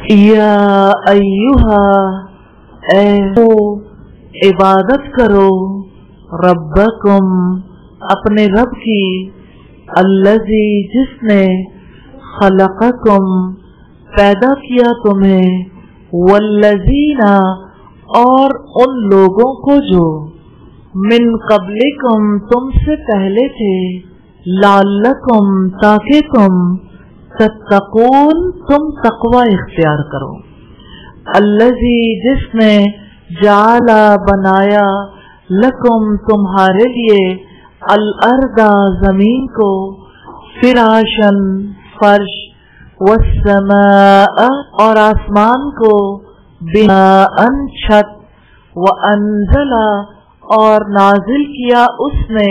یا ایہا اے عبادت کرو ربکم اپنے رب کی الذی جس نے خلقکم پیدا کیا تمہیں والذین اور ان لوگوں کو جو من قبلکم تم سے پہلے تھے لعلکم تاکہ تم تتقون تم تقوی اختیار کرو الذی جس نے جعل بنایا لکم تمہارے لیے الارض زمین کو فراشن فرش والسماء اور آسمان کو بناء چھت وانزل اور نازل کیا اس نے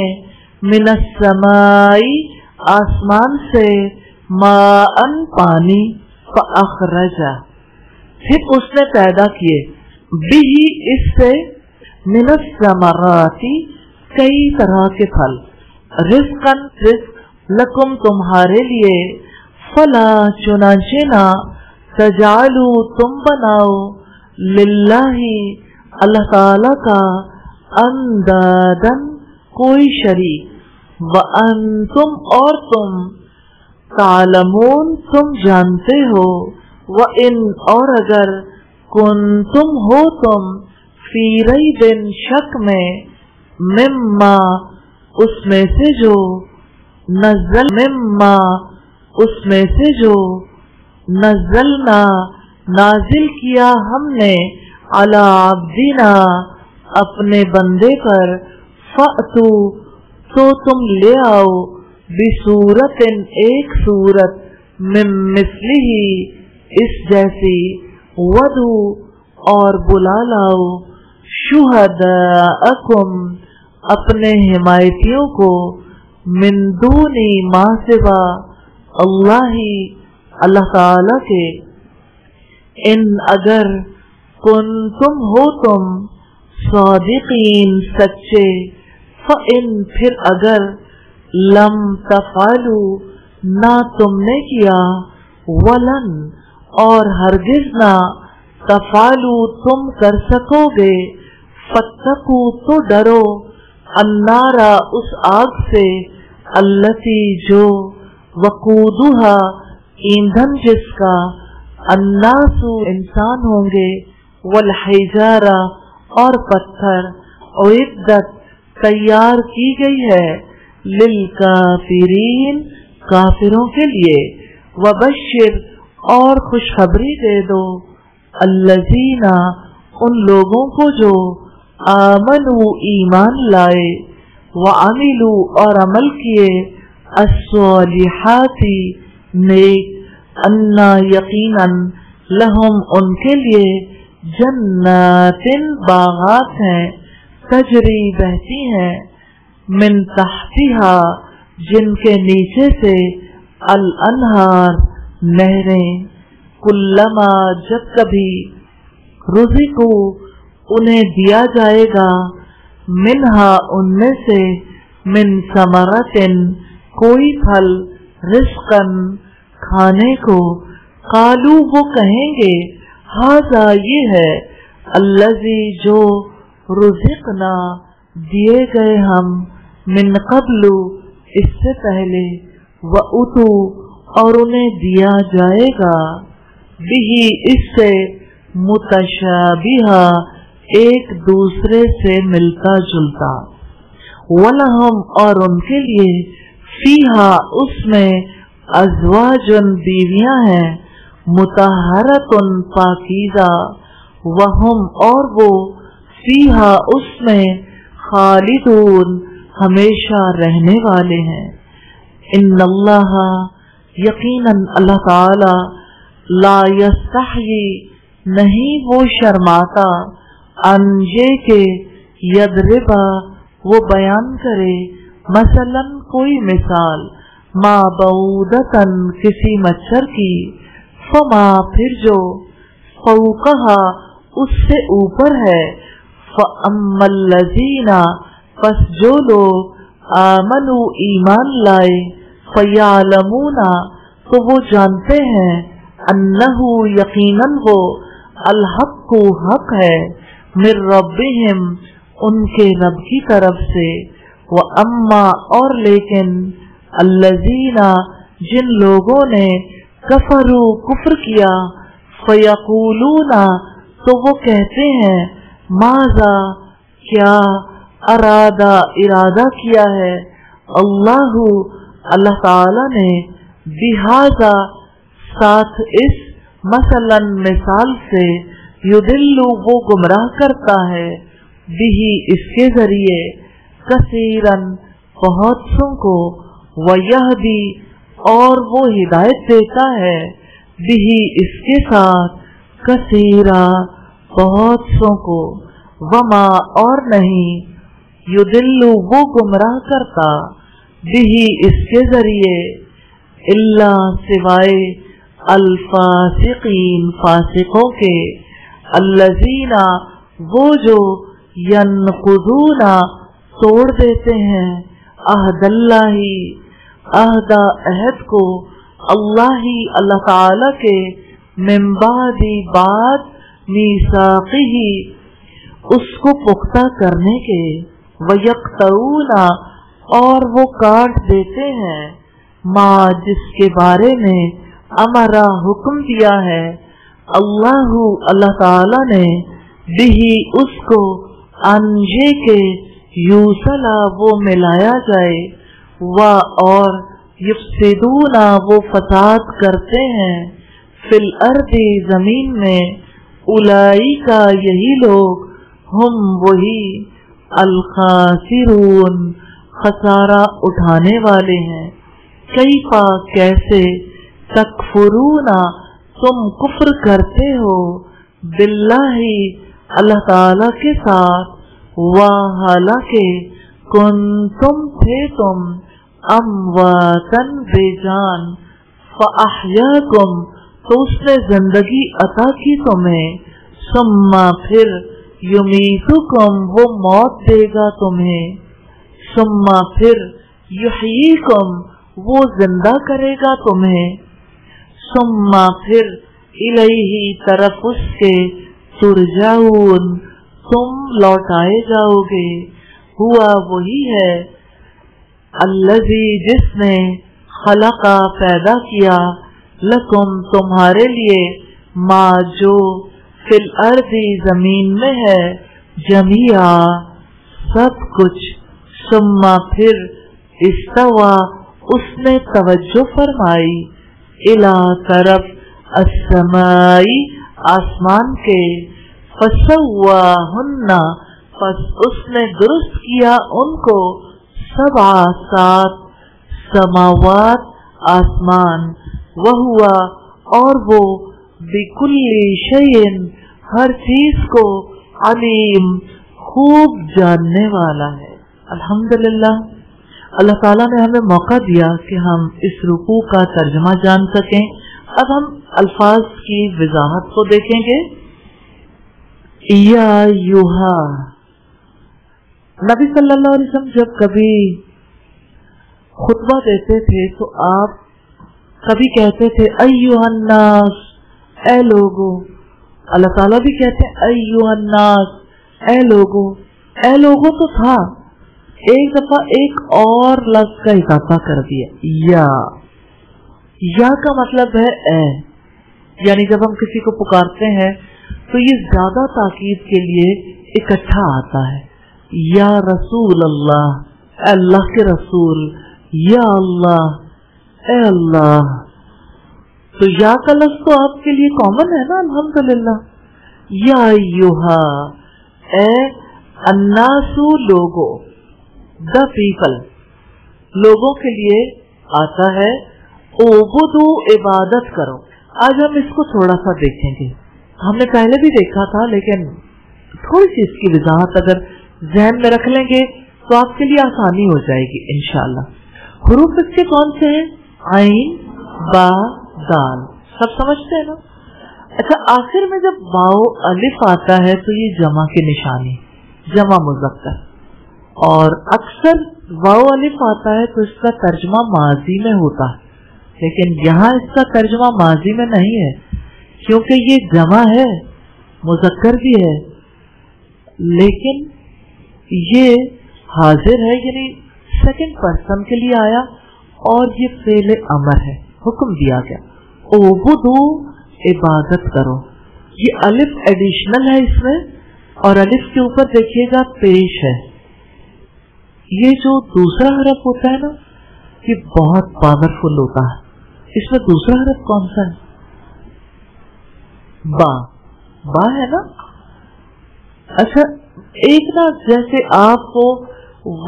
من السماء آسمان سے ماء پانی فاخرج پھر اس نے پیدا کیے بھی اس سے من الثمرات کئی طرح کے پھل رزقاً رزق لکم تمہارے لیے فلا چنانچہ نہ تجعلوا تم بناؤ للہ اللہ تعالی کا اندادن کوئی شریک وانتم اور تم تعلمون تم جانتے ہو وان اور اگر کنتم ہو تم فی ریب شک میں مما اس میں سے جو نزل مما اس میں سے جو نزلنا نازل کیا ہم نے علی عبدنا اپنے بندے پر فأتو تو تم لے آؤ بصورت ایک صورت من مثلہ اس جیسی ودو اور بلا لاؤ شہداءکم اپنے حمایتیوں کو من دونی ما سوا اللہ تعالی کے ان اگر کنتم ہو تم صادقین سچے فإن پھر اگر لم تفعلوا نہ تم نے کیا ولن اور ہرگز نہ تفعلوا تم کر سکو گے فاتقوا تو ڈرو النار اس آگ سے التی جو وقودها ایندھن جس کا الناس انسان ہوں گے والحجارہ اور پتھر اعدت تیار کی گئی ہے للکافرین کافروں کے لیے وبشر اور خوشخبری دے دو الذین ان لوگوں کو جو آمنوا ایمان لائے وعملوا اور عمل کیے الصالحات نیک انا یقینا لہم ان کے لیے جنات باغات ہیں تجری بہتی ہیں من تحتها جن کے نیچے سے الانہار نہریں کلما جب کبھی رزقو انہیں دیا جائے گا منہا ان میں سے من ثمرتن کوئی پھل رزقن کھانے کو قالو وہ کہیں گے ھذا یہ ہے الذی جو رزقنا دیے گئے ہم من قبل اس سے پہلے واتو اور انہیں دیا جائے گا بھی اس سے متشابہہ ایک دوسرے سے ملتا جلتا ولہم اور ان کے لیے فیہا اس میں ازواجن بیویاں ہیں مطہرتن پاکیزہ وہم اور وہ فیہا اس میں خالدون ہمیشہ رہنے والے ہیں ان اللہ یقیناً اللہ تعالی لا یستحیی نہیں وہ شرماتا ان یہ کہ یضربا وہ بیان کرے مثلا کوئی مثال ما بعودتن کسی مچھر کی فما پھر جو فوقہا اس سے اوپر ہے فَأَمَّا الَّذِينَ پس جو لوگ آمنوا ایمان لائے فَيَعْلَمُونَ تو وہ جانتے ہیں अन्नहु यकीनन वो अलहक्कु हक है, मिर रब्बिहिम उनके रब की तरफ से, व अम्मा और लेकिन अल्लज़ीना जिन लोगों ने कफरू कुफ्र किया, फयकूलूना तो वो कहते हैं, माजा क्या, अरादा इरादा किया है, अल्लाहु अल्लाह ताला ने, बिहाजा साथ इस, मसलन मिसाल से, युदिल्लु वो गुमराह करता है, बिही इसके जरिए, कसीरन बहुत सो को, वयहदी और वो हिदायत देता है, बिही इसके साथ, कसीरा बहुत सो को, वमा और नहीं, युदिल्लु वो गुमराह करता, बिही इसके जरिए, इल्ला सिवाय, अल्फासिकीन फासिकों के, अल्लज़ीना वो जो, यनकुदूना तोड़ देते हैं, अहदल्लाही अहदा अहद को, अल्लाही अल्लाह ताला के, मिम्बादी बाद मीसाक़िही उसको पुख्ता करने के, वयक्तऊना और वो काट देते हैं, माँ जिसके बारे में अमरा हुक्म दिया है, अल्लाहु अल्लाह ताला ने, बिही उसको, अंजे के, यूसला वो मिलाया जाए, वा और युफ्सिदूना वो फसाद करते हैं, फिल अर्दी जमीन में, उलाई का यही लोग, हम वही, अल खासिरून खसारा उठाने वाले हैं, कैफा कैसे, तकफुरूना तुम कुफ्र करते हो, बिल्लाही अल्लाह ताला के साथ, वाह हालांकि कुंतुम थे तुम, अमवातन बेजान, फअहयाकुम तो उसने जिंदगी अता की तुम्हें, सुम्मा फिर, युमीतुकुम वो मौत देगा तुम्हें, सुम्मा फिर, युहयीकुम वो जिंदा करेगा तुम्हें, सुम्मा फिर, इलैही तरफ उसके, तुरजाऊन तुम लौटाए जाओगे, हुआ वही है, अल्लज़ी जिसने, खलका पैदा किया, लकुम तुम्हारे लिए, मा जो, फिल अर्दी जमीन में है, जमिया सब कुछ, सुम्मा फिर, इस्तवा उसने तवज्जो फरमाई, इला तरफ, अस्समाई आसमान के, फसव्वाहुन्ना पस उसने दुरुस्त किया उनको, सबआ सात, समावात आसमान, वहुआ और वो, बिकुल्ली शैइन हर चीज को, अलीम खूब जानने वाला है। अल्हम्दुलिल्लाह, अल्लाह ताला ने हमें मौका दिया कि हम इस रुकू का तर्जुमा जान सकें। अब हम अल्फाज की वजाहत को देखेंगे। या युहा, नबी सल्लल्लाहु अलैहि वसल्लम जब कभी खुतबा देते थे तो आप कभी कहते थे अय्युहन्नास, ए लोगो। अल्लाह ताला भी कहते हैं अय्युहन्नास, ए लोगो। ए लोगो तो था, एक दफा एक और लफ्ज का इजाफा कर दिया, या का मतलब है ए, यानी जब हम किसी को पुकारते हैं तो ये ज्यादा ताकीद के लिए इकट्ठा आता है। या रसूल अल्लाह, अल्लाह के रसूल, या अल्लाह, ए अल्लाह। तो या का लफ्ज तो आपके लिए कॉमन है ना, अल्हम्दुलिल्लाह। या युहा, ए अन्नासु लोगो, द पीपल लोगों के लिए आता है। ओबुदू इबादत करो। आज हम इसको थोड़ा सा देखेंगे, हमने पहले भी देखा था लेकिन थोड़ी सी इसकी वजाहत अगर जहन में रख लेंगे तो आपके लिए आसानी हो जाएगी इंशाअल्लाह। हुरूफ इसके कौन से हैं? आइन, बा, दाल, सब समझते हैं ना। अच्छा, आखिर में जब वाओ अलिफ आता है तो ये जमा की निशानी, जमा मुज़क्कर, और अक्सर वाओ अलिफ आता है तो इसका तर्जमा माजी में होता है। لیکن یہاں اس کا ترجمہ ماضی میں نہیں ہے کیونکہ یہ جمع ہے، مذکر بھی ہے، لیکن یہ حاضر ہے، یعنی سیکنڈ پرسن کے لیے آیا اور یہ فعل امر ہے، حکم دیا گیا اعبدو، عبادت کرو. یہ الف ایڈیشنل ہے اس میں، اور الف کے اوپر دیکھیے گا پیش ہے. یہ جو دوسرا حرف ہوتا ہے نا یہ بہت پاورفل ہوتا ہے. اس میں دوسرا حرف کون سا ہے؟ با. با ہے نا. اچھا ایک نا جیسے آپ کو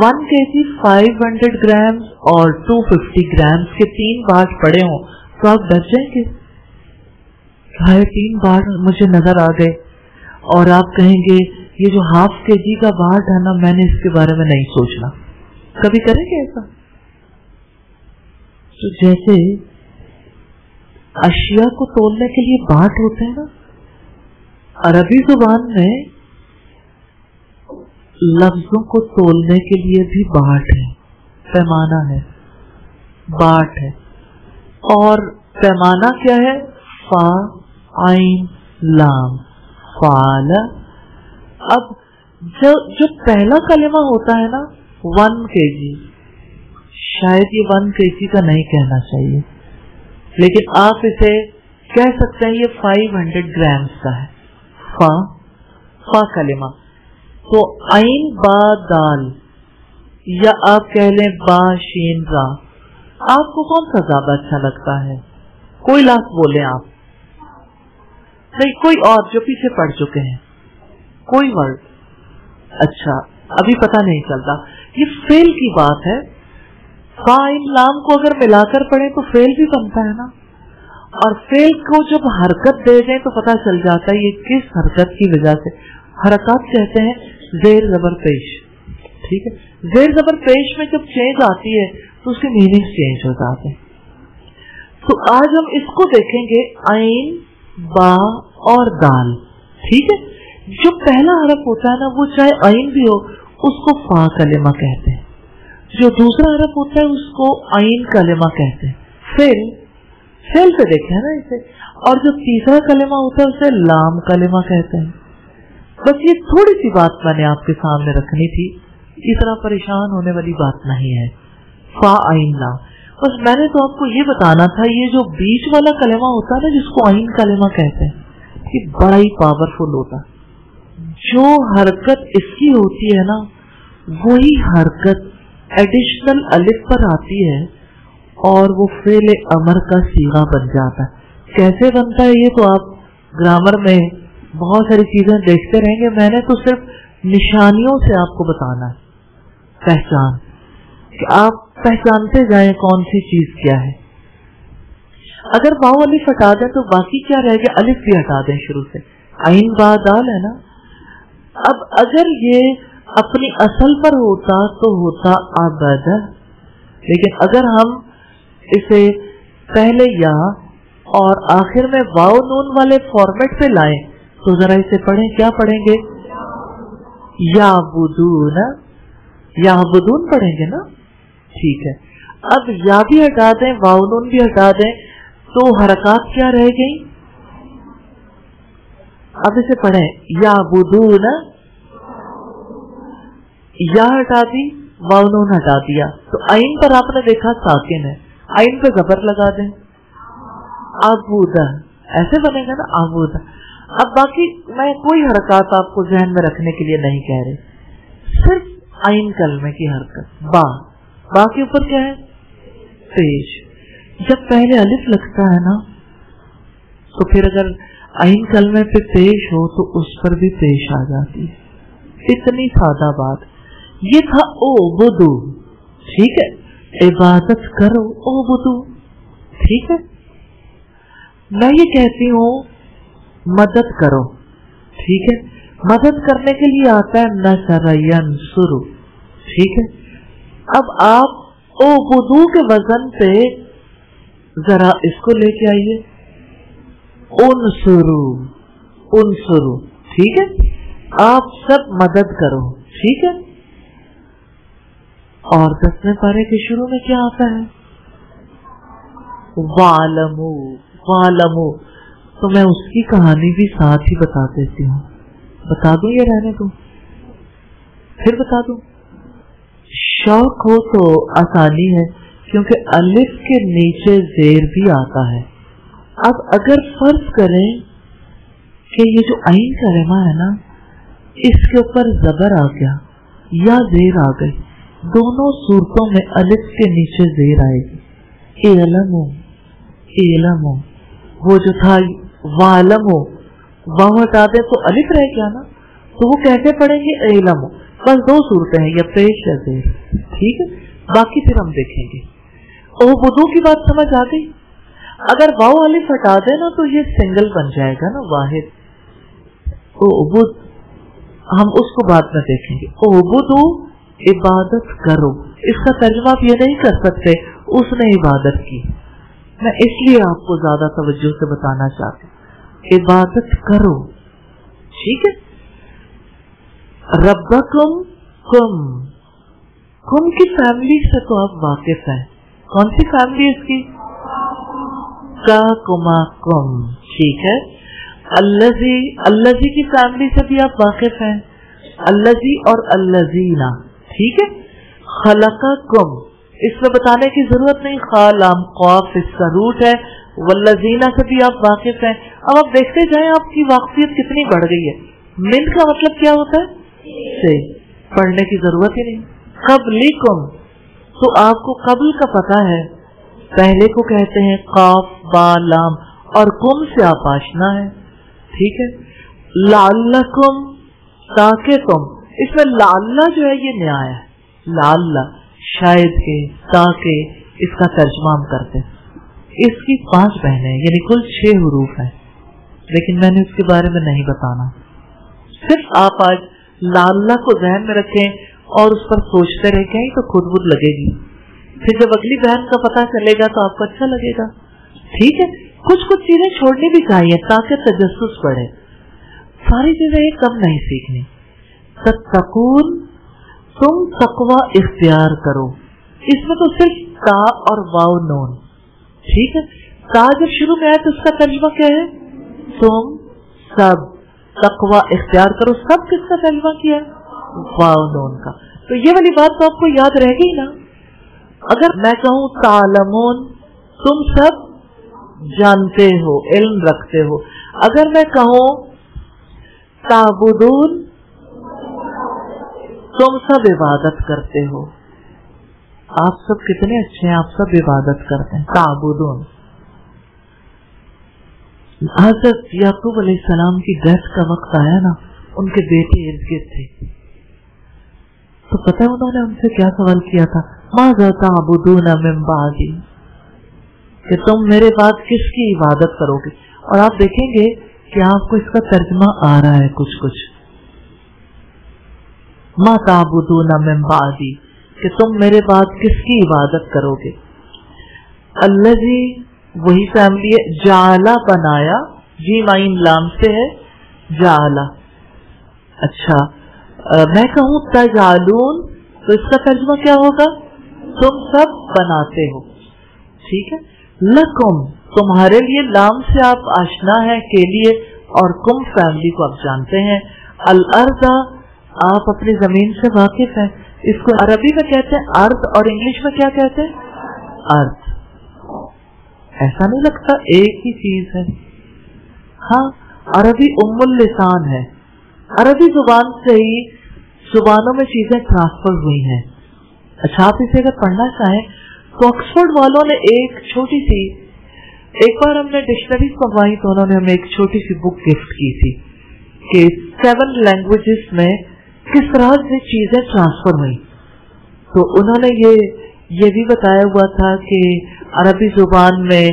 1 kg 500 گرام اور 250 گرام کے 3 بار پڑے ہوں تو آپ ڈر جائیں گے. 3 بار مجھے نظر آ گئے اور آپ کہیں گے یہ جو 1/2 kg کا بار ہے نا میں نے اس کے بارے میں نہیں سوچنا. کبھی کریں گے ایسا؟ تو جیسے اشیاء کو تولنے کے لیے باٹ ہوتے ہیں نا، عربی زبان میں لفظوں کو تولنے کے لیے بھی باٹ ہے، پیمانہ ہے، باٹ ہے. اور پیمانہ کیا ہے؟ فا عین لام، فعل. اب جو پہلا کلمہ ہوتا ہے نا 1 kg، شاید یہ 1 kg کا نہیں کہنا چاہیے لیکن آپ اسے کہہ سکتے ہیں یہ 500 گرامز کا ہے. فا کلمہ تو عین با دال، یا آپ کہہ لیں با شین را. آپ کو کون سا زیادہ اچھا لگتا ہے؟ کوئی لفظ بولیں آپ، نہیں کوئی اور جو پیچھے پڑھ چکے ہیں، کوئی ورڈ. اچھا ابھی پتہ نہیں چلتا. یہ فعل کی بات ہے. فاعل لام کو اگر ملا کر پڑھیں تو فعل بھی بنتا ہے نا، اور فعل کو جب حرکت دے دیں تو پتہ چل جاتا ہے یہ کس حرکت کی وجہ سے. حرکات کہتے ہیں زیر زبر پیش. ٹھیک ہے، زیر زبر پیش میں جب چینج آتی ہے تو اس کے میننگ چینج ہو جاتے ہیں. تو آج ہم اس کو دیکھیں گے عین با اور دال. ٹھیک ہے، جو پہلا حرف ہوتا ہے نا وہ چاہے عین بھی ہو اس کو فا کلمہ کہتے ہیں، جو دوسرا حرف ہوتا ہے اس کو عین کلمہ کہتے ہیں. فعل سے دیکھیں نا اسے. اور جو تیسرا کلمہ ہوتا ہے اسے لام کلمہ کہتے ہیں. بس یہ تھوڑی سی بات میں نے آپ کے سامنے رکھنی تھی، اتنا پریشان ہونے والی بات نہیں ہے. فا عین لام، بس میں نے تو آپ کو یہ بتانا تھا یہ جو بیچ والا کلمہ ہوتا ہے نا جس کو عین کلمہ کہتے ہیں یہ بڑا ہی پاورفل ہوتا ہے. جو حرکت اس کی ہوتی ہے نا وہی حرکت ایڈیشنل الف پر آتی ہے اور وہ فعل امر کا صیغہ بن جاتا ہے. کیسے بنتا ہے یہ تو آپ گرامر میں بہت ساری چیزیں دیکھتے رہیں گے. میں نے تو صرف نشانیوں سے آپ کو بتانا ہے، پہچان، کہ آپ پہچانتے جائیں کون سی چیز کیا ہے. اگر واو الف ہٹا دیں تو باقی کیا رہے گا؟ الف بھی ہٹا دیں شروع سے. عین با دال ہے نا. اب اگر یہ اپنی اصل پر ہوتا تو ہوتا عبد، لیکن اگر ہم اسے پہلے یا اور آخر میں واو نون والے فارمیٹ پہ لائیں تو ذرا اسے پڑھیں. کیا پڑھیں گے؟ یعبدون، یعبدون پڑھیں گے نا. ٹھیک ہے، اب یا بھی ہٹا دیں واو نون بھی ہٹا دیں تو حرکات کیا رہ گئی؟ اب اسے پڑھیں یعبدون، یا ہٹا دی واو نون ہٹا دیا تو عین پر آپ نے دیکھا ساکن ہے، عین پہ زبر لگا دیں عبودہ، ایسے بنے گا نا عبودہ. اب باقی میں کوئی حرکات آپ کو ذہن میں رکھنے کے لیے نہیں کہہ رہی، صرف عین کلمے کی حرکت. با کے اوپر کیا ہے؟ پیش. جب پہلے الف لگتا ہے نا تو پھر اگر عین کلمے پہ پیش ہو تو اس پر بھی پیش آ جاتی ہے. اتنی سادہ بات. یہ تھا او بدو. ٹھیک ہے، عبادت کرو او بدو. ٹھیک ہے، میں یہ کہتی ہوں مدد کرو. ٹھیک ہے، مدد کرنے کے لیے آتا ہے نصر ینصر. ٹھیک ہے، اب آپ او بدو کے وزن پہ ذرا اس کو لے کے آئیے انصرو، انصرو. ٹھیک ہے، آپ سب مدد کرو. ٹھیک ہے، اور 10ویں پارے کے شروع میں کیا آتا ہے؟ वालमू, वालमू। तो मैं उसकी कहानी भी साथ ही बता देती हूँ। बता दूं ये रहने दूं? फिर बता दूं? शौक हो तो आसानी है, क्योंकि अलिफ के नीचे जेर भी आता है। अब अगर फर्ज करें कि ये जो आइन कलमा है ना, इसके ऊपर जबर आ गया या जेर आ गई, दोनों सूरतों में अलिफ के नीचे जेर आएगी। एलमो, एलमो, वो जो था वालमो, वाव हटा दे तो अलिफ रह गया ना, तो वो कैसे पढ़ेंगे? एलमो। बस दो सूरतें हैं, या पेश या जेर। ठीक है, बाकी फिर हम देखेंगे। ओ बुदू की बात समझ आ गई? अगर वाव अलिफ हटा दे ना तो ये सिंगल बन जाएगा ना, वाहिद। ओ बुद, हम उसको बाद में देखेंगे। ओ बुदू, इबादत करो। इसका तर्जुमा आप ये नहीं कर सकते उसने इबादत की। मैं इसलिए आपको ज्यादा तवज्जो से बताना चाहती हूँ, इबादत करो। ठीक है। रब्बकुम, कुम, कुम की फैमिली से तो आप वाकिफ हैं। कौन सी फैमिली इसकी? का, कुमा, कुम। ठीक है। अल्लजी, अल्लजी की फैमिली से भी आप वाकिफ हैं, अल्लजी और अल्लजीना। ठीक है। खलकाकुम, इसमें बताने की जरूरत नहीं, खालाम क़ाफ इसका रूट है। वल्लजीना से भी आप वाकिफ हैं। अब आप देखते जाएं आपकी वाकफियत कितनी बढ़ गई है। मिन का मतलब क्या होता है? से, पढ़ने की जरूरत ही नहीं। क़ब्लिकुम, तो आपको कब्ल का पता है, पहले को कहते हैं काफ बा लाम, और कुम से आप आशना है। ठीक है। लाल्लकुम, ताके तुम, इसमें लाल्ला जो है ये नया है। लाल्ला, शायद के, ताके, इसका तर्जुमा हम करते हैं। इसकी 5 बहनें हैं, यानी कुल 6 हुरूफ हैं, लेकिन मैंने उसके बारे में नहीं बताना। सिर्फ आप आज लाल्ला को ध्यान में रखें और उस पर सोचते रह गए तो खुद बुद लगेगी। फिर जब अगली बहन का पता चलेगा तो आपको अच्छा लगेगा। ठीक है। कुछ कुछ चीजें छोड़नी भी चाहिए ताकि तजस्सुस बढ़े। सारी चीजें एक कम नहीं सीखनी। तत्तकून, तुम तकवा इख्तियार करो। इसमें तो सिर्फ ता और वाव नून। ठीक है। ता जब शुरू में आए तो उसका तर्जुमा क्या है? तुम सब तकवा इख्तियार करो। सब किसका तर्जुमा किया? वाव नून का। तो ये वाली बात तो आपको याद रह गई ना। अगर मैं कहूं तालमून, तुम सब जानते हो, इल्म रखते हो। अगर मैं कहूं ताबुदून, तुम सब इबादत करते हो। आप सब कितने अच्छे हैं, आप सब इबादत करते हैं। ताबुदून। हज़रत याकूब अलैहिस्सलाम की डेथ का वक्त आया ना, उनके बेटे इर्द गिर्द थे, तो पता है उन्होंने उनसे क्या सवाल किया था? माज़ा ताबुदून मिन बादी, कि तुम मेरे बाद किसकी इबादत करोगे? और आप देखेंगे कि आपको इसका तर्जुमा आ रहा है कुछ कुछ। मा ताबुदून मिन बादी, कि तुम मेरे बाद किसकी इबादत करोगे? अल्लज़ी, वही फैमिली है। जाला, बनाया, जी माइन लाम से है, जाला। अच्छा, मैं कहूं तजालून, तो इसका तर्जुमा क्या होगा? तुम सब बनाते हो। ठीक है। लकुम, तुम्हारे लिए, लाम से आप आशना है के लिए, और कुम फैमिली को आप जानते हैं। अल अर्दा, आप अपनी जमीन से वाकिफ हैं। इसको अरबी में कहते हैं अर्द, और इंग्लिश में क्या कहते हैं? अर्थ। ऐसा नहीं लगता एक ही चीज है? हाँ, अरबी उम्मुल लिसान है। अरबी जुबान से ही जुबानों में चीजें ट्रांसफर हुई हैं। अच्छा, आप इसे अगर पढ़ना चाहें तो ऑक्सफोर्ड वालों ने एक छोटी सी, एक बार हमने डिक्शनरी मंगवाई तो उन्होंने हमें एक छोटी सी बुक गिफ्ट की थी कि 7 लैंग्वेजेस में किस तरह से चीजें ट्रांसफर हुई। तो उन्होंने ये भी बताया हुआ था कि अरबी जुबान में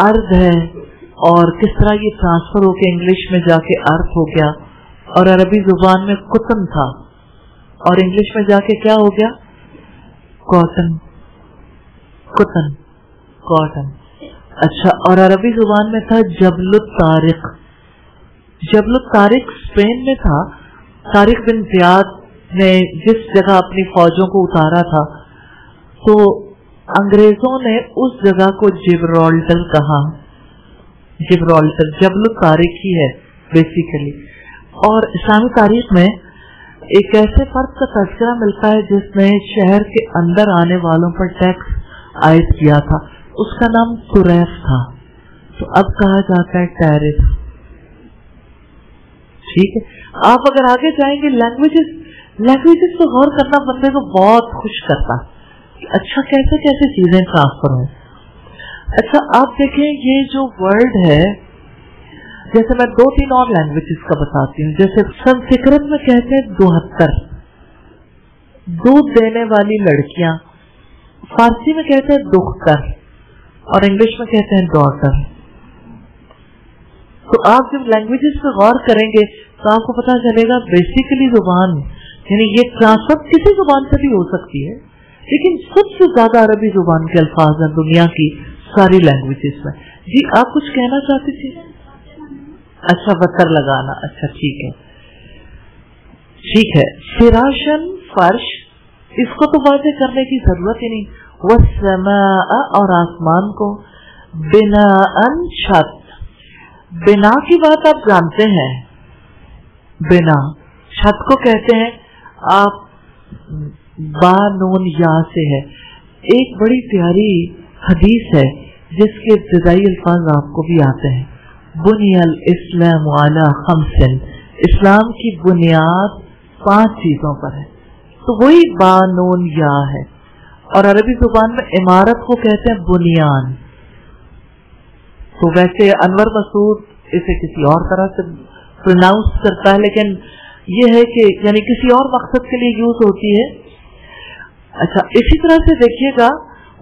अर्थ है और किस तरह ये ट्रांसफर होके इंग्लिश में जाके अर्थ हो गया, और अरबी जुबान में कुतन था और इंग्लिश में जाके क्या हो गया? कॉटन, कुतन, कॉटन। अच्छा, और अरबी जुबान में था जबलुत तारिक। जबलुत तारिक स्पेन में था। तारिक बिन ज़ियाद ने जिस जगह अपनी फौजों को उतारा था, तो انگریزوں نے اس جگہ کو جبرالٹر کہا. جبرالٹر جبل طارق ہی ہے بیسیکلی. اور اسلامی تاریخ میں ایک ایسے فرد کا تذکرہ ملتا ہے جس نے شہر کے اندر آنے والوں پر ٹیکس عائد کیا تھا. اس کا نام قریف تھا, تو اب کہا جاتا ہے ٹیرف. ٹھیک ہے. آپ اگر آگے جائیں گے لینگویجز کو غور کرنا بندے کو بہت خوش کرتا. اچھا کیسے کیسے چیزیں ٹرانسفر ہوں. اچھا آپ دیکھیں یہ جو ورڈ ہے, جیسے میں 2-3 اور لینگویجز کا بتاتی ہوں. جیسے سنسکرت میں کہتے ہیں 72, دودھ دینے والی لڑکیاں. فارسی میں کہتے ہیں دختر, اور انگلش میں کہتے ہیں ڈاٹر. تو آپ جب لینگویجز پہ غور کریں گے تو آپ کو پتا چلے گا بیسیکلی زبان یعنی یہ ٹرانسفر کسی زبان سے بھی ہو سکتی ہے, لیکن سب سے زیادہ عربی زبان کے الفاظ ہیں دنیا کی ساری لینگویجز میں. جی آپ کچھ کہنا چاہتے تھے؟ اچھا بتر لگانا. اچھا ٹھیک ہے ٹھیک ہے. فراشن فرش, اس کو تو واضح کرنے کی ضرورت ہی نہیں. والسماء اور آسمان کو, بناءً چھت. بنا کی بات آپ جانتے ہیں, بنا چھت کو کہتے ہیں. آپ با نون یا سے ہے. ایک بڑی پیاری حدیث ہے جس کے ابتدائی الفاظ آپ کو بھی آتے ہیں. بنی الاسلام علی خمس, اسلام کی بنیاد 5 چیزوں پر ہے. تو وہی با نون یا ہے. اور عربی زبان میں عمارت کو کہتے ہیں بنیان. تو ویسے انور مسعود اسے کسی اور طرح سے پروناؤنس کرتا ہے, لیکن یہ ہے کہ یعنی کسی اور مقصد کے لیے یوز ہوتی ہے. اچھا اسی طرح سے دیکھیے گا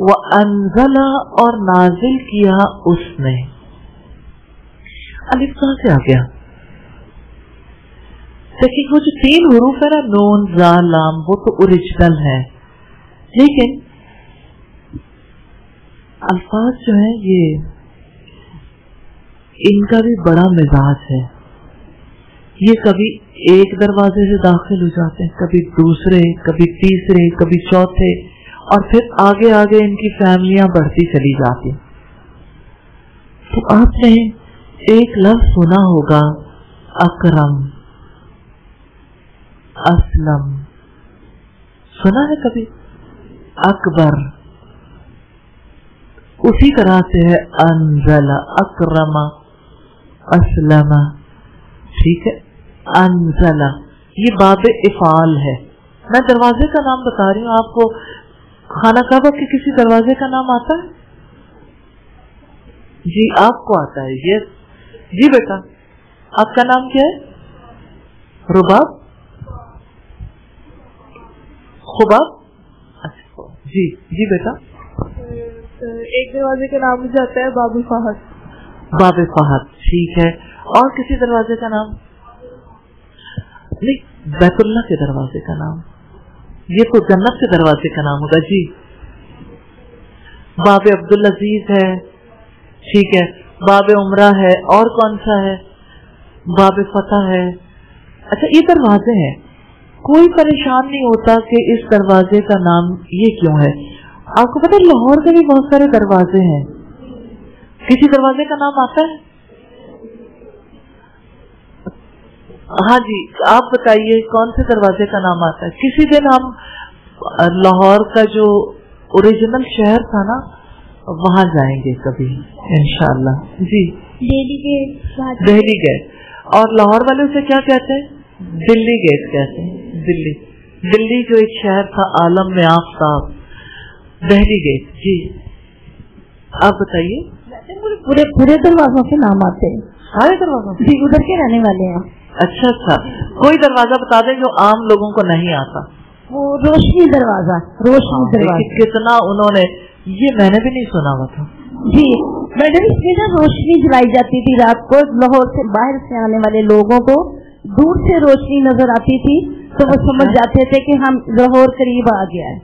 وَأَنزَلَ, اور نازل کیا اس نے. الف کہاں سے آ گیا؟ دیکھیے وہ جو 3 حروف ہے نا, نون زا لام, وہ تو اوریجنل ہے, لیکن الفاظ جو ہیں یہ ان کا بھی بڑا مزاج ہے. یہ کبھی ایک دروازے سے داخل ہو جاتے ہیں, کبھی دوسرے, کبھی تیسرے, کبھی چوتھے, اور پھر آگے آگے ان کی فیملیاں بڑھتی چلی جاتی. تو آپ نے ایک لفظ سنا ہوگا اکرم, اسلم, سنا ہے کبھی؟ اکبر. اسی طرح سے ہے انزل, اکرم, اسلم. ٹھیک ہے. انزل یہ باب افعال ہے. میں دروازے کا نام بتا رہی ہوں آپ کو. خانہ کعبہ کے کسی دروازے کا نام آتا ہے؟ جی آپ کو آتا ہے. یہ جی بیٹا آپ کا نام کیا ہے؟ رباب, خباب. اچھا جی جی بیٹا. ایک دروازے کا نام مجھے آتا ہے باب فہد. باب فہد ٹھیک ہے. اور کسی دروازے کا نام نہیں, بیت اللہ کے دروازے کا نام, یہ تو جنت کے دروازے کا نام ہوگا. جی باب عبدالعزیز ہے. ٹھیک ہے. باب عمرہ ہے. اور کون سا ہے؟ باب فتح ہے. اچھا یہ دروازے ہیں, کوئی پریشان نہیں ہوتا کہ اس دروازے کا نام یہ کیوں ہے. آپ کو پتا لاہور کے بھی بہت سارے دروازے ہیں. کسی دروازے کا نام آتا ہے؟ ہاں جی آپ بتائیے کون سے دروازے کا نام آتا ہے. کسی دن ہم لاہور کا جو اوریجنل شہر تھا نا وہاں جائیں گے کبھی انشاءاللہ. جی دہلی گیٹ. دہلی گیٹ. اور لاہور والے اسے کیا کہتے ہیں؟ دلی گیٹ کہتے ہیں. دلی, دلی جو ایک شہر تھا عالم میں آفتاب, دہلی گیٹ. جی آپ بتائیے. پورے دروازوں کے نام آتے ہیں. سارے دروازوں؟ جی ادھر کے رہنے والے ہیں. اچھا اچھا کوئی دروازہ بتا دیں جو عام لوگوں کو نہیں آتا. وہ روشنی دروازہ. روشنی دروازہ کتنا انہوں نے, یہ میں نے بھی نہیں سنا ہوا تھا. جی میڈم اس میں نا روشنی جلائی جاتی تھی رات کو. لاہور سے باہر سے آنے والے لوگوں کو دور سے روشنی نظر آتی تھی تو وہ سمجھ جاتے تھے کہ ہم لاہور قریب آ گیا ہے.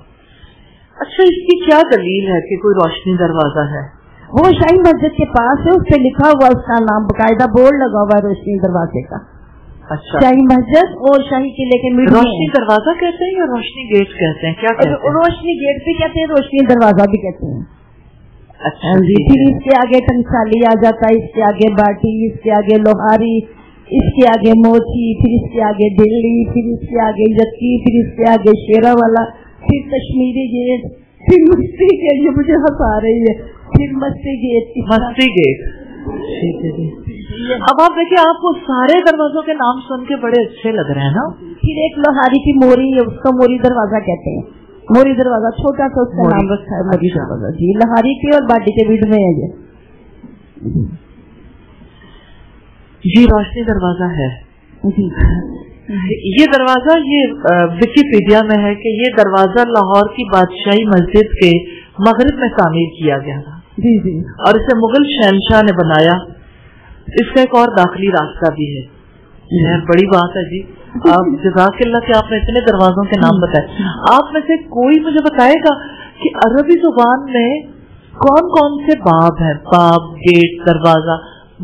اچھا اس کی کیا دلیل ہے کہ کوئی روشنی دروازہ ہے؟ وہ شاہی مسجد کے پاس ہے, اس پہ لکھا ہوا اس کا نام, باقاعدہ بورڈ لگا ہوا ہے روشنی دروازے کا. अच्छा, शाही मस्जिद और शाही किले के मिड में। रोशनी दरवाजा कहते हैं या रोशनी गेट कहते हैं, क्या कहते हैं? रोशनी गेट भी कहते हैं, रोशनी दरवाजा भी कहते हैं। अच्छा जी। फिर इसके आगे टंसाली आ जाता है, इसके आगे बाटी, इसके आगे लोहारी, इसके आगे मोची, फिर इसके आगे दिल्ली, फिर इसके आगे जक्की, फिर इसके आगे शेरा वाला, फिर कश्मीरी गेट, फिर मस्ती गेट, ये मुझे हंसा रही है, फिर मस्ती गेट। मस्ती गेट, ठीक है जी। अब आप देखिए, आपको सारे दरवाजों के नाम सुन के बड़े अच्छे लग रहे हैं ना। फिर एक लोहारी की मोरी है, उसको मोरी दरवाजा कहते हैं। मोरी दरवाजा छोटा सा उसका नाम रखा है, मोरी दरवाजा जी। लोहारी के और बाटी के बीच में है ये जी। रोशनी दरवाजा है जी। ये दरवाजा, ये विकिपीडिया में है कि ये दरवाजा लाहौर की बादशाही मस्जिद के मगरिब में तामीर किया गया था जी जी। और इसे मुगल शहनशाह ने बनाया। इसका एक और दाखिली रास्ता भी है। बड़ी बात है जी। आप जज़ाकल्लाह कि आपने इतने दरवाजों के नाम बताए। आप में से कोई मुझे बताएगा कि अरबी जुबान में कौन कौन से बाब हैं? बाब, गेट, दरवाजा।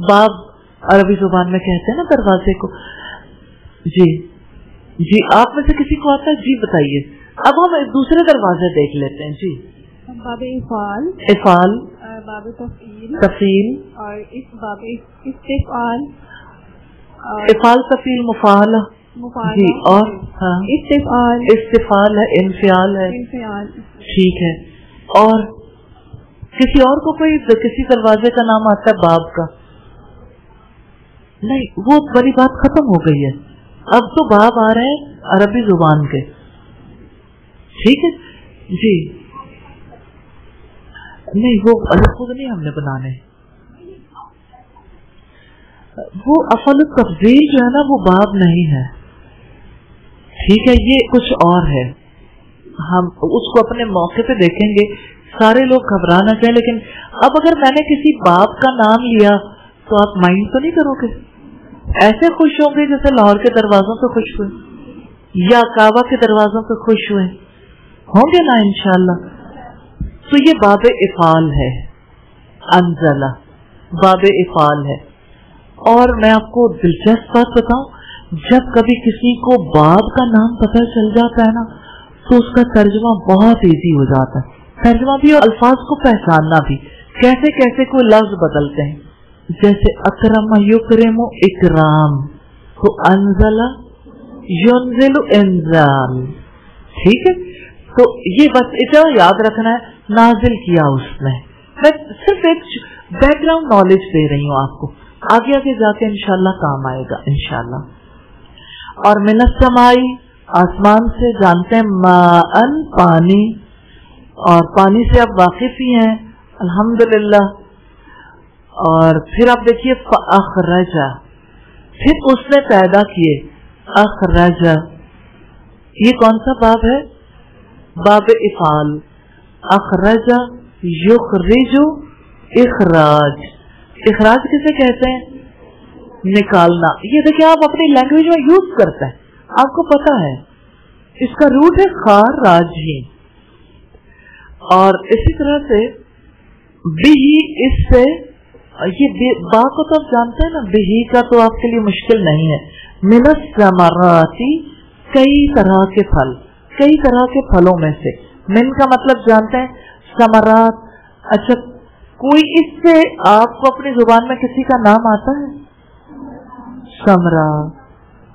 बाब अरबी जुबान में कहते हैं ना दरवाजे को। जी जी, आप में से किसी को आता है? जी बताइए। अब हम एक दूसरे दरवाजे देख लेते हैं जी। बाबे इफाल, इफाल, बाबे तफील, तफील, और इस बाबे इस्तिफाल, इफाल, तफील, मुफाला जी। और हाँ, इस्तिफाल, इस्तिफाल है, इनफियाल है, इन्फियाल। ठीक है। और किसी और को कोई किसी दरवाजे का नाम आता है बाब का? नहीं, वो बड़ी बात खत्म हो गई है। अब तो बाब आ रहे हैं अरबी जुबान के, ठीक है जी। नहीं, वो अलग खुद नहीं हमने बनाने। वो अफल तफजील जो है ना, वो बाब नहीं है, ठीक है। ये कुछ और है, हम उसको अपने मौके पे देखेंगे। सारे लोग घबराना चाहिए, लेकिन अब अगर मैंने किसी बाब का नाम लिया तो आप माइंड तो नहीं करोगे? ऐसे खुश होंगे जैसे लाहौर के दरवाजों पे खुश हुए या काबा के दरवाजों पे खुश हुए होंगे ना, इंशाल्लाह। तो ये बाब इफाल है, अंजला बाब इफाल है। और मैं आपको दिलचस्प बात बताऊं, जब कभी किसी को बाब का नाम पता चल जाता है ना, तो उसका तर्जुमा बहुत इजी हो जाता है। तर्जुमा भी और अल्फाज को पहचानना भी, कैसे कैसे कोई लफ्ज बदलते हैं। जैसे अकरम युकरमु इकराम, तो अंजला युनजिलु इंजाल, ठीक है। तो ये बस इतना याद रखना है, नाजिल किया उसने। मैं सिर्फ एक बैकग्राउंड नॉलेज दे रही हूँ आपको, आगे आगे जाके इंशाल्लाह काम आएगा इंशाल्लाह। और मिनस समाई, आसमान से, जानते हैं माअन पानी, और पानी से आप वाकिफ ही हैं अल्हम्दुलिल्लाह। और फिर आप देखिए अखरजा, फिर उसने पैदा किए, अखरजा। ये कौन सा बाब है? बाब इफाल। अखरजा युखरिजु इखराज। इखराज किसे कहते हैं? निकालना। ये देखिए आप अपनी लैंग्वेज में यूज करते हैं, आपको पता है। इसका रूट है खाराजी। और इसी तरह से बिही, इससे ये बा को तो आप जानते हैं ना, बिही का तो आपके लिए मुश्किल नहीं है। मिनस समराती, कई तरह के फल, कई तरह के फलों में से। मिन का मतलब जानते हैं, समरात। अच्छा, कोई इससे आपको अपनी जुबान में किसी का नाम आता है? समरा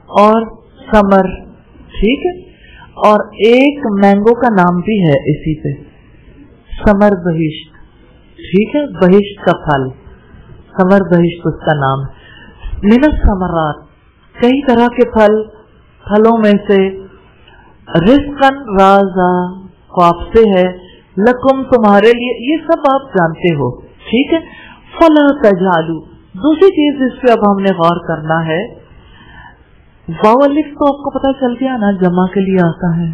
और समर, ठीक है। और एक मैंगो का नाम भी है इसी पे, समर बहिश्त, ठीक है। बहिश्त का फल, समर बहिश्त उसका नाम। मिनस समरात, कई तरह के फल, फलों में से। रिस्कन राजा, ख्वाब से है। लकुम, तुम्हारे लिए, ये सब आप जानते हो, ठीक है। फला तजालू, दूसरी चीज जिस पे अब हमने गौर करना है, वाव अलिफ तो आपको पता चल गया ना, जमा के लिए आता है,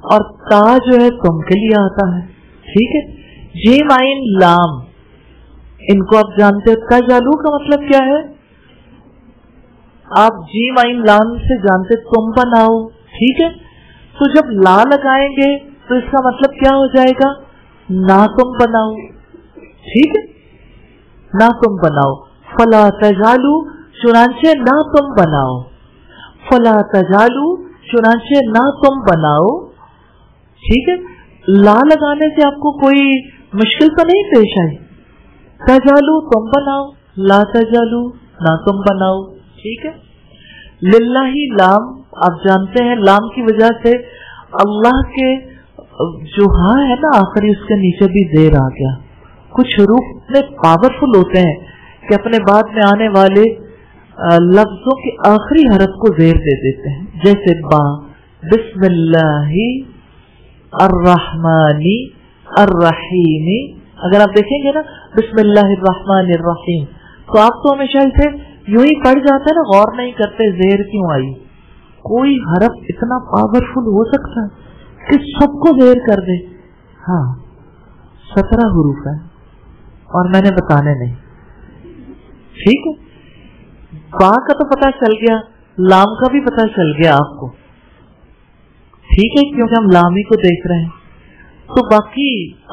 और ता जो है तुम के लिए आता है, ठीक है। जीम आइन लाम, इनको आप जानते हो। तजालू का मतलब क्या है? आप जीम आइन लाम से जानते, तुम बनाओ, ठीक है। तो जब ला लगाएंगे तो इसका मतलब क्या हो जाएगा? ना तुम बनाओ, ठीक है, ना तुम बनाओ। फला तजालू, चुनांचे ना तुम बनाओ। फला तजालू, चुनाचे ना तुम बनाओ। ठीक है, ला लगाने से आपको कोई मुश्किल तो नहीं पेश आई। तजालू तुम बनाओ, ला तजालू ना तुम बनाओ। ठीक है, लिल्लाही लाम, आप जानते हैं लाम की वजह से अल्लाह के जो हाँ है ना आखिरी, उसके नीचे भी देर आ गया। कुछ हरूफ इतने पावरफुल होते हैं कि अपने बाद में आने वाले लफ्जों के आखिरी हरफ को जेर दे देते हैं, जैसे बा, बिस्मिल्लाही अर्रहमानी अर्रहीमी। अगर आप देखेंगे ना बिस्मिल्लाहिर्रहमानिर रहीम, तो आप तो हमेशा इसे यूं ही पढ़ जाते हैं ना, गौर नहीं करते जेर क्यों आई। कोई हरफ इतना पावरफुल हो सकता है कि सबको जेर कर दे। हाँ, 17 हरूफ है और मैंने बताने नहीं। ठीक है, बा का तो पता चल गया, लाम का भी पता चल गया आपको। ठीक है, क्योंकि हम लाम ही को देख रहे हैं, तो बाकी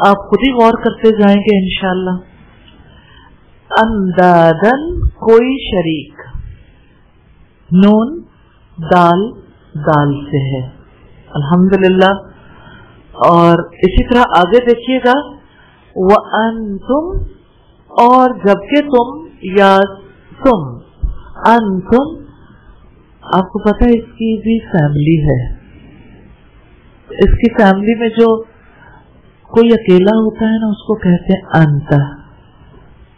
आप खुद ही गौर करते जाएंगे इंशाल्लाह। अंदादन, कोई शरीक, नून दाल, दाल से है अल्हम्दुलिल्लाह। और इसी तरह आगे देखिएगा, व अंतुम, और जबकि तुम या तुम, अंतुम, आपको पता है इसकी भी फैमिली है। इसकी फैमिली में जो कोई अकेला होता है ना, उसको कहते हैं अंता,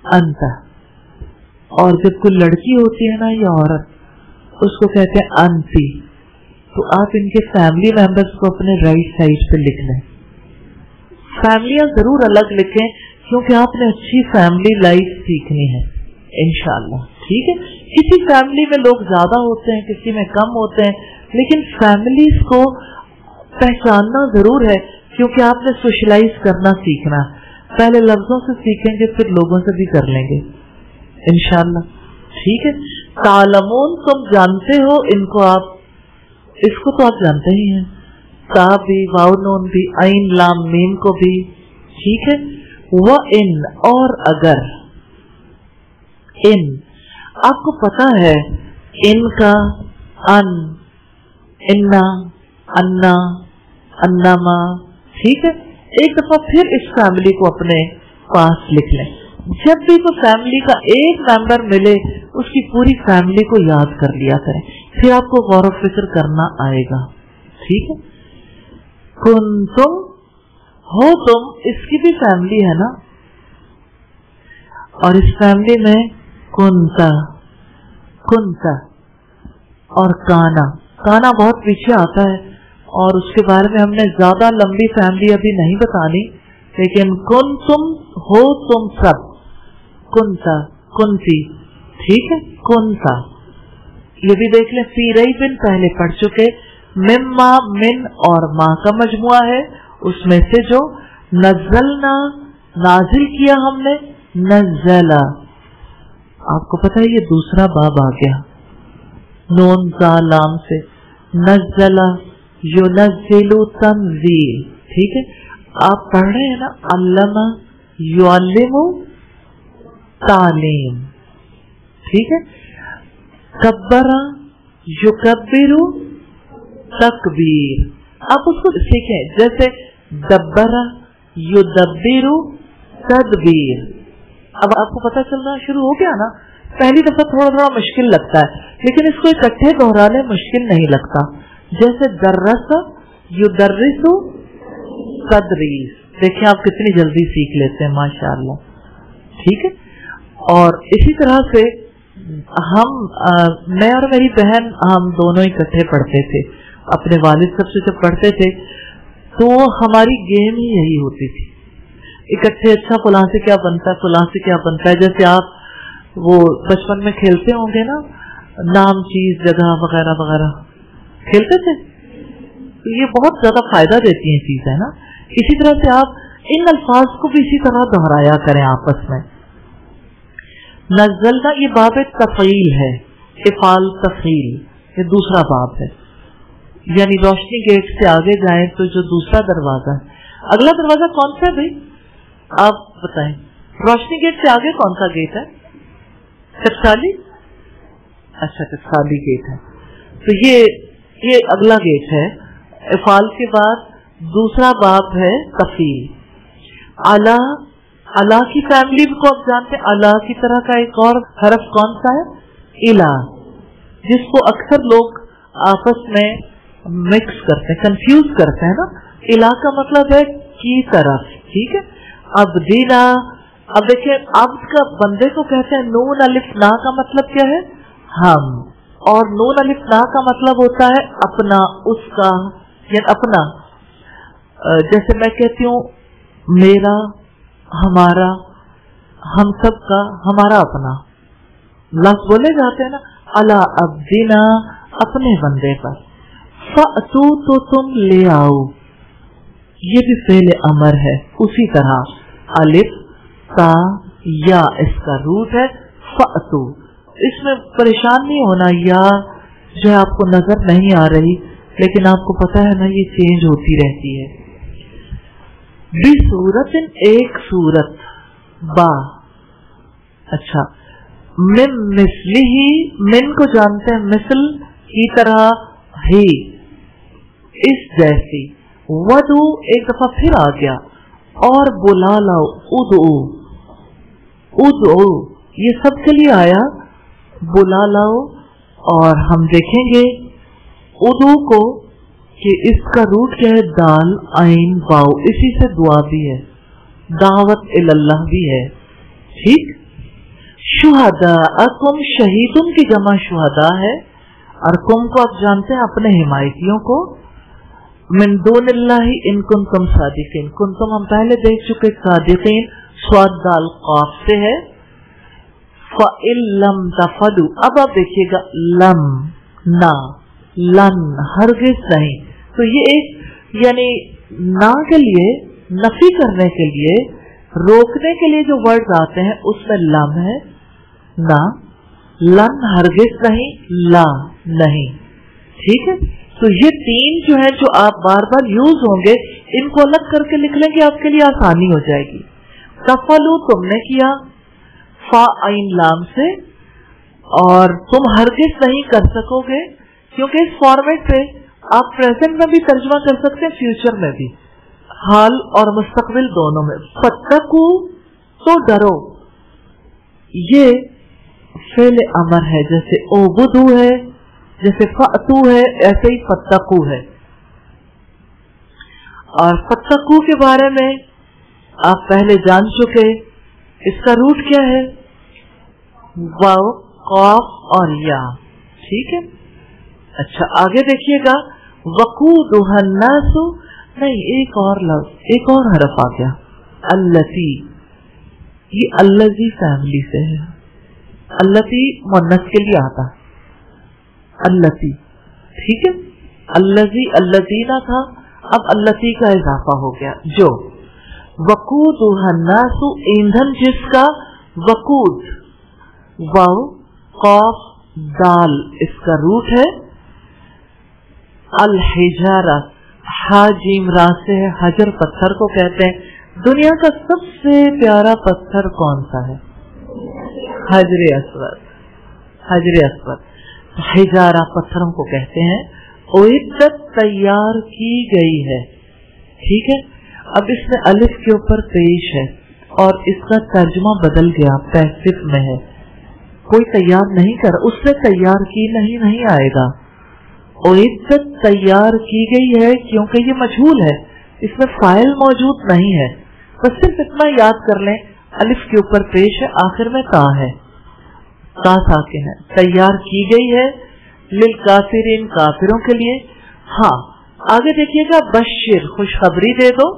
अंता। और जब कोई लड़की होती है ना या औरत, उसको कहते हैं अंती। तो आप इनके फैमिली मेंबर्स को अपने राइट साइड पे लिख लें। फैमिलियां जरूर अलग लिखें, क्योंकि आपने अच्छी फैमिली लाइफ सीखनी है इंशाल्लाह। ठीक है, किसी फैमिली में लोग ज्यादा होते हैं, किसी में कम होते हैं, लेकिन फैमिलीज को पहचानना जरूर है, क्योंकि आपने सोशलाइज करना सीखना। पहले लफ्जों से सीखेंगे, फिर लोगों से भी कर लेंगे इंशाल्लाह। ठीक है, तालमून, तुम जानते हो इनको, आप इसको तो आप जानते ही हैं, ता भी, वाव नून भी, ऐन लाम मीम को भी। ठीक है, व इन, और अगर, इन, आपको पता है इनका अन, इन्ना, अन्ना, अन्नामा। ठीक है, एक दफा फिर इस फैमिली को अपने पास लिख लें। जब भी कोई फैमिली का एक मेंबर मिले, उसकी पूरी फैमिली को याद कर लिया करें, फिर आपको गौर व फिक्र करना आएगा। ठीक है, कुंतुम, हो तुम, इसकी भी फैमिली है ना, और इस फैमिली में कुंता, कुंता और काना। काना बहुत पीछे आता है और उसके बारे में हमने ज्यादा लंबी फैमिली अभी नहीं बतानी, लेकिन कुंतुम, हो तुम सब, कुंता, कुंती। ठीक है, कुंता, ये भी देख लें, फी रही बिन पहले पढ़ चुके, मिम्मा, मिन और माँ का मजमुआ है, उसमें से जो नज़लना, नाजिल किया हमने, नज़ला। आपको पता है ये दूसरा बाब आ गया, नून जा लाम से, नज़ला युनज़िलु तंज़ील। ठीक है, आप पढ़ रहे हैं ना, अल्लमा युअल्लिमु तालीम। ठीक है, कब्बरा युकब्बिरु तकबीर। आप उसको सीखें, जैसे दब्बरा युदब्बिरु तदबीर। अब आपको पता चलना शुरू हो गया ना। पहली दफा थोड़ा थोड़ा मुश्किल लगता है, लेकिन इसको इकट्ठे दोहराने मुश्किल नहीं लगता। जैसे दर्रस युदर्रिसु तदरीस, देखिए आप कितनी जल्दी सीख लेते हैं माशाअल्लाह। ठीक है, और इसी तरह से हम मैं और मेरी बहन, हम दोनों इकट्ठे पढ़ते थे। अपने वालिद साहब से जब पढ़ते थे तो हमारी गेम ही यही होती थी, इकट्ठे, अच्छा फलां से क्या बनता है, फलां से क्या बनता है। जैसे आप वो बचपन में खेलते होंगे ना, नाम चीज जगह वगैरह वगैरह खेलते थे, तो ये बहुत ज्यादा फायदा देती है चीजें ना। इसी तरह से आप इन अल्फाज को भी इसी तरह दोहराया करें आपस में। नज़लना, ये बाब तफ़ील है, इफ़ाल तफ़ील, ये दूसरा बाब है। यानी रोशनी गेट से आगे जाएं तो जो दूसरा दरवाजा है, अगला दरवाजा कौन सा है भाई, आप बताएं। रोशनी गेट से आगे कौन सा गेट है? टकसाली। अच्छा, टकसाली गेट है। تو یہ اگلا गेट है। इफाल के बाद दूसरा बाब है कफील। अला, अला की फैमिली को आप जानते हैं। अला की तरह का एक और हरफ कौन सा है? इला, जिसको अक्सर लोग आपस में मिक्स करते हैं, कंफ्यूज करते हैं ना। इला का मतलब है की तरफ, ठीक है। अब दीना, अब देखिए अब का बंदे को कहते हैं नून अलिफ ना का मतलब क्या है? हम। और नून अलिफ ना का मतलब होता है अपना, उसका, या अपना। जैसे मैं कहती हूँ मेरा, हमारा, हम सब का, हमारा अपना लफ्ज बोले जाते हैं ना। अला अब्दिना, अपने बंदे पर। फ़अतू, तो तुम ले आओ, ये भी फ़ेल अमर है। उसी तरह अलिफ ता या इसका रूट है फ़अतू। इसमें परेशान नहीं होना, या जो आपको नजर नहीं आ रही, लेकिन आपको पता है ना ये चेंज होती रहती है। बी सूरत, एक सूरत, बा। अच्छा, मिन मिसलिही, मिन को जानते हैं, मिसल की तरह ही, इस जैसी। वदू एक दफा फिर आ गया, और बुला लाओ, उदू, उदू, ये सब के लिए आया, बुला लाओ। और हम देखेंगे उदू को कि इसका रूट क्या है? दाल आइन वाओ, इसी से दुआ भी है, दावत इल्लल्लाह भी है, ठीक। शुहदा अकुम, शहीदुन की जमा शुहदा है। और कुम को आप जानते हैं अपने हिमायतियों को। मिन दूनिल्लाहि इन कुंतुम सादिकीन, कुंतुम हम पहले देख चुके, सादिकीन स्वाद दाल काफ से है। फ़इल लम तफलू, अब आप देखिएगा लम, ना, लन, हरगिज नहीं। तो ये एक यानी ना के लिए, नफी करने के लिए, रोकने के लिए जो वर्ड आते हैं उसमें लम है, ना, लन, हरगिज नहीं, ला नहीं, ठीक है। तो ये तीन जो है, जो आप बार बार यूज होंगे, इनको अलग करके लिख लेंगे, आपके लिए आसानी हो जाएगी। तफलू तुमने किया, फा आइन लाम से, और तुम हरगिज नहीं कर सकोगे, क्योंकि इस फॉर्मेट पे आप प्रेजेंट में भी तर्जुमा कर सकते हैं, फ्यूचर में भी, हाल और मुस्तकबिल दोनों में। फत्तकू, तो डरो, ये फेल अमर है, जैसे ओबुदू है, जैसे फअतू है, ऐसे ही फत्तकू है। और फत्तकू के बारे में आप पहले जान चुके, इसका रूट क्या है? वाव, कॉफ और या, ठीक है। अच्छा, आगे देखिएगा, वकूदुहन्नासु, नहीं, एक और लफ्ज, एक और हरफ आ गया, अल्लती। ये अल्लजी फैमिली से है। अल्लती मुन्नस के लिए आता है, अल्लती, ठीक है। अल्लजी, अल्लजीना था, अब अल्लती का इजाफा हो गया। जो वकूदुहन्नासु, ईंधन जिसका, वकूद, वाव, कॉफ, दाल, इसका रूट है। अल हिजारा, हाजिम रा से है, हजर पत्थर को कहते हैं। दुनिया का सबसे प्यारा पत्थर कौन सा है? हजर अस्वद, हजर अस्वद, हिजारा पत्थरों को कहते हैं। उइद्दत, तैयार की गई है, ठीक है। अब इसमें अलिफ के ऊपर पेश है, और इसका तर्जुमा बदल गया, पैसिव में है, कोई तैयार नहीं कर, उसने तैयार की नहीं आएगा। उइद्दत, तैयार की गई है, क्योंकि ये मजहूल है, इसमें फाइल मौजूद नहीं है। बस सिर्फ इतना याद कर लें, अलिफ के ऊपर पेश है, आखिर में ता है, ता साकिन है। तैयार की गई है, लिल काफिरीन, काफिरों के लिए। हाँ, आगे देखिएगा, बशिर, खुशखबरी दे दो,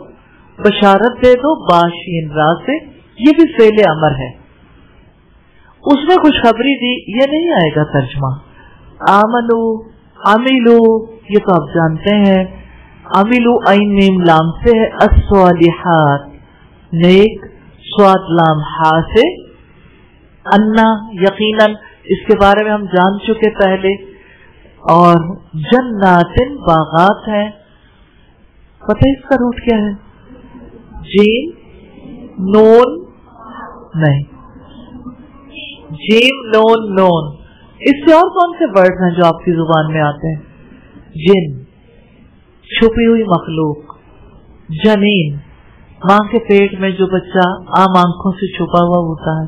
बशारत दे दो, बाशीन रा से, ये भी फेले अमर है, उसमें खुशखबरी दी, ये नहीं आएगा तर्जुमा। आमनु, अमिलू, ये तो आप जानते हैं, अमिलू आइन मीम लाम से है। अस्वालिहात, नेक, स्वाद लाम हा से। अन्ना, यकीनन, इसके बारे में हम जान चुके पहले। और जन्नातिन, बागात हैं, पता है इसका रूट क्या है? जीम, नून नहीं, जीम, नून, नून, इससे और कौन से वर्ड हैं जो आपकी जुबान में आते हैं? जिन, छुपी हुई मखलूक, जनीन, माँ के पेट में जो बच्चा आम आंखों से छुपा हुआ होता है,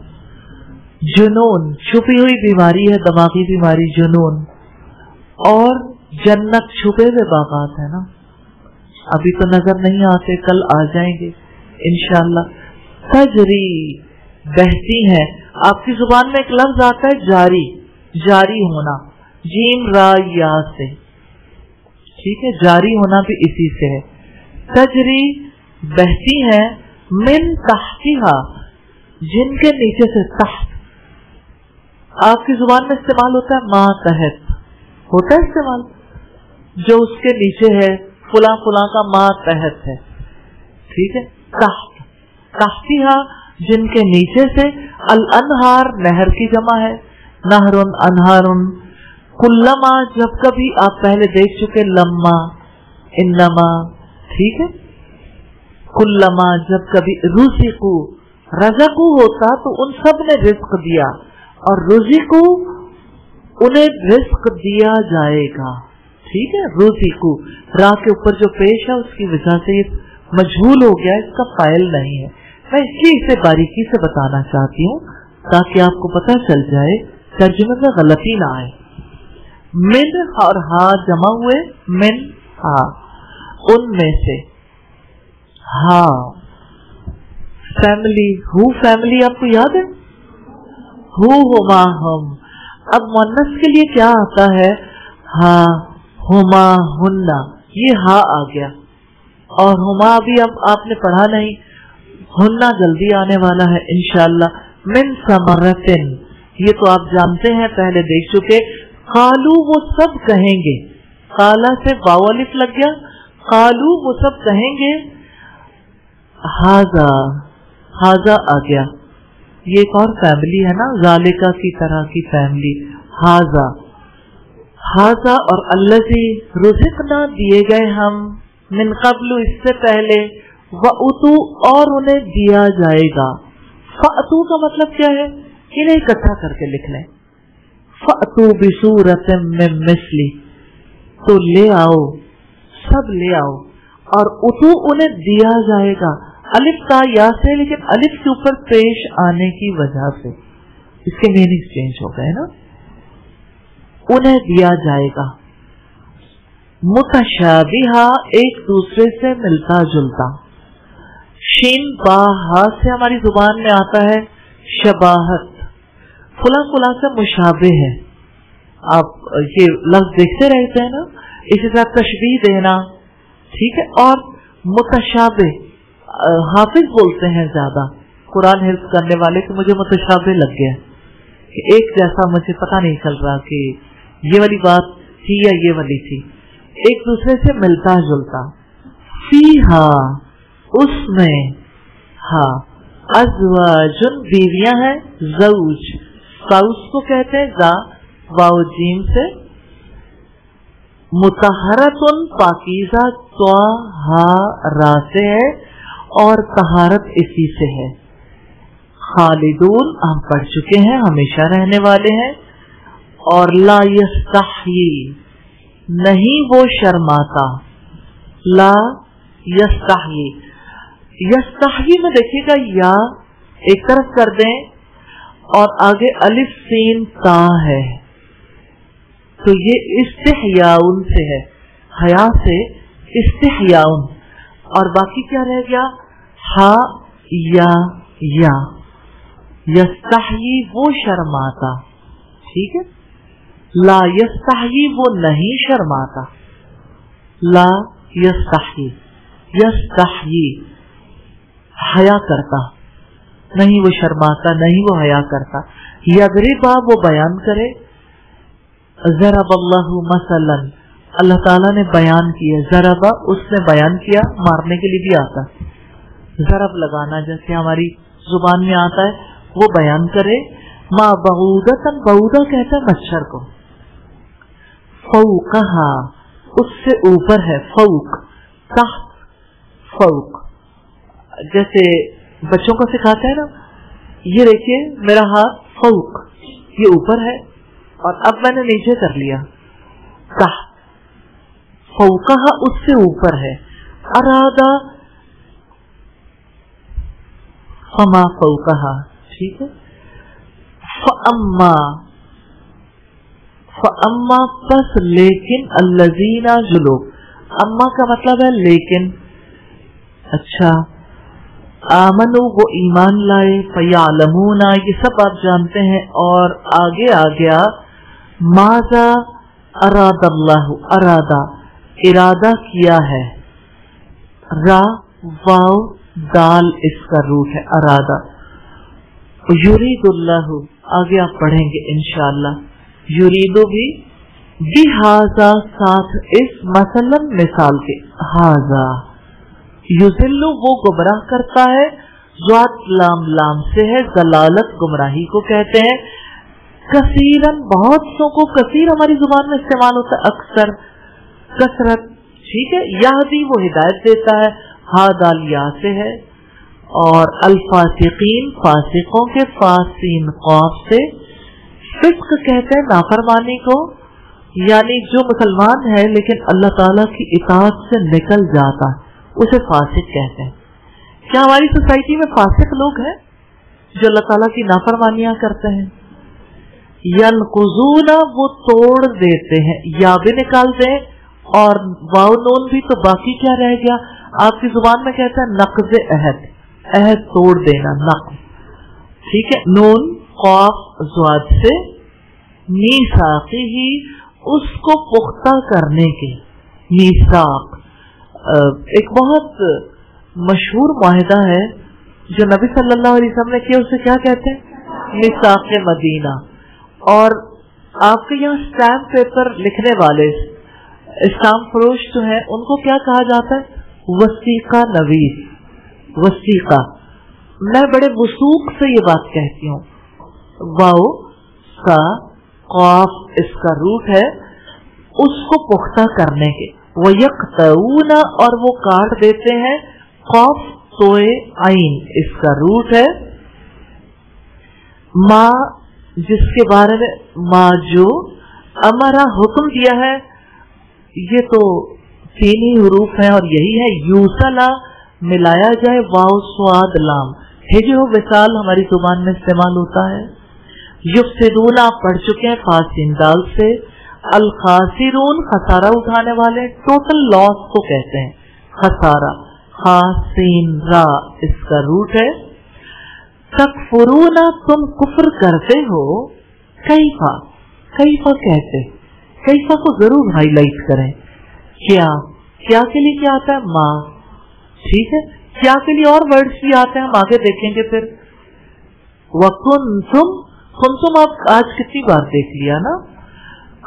जुनून, छुपी हुई बीमारी है, दिमागी बीमारी जुनून, और जन्नत, छुपे हुए बागात है ना, अभी तो नजर नहीं आते, कल आ जाएंगे इंशाअल्लाह। तजरी, बहती है। आपकी जुबान में एक लफ्ज आता है जारी, जारी होना, जीम रा या से, ठीक है, जारी होना भी इसी से है। तजरी, बहती है, मिन तहतिहा, जिनके नीचे से, तहत आपकी जुबान में इस्तेमाल होता है, मा तहत होता है इस्तेमाल, जो उसके नीचे है, फुला फुला का मा तहत है, ठीक है। तहत, तहतिहा, जिनके नीचे से, अल अनहार, नहर की जमा है, नहरुन, अनहारुन, कुल्लमा, जब कभी, आप पहले देख चुके, लम्मा, इन्नमा, ठीक है। कुल्लमा, जब कभी, रुज़िक़ू, रज़क़ू होता तो उन सब ने रिज़्क़ दिया, और रुज़िक़ू, उन्हें रिज़्क़ दिया जाएगा, ठीक है। रुज़िक़ू, रा के ऊपर जो पेश है उसकी वजह से ये मजहूल हो गया, इसका फाइल नहीं है। मैं इसलिए इसे बारीकी से बताना चाहती हूँ ताकि आपको पता चल जाए, तर्जुमे में गलती ना आए। मिन और हा जमा हुए, मिन हा, उनमें से, हा, फैमिली, हु फैमिली आपको याद है, हु हुमा हम। अब मुन्नस के लिए क्या आता है, हा, हुमा, हुन्ना, ये हा आ गया, और हुमा अभी अब आपने पढ़ा नहीं, हुन्ना जल्दी आने वाला है इंशाअल्लाह। मिन समरतिन, ये तो आप जानते हैं, पहले देख चुके। कालू, वो सब कहेंगे, काला से वाव अलिफ लग गया, कालू, वो सब कहेंगे, हाजा, हाजा आ गया, ये एक और फैमिली है ना, जालिका की तरह की फैमिली, हाजा, हाजा, और अल्लज़ी, रुज़िक़ना, दिए गए हम, मिन क़ब्लु, इससे पहले, व उतू, और उन्हें दिया जाएगा। फ़अतू का मतलब क्या है, इन्हें इकट्ठा करके लिख लें, फ़अतू बिसूरतिम मिन मिस्ली, तो ले आओ, सब ले आओ, और उतू, उन्हें दिया जाएगा, अलिफ का या से, लेकिन अलिफ के ऊपर पेश आने की वजह से इसके मीनिंग चेंज हो गए ना, उन्हें दिया जाएगा। मुतशाबिहा, एक दूसरे से मिलता जुलता, शीन बा हा से हमारी जुबान में आता है शबाहत, फुला फुला से मुशाबे है, आप ये लफ्ज देखते रहते हैं ना, इसी तरह तशबीह देना, ठीक है। और मुतशाबे, हाफिज बोलते हैं ज्यादा, कुरान हिफ्ज करने वाले, कि मुझे मुतशाबे लग गया, कि एक जैसा मुझे पता नहीं चल रहा कि ये वाली बात थी या ये वाली थी, एक दूसरे से मिलता जुलता। फीहा, उसमें, हा, अज़वाजुन, बीवियां हैं, ज़ौज, साउस को कहते हैं, जा वाव जीम से। मुतहरतुन, पाकीज़ा, त्वाहा से है, और तहारत इसी से है। खालिदून, हम पढ़ चुके हैं, हमेशा रहने वाले हैं। और ला यस्तही, नहीं वो शर्माता, ला यस्तही, यस्तही में देखिएगा, या एक तरफ कर दें और आगे अलिफ सीन ता है, तो ये इस्तिहयाउन से है, हया से इस्तिहयाउन, और बाकी क्या रह गया, हा या, यस्तही, वो शर्माता, ठीक है। ला यस्तही, वो नहीं शर्माता, ला यस्तही, यस्तही, हया करता, नहीं वो शर्माता, नहीं वो हया करता। यदरिबा, वो बयान करे, ज़रबल्लाहु मसलन, अल्लाह ताला ने बयान किया, ज़रबा, उसने बयान किया, मारने के लिए भी आता है, ज़रब लगाना जैसे हमारी जुबान में आता है, वो बयान करे। मा बऊदतन, बऊदा कहता है मच्छर को, फौकहा, उससे ऊपर है, फौक, तहत, फौक, जैसे बच्चों को सिखाते हैं ना, ये देखिए मेरा हाथ फौक, ये ऊपर है, اور اب میں نے نیچے کر لیا تحت، فوقہا اس سے اوپر ہے، ارادہ فما فوقہا، ٹھیک ہے. فاما پس لیکن الذین جو لوگ، اما کا مطلب ہے لیکن، اچھا آمنو وہ ایمان لائے، فیعلمون یہ سب آپ جانتے ہیں. اور آگے آ گیا ماذا اراد اللہ، ارادہ کیا ہے، را واو دال اس کا روٹ ہے ارادہ. یرید اللہ آگے آپ پڑھیں گے انشاءاللہ، یریدو بھی بہذا ساتھ اس مثلا مثال کے، ہذا یذل وہ گمراہ کرتا ہے، ذات لام سے ہے، ضلالت گمراہی کو کہتے ہیں. کثیرن بہت سو کو، کثیر ہماری زبان میں استعمال ہوتا ہے اکثر، کثرت، ٹھیک ہے. یہدی وہ ہدایت دیتا ہے، ہادال یا سے ہے. اور الفاسقین فاسقوں کے، فاسین قاف سے. فسق کہتے ہیں نافرمانی کو، یعنی جو مسلمان ہے لیکن اللہ تعالیٰ کی اطاعت سے نکل جاتا ہے اسے فاسق کہتے ہیں. کیا ہماری سوسائٹی میں فاسق لوگ ہیں جو اللہ تعالیٰ کی نافرمانیاں کرتے ہیں؟ ینقضون وہ توڑ دیتے ہیں، یا بھی نکال دیں اور واو نون بھی، تو باقی کیا رہ گیا؟ آپ کی زبان میں کہتا ہے نقض عہد، عہد توڑ دینا، نقض، ٹھیک ہے. نون قاف زواد سے، میثاقہ اس کو پختہ کرنے کے، میثاق ایک بہت مشہور معاہدہ ہے جو نبی صلی اللہ علیہ وسلم نے کیا، اسے کیا کہتے ہیں؟ میثاق مدینہ. اور آپ کے یہاں اسٹامپ پیپر لکھنے والے اسٹامپ فروش جو ہیں ان کو کیا کہا جاتا ہے؟ وثیقہ نویس، وثیقہ. میں بڑے وثوق سے یہ بات کہتی ہوں، واو سا قاف اس کا روٹ ہے، اس کو پختہ کرنے کے. وَيَقْطَعُونَ اور وہ کاٹ دیتے ہیں، قاف توئے عین اس کا روٹ ہے. ما جس کے بارے میں، ما جو امرا حکم دیا ہے، یہ تو تین ہی حروف ہیں اور یہی ہے یوسلا ملایا جائے واو سواد لام، ہجر و وصال ہماری زبان میں استعمال ہوتا ہے. یفسدون آپ پڑھ چکے ہیں فاسین دال سے. الخاسرون خسارہ اٹھانے والے، ٹوٹل لاس کو کہتے ہیں خسارہ، خاسین را اس کا روٹ ہے. تکفرون تم کفر کرتے ہو، کیفا، کیفا کہتے، کیفا کو ضرور ہائی لائٹ کریں. کیا کے لیے کیا آتا ہے؟ ماں، ٹھیک ہے. کیا کے لیے اور ورڈز بھی آتے ہیں، ہم آگے دیکھیں گے. پھر وَكُنْتُمْ آپ آج کتنی بار دیکھ لیا نا.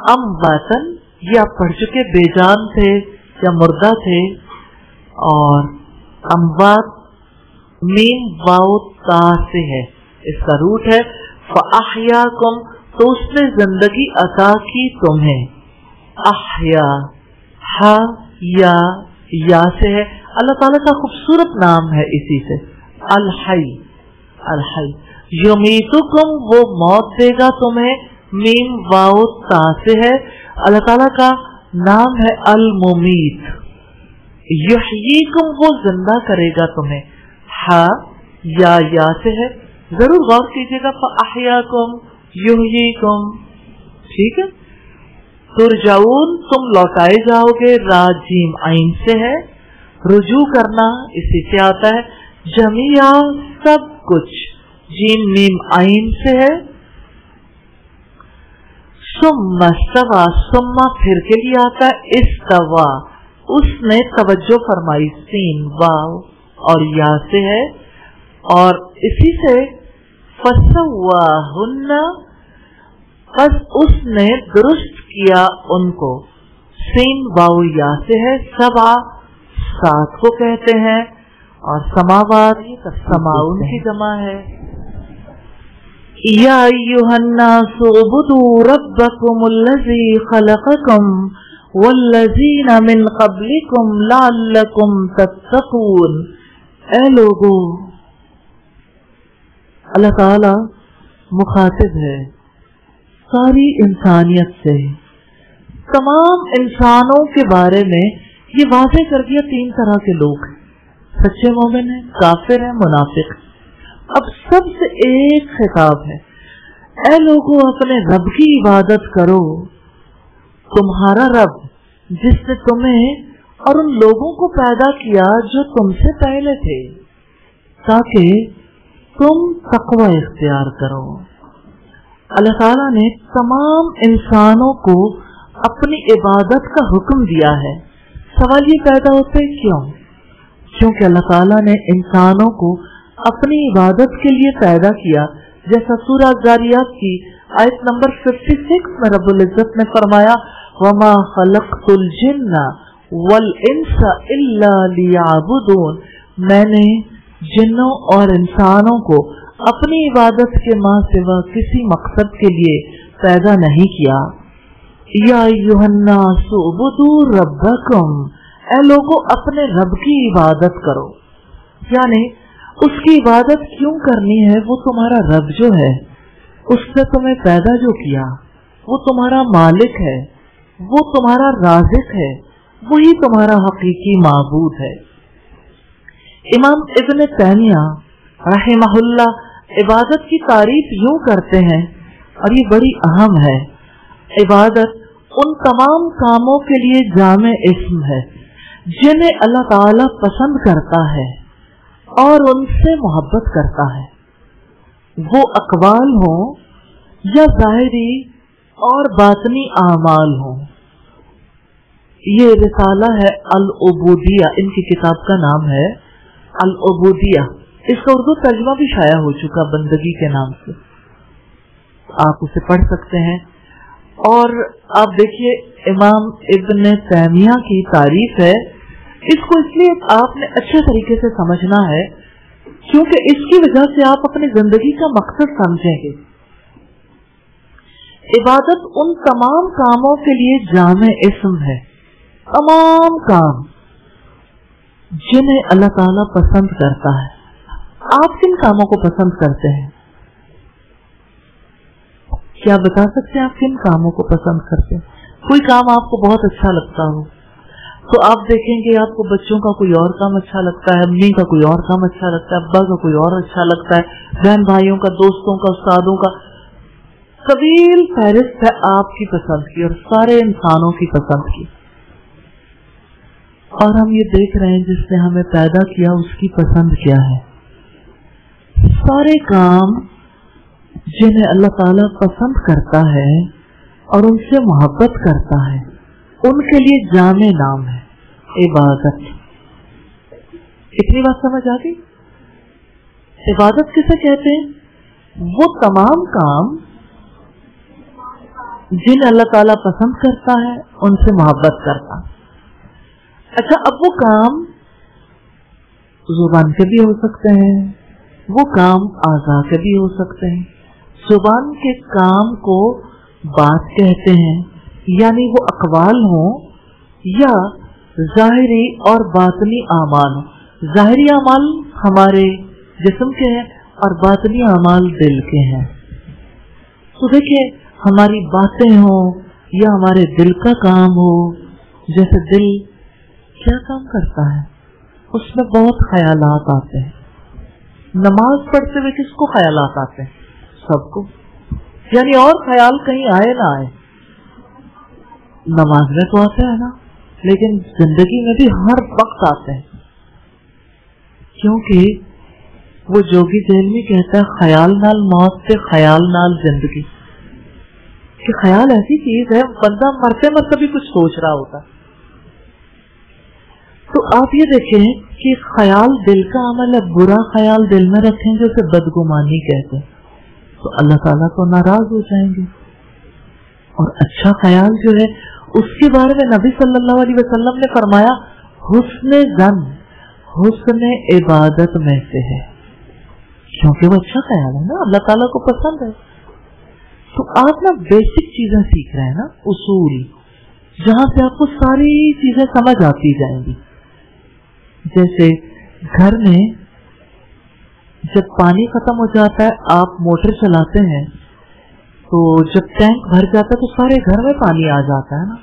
امواتن یہ آپ پڑھ چکے، بے جان تھے یا مردہ تھے. اور اموات میم واو تا سے ہے، اس کا روٹ ہے. فَأَحْيَاكُمْ تو اس نے زندگی عطا کی تمہیں. احیا ہا یا سے ہے، اللہ تعالیٰ کا خوبصورت نام ہے اسی سے، الحی. الحی. یمیتکم وہ موت دے گا تمہیں، میم واو تا سے ہے، اللہ تعالیٰ کا نام ہے الممیت. یحییکم وہ زندہ کرے گا تمہیں، ہا یا سے ہے، ضرور غور کیجیے گا. فاحیاکم یحییکم، ٹھیک ہے. ترجعون تم لوٹائے جاؤ گے، راجیم عین سے ہے، رجوع کرنا اسی سے آتا ہے. جمیعا سب کچھ، جیم میم عین سے ہے. ثم استوى ثم پھر کے لیے آتا ہے استوا، اس نے توجہ فرمائی، سین واو اور یا سے ہے. اور اسی سے فسواہن بس اس نے درست کیا ان کو، سین واو یا سے ہے. سبا سات کو کہتے ہیں، اور سماوات سماؤن کی جمع ہے. یا ایھا الناس اعبدوا ربکم الذی خلقکم والذین من قبلکم لعلکم تتقون. اے لوگو، اللہ تعالی مخاطب ہے، सारी इंसानियत से, तमाम इंसानों के बारे में ये वाज़े कर दिया 3 तरह के लोग हैं, सच्चे मोमिन हैं, काफिर हैं, मुनाफिक। अब सबसे एक खिताब है, ऐ लोगों अपने रब की इबादत करो, तुम्हारा रब जिसने तुम्हें और उन लोगों को पैदा किया जो तुमसे पहले थे, ताकि तुम तकवा इख्तियार करो। अल्लाह ताला ने तमाम इंसानों को अपनी इबादत का हुक्म दिया है। सवाल ये पैदा होता है क्यों? क्योंकि अल्लाह ताला ने इंसानों को अपनी इबादत के लिए पैदा किया। जैसा सूरह ज़ारियात की आयत नंबर 56 में रब्बुल इज्जत ने फरमाया, वमा खलक़तुल जिन्ना वल इंसा इल्ला लियअबुदून, मैंने जिन्नों और इंसानों को अपनी इबादत के मां सिवा किसी मकसद के लिए पैदा नहीं किया। या अय्युहन्नासु उबुदू रब्बकुम, ऐ लोगों अपने रब की इबादत करो। यानी उसकी इबादत क्यों करनी है? वो तुम्हारा रब जो है, उसने तुम्हें पैदा जो किया, वो तुम्हारा मालिक है, वो तुम्हारा राज़िक है, वही तुम्हारा हकीकी माबूद है। इमाम इब्न तैमिया रहमहुल्लाह इबादत की तारीफ यूं करते हैं, और ये बड़ी अहम है, इबादत उन तमाम कामों के लिए जामे इस्म है जिन्हें अल्लाह ताला पसंद करता है और उनसे मोहब्बत करता है, वो अक़वाल हो या ज़ाहिरी और बातनी आमाल हो। ये रिसाला है अल-उबूदिया, इनकी किताब का नाम है अल-उबूदिया। इसका उर्दू तर्जुमा भी शाया हो चुका बंदगी के नाम से, आप उसे पढ़ सकते हैं। और आप देखिए इमाम इब्न तैमिया की तारीफ है, इसको इसलिए आपने अच्छे तरीके से समझना है क्योंकि इसकी वजह से आप अपनी जिंदगी का मकसद समझेंगे। इबादत उन तमाम कामों के लिए जामे इस्म है, तमाम काम जिन्हें अल्लाह ताला पसंद करता है। आप किन कामों को पसंद करते हैं? क्या बता सकते हैं आप किन कामों को पसंद करते हैं? कोई काम आपको बहुत अच्छा लगता हो तो आप देखेंगे आपको बच्चों का कोई और काम अच्छा लगता है, अम्मी का कोई और काम अच्छा लगता है, अब्बा का कोई और अच्छा लगता है, बहन भाइयों का, दोस्तों का, उस्तादों का, तवील फहरिस्त है आपकी पसंद की और सारे इंसानों की पसंद की। और हम ये देख रहे हैं जिसने हमें पैदा किया उसकी पसंद क्या है। सारे काम जिन्हें अल्लाह ताला पसंद करता है और उनसे मोहब्बत करता है, उनके लिए जामे नाम है इबादत। इतनी बात समझ आ गई? इबादत किसे कहते हैं? वो तमाम काम जिन्हें अल्लाह ताला पसंद करता है, उनसे मोहब्बत करता है। अच्छा, अब वो काम जुबान के भी हो सकते हैं, वो काम आज़ा के भी हो सकते हैं। जुबान के काम को बात कहते हैं, यानी वो अक़वाल हो या ज़ाहिरी और बातनी आमाल हो। ज़ाहिरी आमाल हमारे जिस्म के हैं और बातनी आमाल दिल के हैं। तो देखिए, हमारी बातें हो या हमारे दिल का काम हो, जैसे दिल क्या काम करता है, उसमें बहुत ख्यालात आते हैं। नमाज पढ़ते हुए किसको ख्यालात आते हैं? सबको, यानी और ख्याल कहीं आए ना आए, नमाज में तो आते हैं ना, लेकिन जिंदगी में भी हर वक्त आते हैं। क्योंकि वो जोगी जहलमी कहता है, ख्याल नाल मौत से ख्याल नाल जिंदगी, कि ख्याल ऐसी चीज है बंदा मरते मरते भी कुछ सोच रहा होता। तो आप ये देखें कि ख्याल दिल का अमल है, बुरा ख्याल दिल में रखेंगे उसे बदगुमानी कहते हैं, तो अल्लाह ताला को नाराज हो जाएंगे। और अच्छा ख्याल जो है उसके बारे में नबी सल्लल्लाहु अलैहि वसल्लम ने फरमाया, हुस्न ज़न हुस्न इबादत में से है, क्योंकि वो अच्छा ख्याल है ना, अल्लाह ताला को पसंद है। तो आप ना बेसिक चीजें सीख रहे हैं ना, उसूल, जहां से आपको सारी चीजें समझ आती जाएंगी। जैसे घर में जब पानी खत्म हो जाता है, आप मोटर चलाते हैं تو जब टैंक भर जाता है तो सारे घर में पानी आ जाता है ना,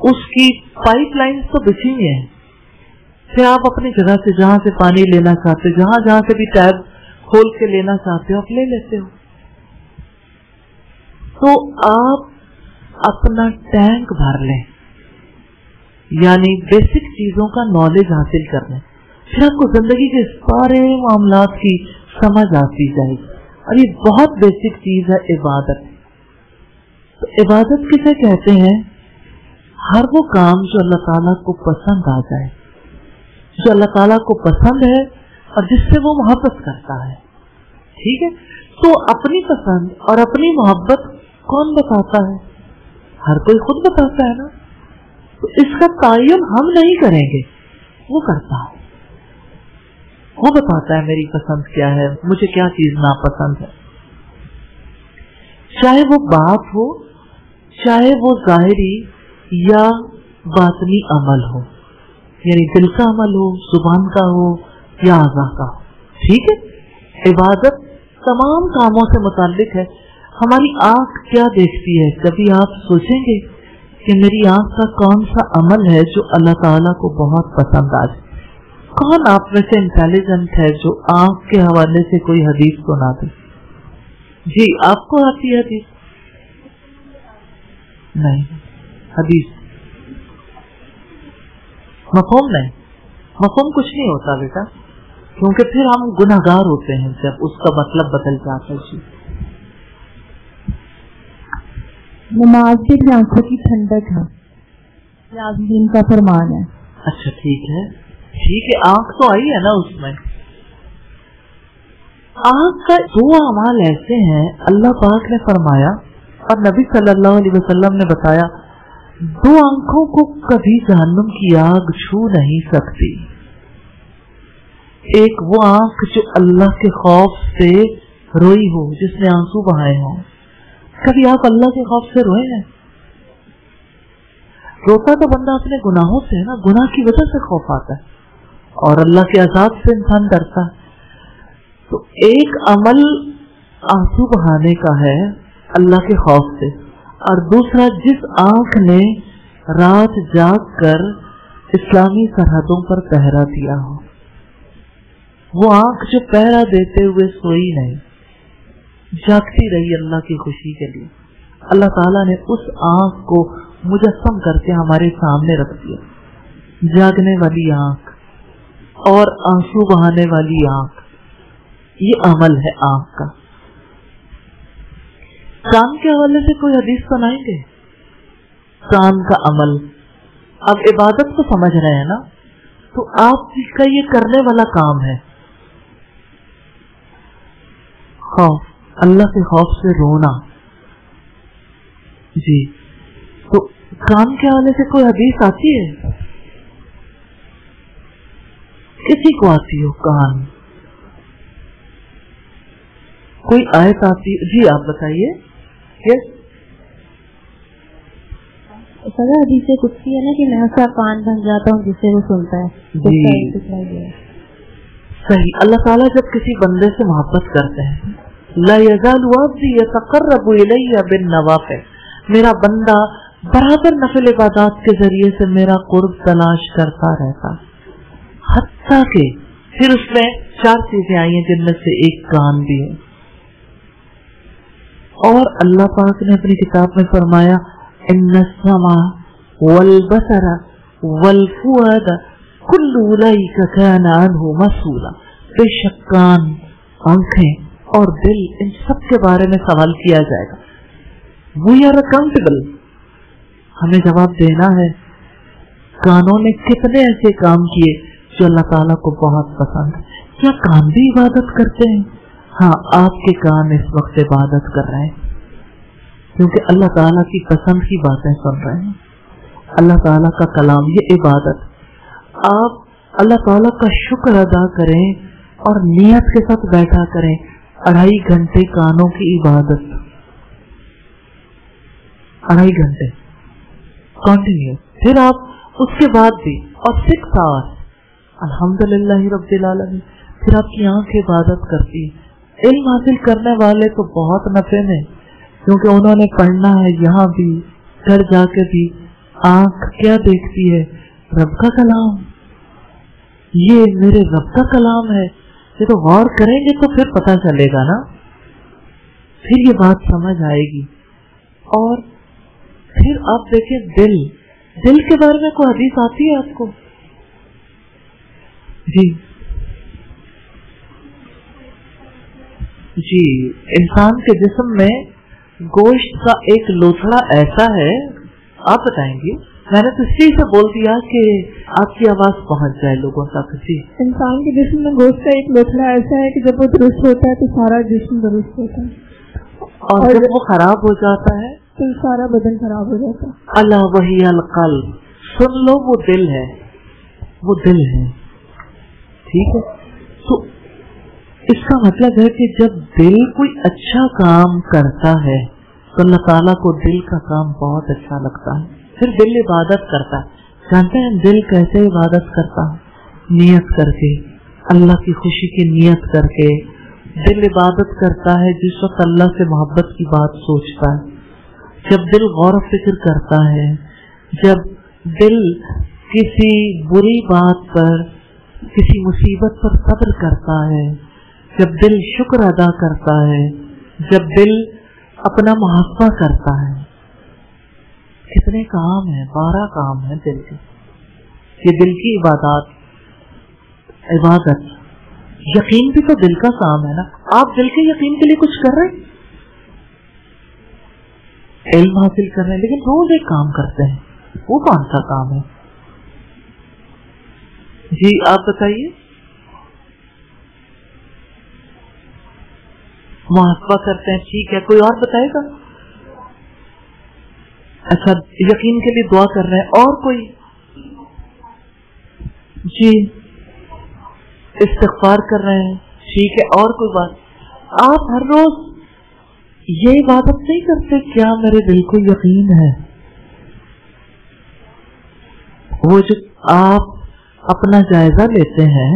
उसकी पाइपलाइन तो बिछी हुई है। फिर आप अपनी जगह से जहां से पानी लेना चाहते हो, जहां से भी टैप खोल के लेना चाहते हो, आप ले लेते हो। तो आप अपना टैंक भर लें, यानी बेसिक चीजों का नॉलेज हासिल कर लें, फिर आपको जिंदगी के सारे मामलात की समझ आती जाएगी। और ये बहुत बेसिक चीज है इबादत। तो इबादत किसे कहते हैं? हर वो काम जो अल्लाह ताला को पसंद आ जाए, जो अल्लाह ताला को पसंद है और जिससे वो मोहब्बत करता है। ठीक है, तो अपनी पसंद और अपनी मोहब्बत कौन बताता है? हर कोई खुद बताता है ना। तो इसका तायुन हम नहीं करेंगे, वो करता है, वो बताता है मेरी पसंद क्या है, मुझे क्या चीज नापसंद है। चाहे वो बात हो, चाहे वो जाहिरी या बातनी अमल हो, यानी दिल का अमल हो, जुबान का हो या आज़ा का हो। ठीक है, इबादत तमाम कामों से मुताल्लिक है। हमारी आंख क्या देखती है? कभी आप सोचेंगे कि मेरी आंख का कौन सा अमल है जो अल्लाह ताला को बहुत पसंद आ जाए? कौन आप में से इंटेलिजेंट है जो आंख के हवाले से कोई हदीस सुना दे? जी, आपको आती है हदीस? नहीं, हदीस मफ़हूम नहीं, मफ़हूम कुछ नहीं होता बेटा, क्योंकि फिर हम गुनाहगार होते हैं जब उसका मतलब बदल जाता है। जी, नमाज से भी आंखों की ठंडक है, याज़ीन का फरमान है। अच्छा ठीक है, ठीक है, आंख तो आई है ना उसमें। आंख का दो अमाल ऐसे हैं, अल्लाह पाक ने फरमाया और नबी सल्लल्लाहु अलैहि वसल्लम ने बताया, दो आंखों को कभी जहन्नुम की आग छू नहीं सकती। एक वो आंख जो अल्लाह के खौफ से रोई हो, जिसने आंसू बहाए हों। कभी आप अल्लाह के खौफ से रोए हैं? रोता तो बंदा अपने गुनाहों से है ना, गुनाह की वजह से खौफ आता है, और अल्लाह के अज़ाब से इंसान डरता है। तो एक अमल आंसू बहाने का है अल्लाह के खौफ से, और दूसरा जिस आंख ने रात जाग कर इस्लामी सरहदों पर पहरा दिया हो, वो आंख जो पहरा देते हुए सोई नहीं, जागती रही अल्लाह की खुशी के लिए। अल्लाह ताला ने उस आंख को मुजस्सम करके हमारे सामने रख दिया, जागने वाली आंख और आंसू बहाने वाली आंख। ये अमल है आंख का। कान के हवाले से कोई हदीस सुनाएंगे? कान का अमल, अब इबादत को समझ रहे हैं ना, तो आपका ये करने वाला काम है खौफ, अल्लाह के खौफ से रोना। जी, तो कान के हवाले से कोई हदीस आती है? किसी को आती हो कान? कोई आयत आती? जी आप बताइए। यस, हदीस से कुछ है ना कि मैं उसका कान बन जाता हूँ जिससे वो सुनता है। जी सही। अल्लाह ताला जब किसी बंदे से मोहब्बत करते हैं, ला यज़ालु अब्दी यतक़र्रबु इलैया बिन नवाफ़िल, मेरा बंदा बराबर नफिल इबादत के जरिए से मेरा कुर्ब तलाश करता रहता, हत्ता के फिर उसमें 4 चीजें आई हैं जिनमें से एक कान भी है। और अल्लाह पाक ने अपनी किताब में फरमाया, इन्नस्समा वल बसरा वल फुआदा कुल्लु उलाइका काना अन्हु मसूला, बेशक कान, आंखें और दिल, इन सब के बारे में सवाल किया जाएगा। वी आर अकाउंटेबल, हमें जवाब देना है। कानों ने कितने ऐसे काम किए जो अल्लाह ताला को बहुत पसंद है। क्या कान भी इबादत करते हैं? हाँ, आपके कान इस वक्त इबादत कर रहे हैं, क्योंकि अल्लाह ताला की पसंद की बातें सुन रहे हैं। अल्लाह ताला का कलाम, ये इबादत। आप अल्लाह ताला का शुक्र अदा करें और नियत के साथ बैठा करें 2.5 घंटे कानों की इबादत, 2.5 घंटे कंटिन्यूस। फिर आप उसके बाद भी, और 6 आवर्स अल्हम्दुलिल्लाह रब्बिल आलमीन, फिर आपकी आंख इबादत करती है। इल्म हासिल करने वाले तो बहुत नफे में, क्योंकि उन्होंने पढ़ना है यहाँ भी, घर जाके भी। आंख क्या देखती है? रब का कलाम। ये मेरे रब का कलाम है, ये तो गौर करेंगे तो फिर पता चलेगा ना, फिर ये बात समझ आएगी। और फिर आप देखें दिल के बारे में कोई हदीस आती है आपको? जी, इंसान के जिस्म में गोश्त का एक लोथड़ा ऐसा है, आप बताएंगे? मैंने तो इसी से बोल दिया कि आपकी आवाज पहुंच जाए लोगों तक। जी, इंसान के जिस्म में गोश्त का एक लोथड़ा ऐसा है कि जब वो दुरुस्त होता है तो सारा जिस्म दुरुस्त होता है, और जब वो खराब हो जाता है तो सारा बदन खराब हो जाता है। अल्लाह वही अलकल्ब, सुन लो, वो दिल है, वो दिल है। ठीक है, तो इसका मतलब है कि जब दिल कोई अच्छा काम करता है तो अल्लाह ताला को दिल का काम बहुत अच्छा लगता है। फिर दिल इबादत करता है। जानते हैं दिल कैसे इबादत करता है? नियत करके, अल्लाह की खुशी की नियत करके दिल इबादत करता है। जिस वक्त अल्लाह से मोहब्बत की बात सोचता है, जब दिल गौर फिक्र करता है, जब दिल किसी बुरी बात पर, किसी मुसीबत पर सब्र करता है, जब दिल शुक्र अदा करता है, जब दिल अपना मुहाफ़ा करता है। कितने काम है? 12 काम है दिल के। ये दिल की इबादत, यकीन भी तो दिल का काम है ना। आप दिल के यकीन के लिए कुछ कर रहे हैं, इल्म हासिल कर रहे हैं, लेकिन रोज एक काम करते हैं, वो कौन सा काम है? जी आप बताइए। मुहाफ़ा करते हैं, ठीक है, कोई और बताएगा? अच्छा, यकीन के लिए दुआ कर रहे हैं, और कोई? जी, इस्तिग़फ़ार कर रहे हैं, ठीक है, और कोई बात? आप हर रोज ये इबादत नहीं करते, क्या मेरे दिल को यकीन है? वो जो आप अपना जायजा लेते हैं,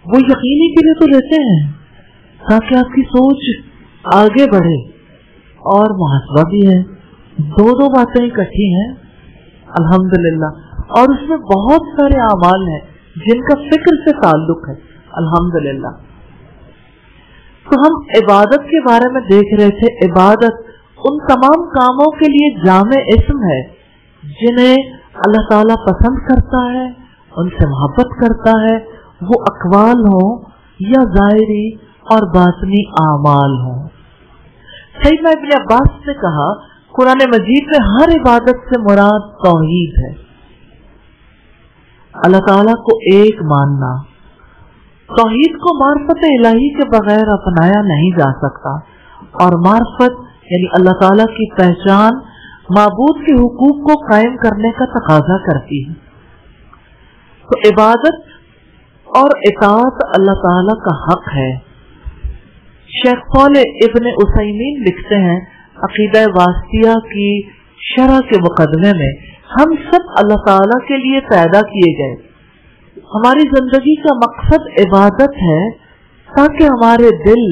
वो यकीनी के लिए तो लेते हैं ताकि आपकी सोच आगे बढ़े, और मुहासबा भी है। दो बातें इकट्ठी हैं, अल्हम्दुलिल्लाह। और उसमें बहुत सारे अमाल हैं जिनका फिक्र से ताल्लुक है, अल्हम्दुलिल्लाह। तो हम इबादत के बारे में देख रहे थे। इबादत उन तमाम कामों के लिए जामे इस्म है जिन्हें अल्लाह ताला पसंद करता है, उनसे मोहब्बत करता है, वो अक़वाल हो या ज़ाहिरी और बातनी आमाल हो। सैयदना इब्न अब्बास ने कहा, कुरान मजीद में हर इबादत से मुराद तौहीद है, अल्लाह ताला को एक मानना। तौहीद को मार्फत इलाही के बगैर अपनाया नहीं जा सकता, और मार्फत यानी अल्लाह ताला की पहचान माबूद के हुकूक को कायम करने का तकाजा करती है। तो इबादत और इताअत अल्लाह ताला का हक है। शेख सालेह इब्न उसैमीन लिखते हैं अकीदा वासिया की शरह के मुकदमे में, हम सब अल्लाह ताला के लिए पैदा किए गए। हमारी जिंदगी का मकसद इबादत है ताकि हमारे दिल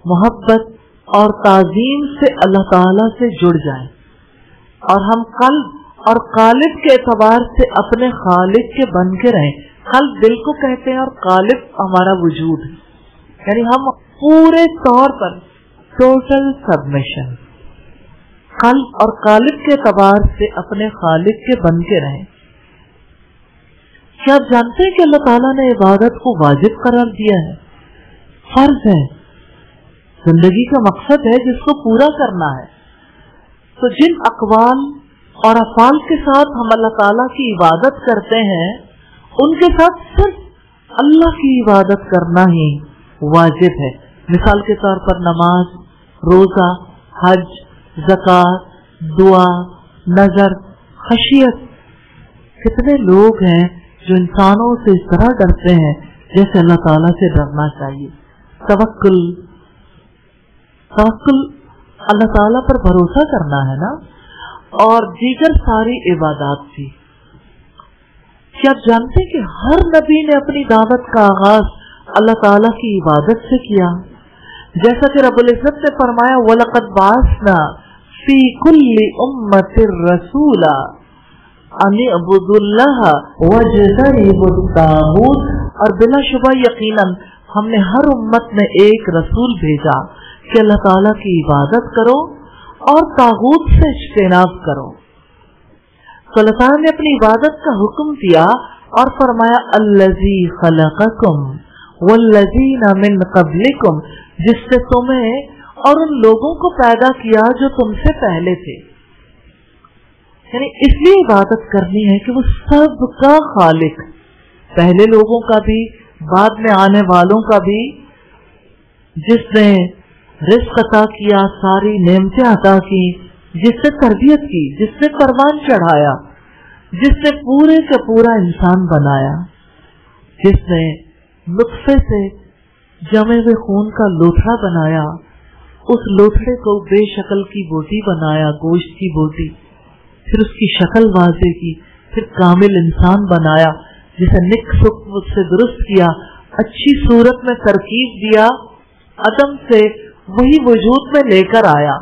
मोहब्बत और ताजीम से अल्लाह ताला से जुड़ जाएं, और हम कल्ब और कालिब के एतबार से अपने खालिक के बन के रहें। कल्ब दिल को कहते हैं और कालिब हमारा वजूद है, यानी हम पूरे तौर पर टोटल सबमिशन कल्ब और कालिब के एतबार से अपने खालिक के बन के रहें। क्या आप जानते हैं कि अल्लाह ताला ने इबादत को वाजिब करार दिया है, फर्ज है, जिंदगी का मकसद है जिसको पूरा करना है। तो जिन अक़वाल और अफ़ाल के साथ हम अल्लाह ताला की इबादत करते हैं, उनके साथ सिर्फ अल्लाह की इबादत करना ही वाजिब है। मिसाल के तौर पर नमाज, रोजा, हज, ज़कात, दुआ, नजर, खशियत। कितने लोग हैं जो इंसानों से इस तरह डरते हैं जैसे अल्लाह ताला से डरना चाहिए। तवक्कुल अल्लाह ताला पर भरोसा करना है ना, और दीगर सारी इबादत भी। क्या आप जानते हैं कि हर नबी ने अपनी दावत का आगाज अल्लाह ताला की इबादत से किया? जैसा कि रब्बुल इज्जत ने फरमाया वलक़द बाअसना फी कुल्ली उम्मतिर रसूला अन इअ्बुदुल्लाह वज्तनिबुत तागूत, और बिलाशुबा यकीनन हमने हर उम्मत में एक रसूल भेजा कि अल्लाह ताला की इबादत करो और तागूत से इज्तिनाब करो। तो अल्लाह ताला ने अपनी इबादत का हुक्म दिया और फरमाया अल्लज़ी खलक़कुम वल्लज़ीना मिन क़ब्लिकुम, जिससे तुम्हें और उन लोगों को पैदा किया जो तुमसे पहले थे। यानी इसलिए इबादत करनी है कि वो सबका खालिक, पहले लोगों का भी बाद में आने वालों का भी, जिसने रिज़्क़ अता किया, सारी नेमतें अता की, जिससे तरबियत की, जिसने परवान चढ़ाया, जिसने पूरे का पूरा इंसान बनाया, जिसने नुत्फे से जमे हुए खून का लोथड़ा बनाया, उस लोथड़े को बेशक्ल की बोटी बनाया, गोश्त की बोटी, फिर उसकी शक्ल वाज़े की, फिर कामिल इंसान बनाया, जिसे निक सुख से दुरुस्त किया, अच्छी सूरत में तरकीब दिया, अदम से वही वजूद में लेकर आया।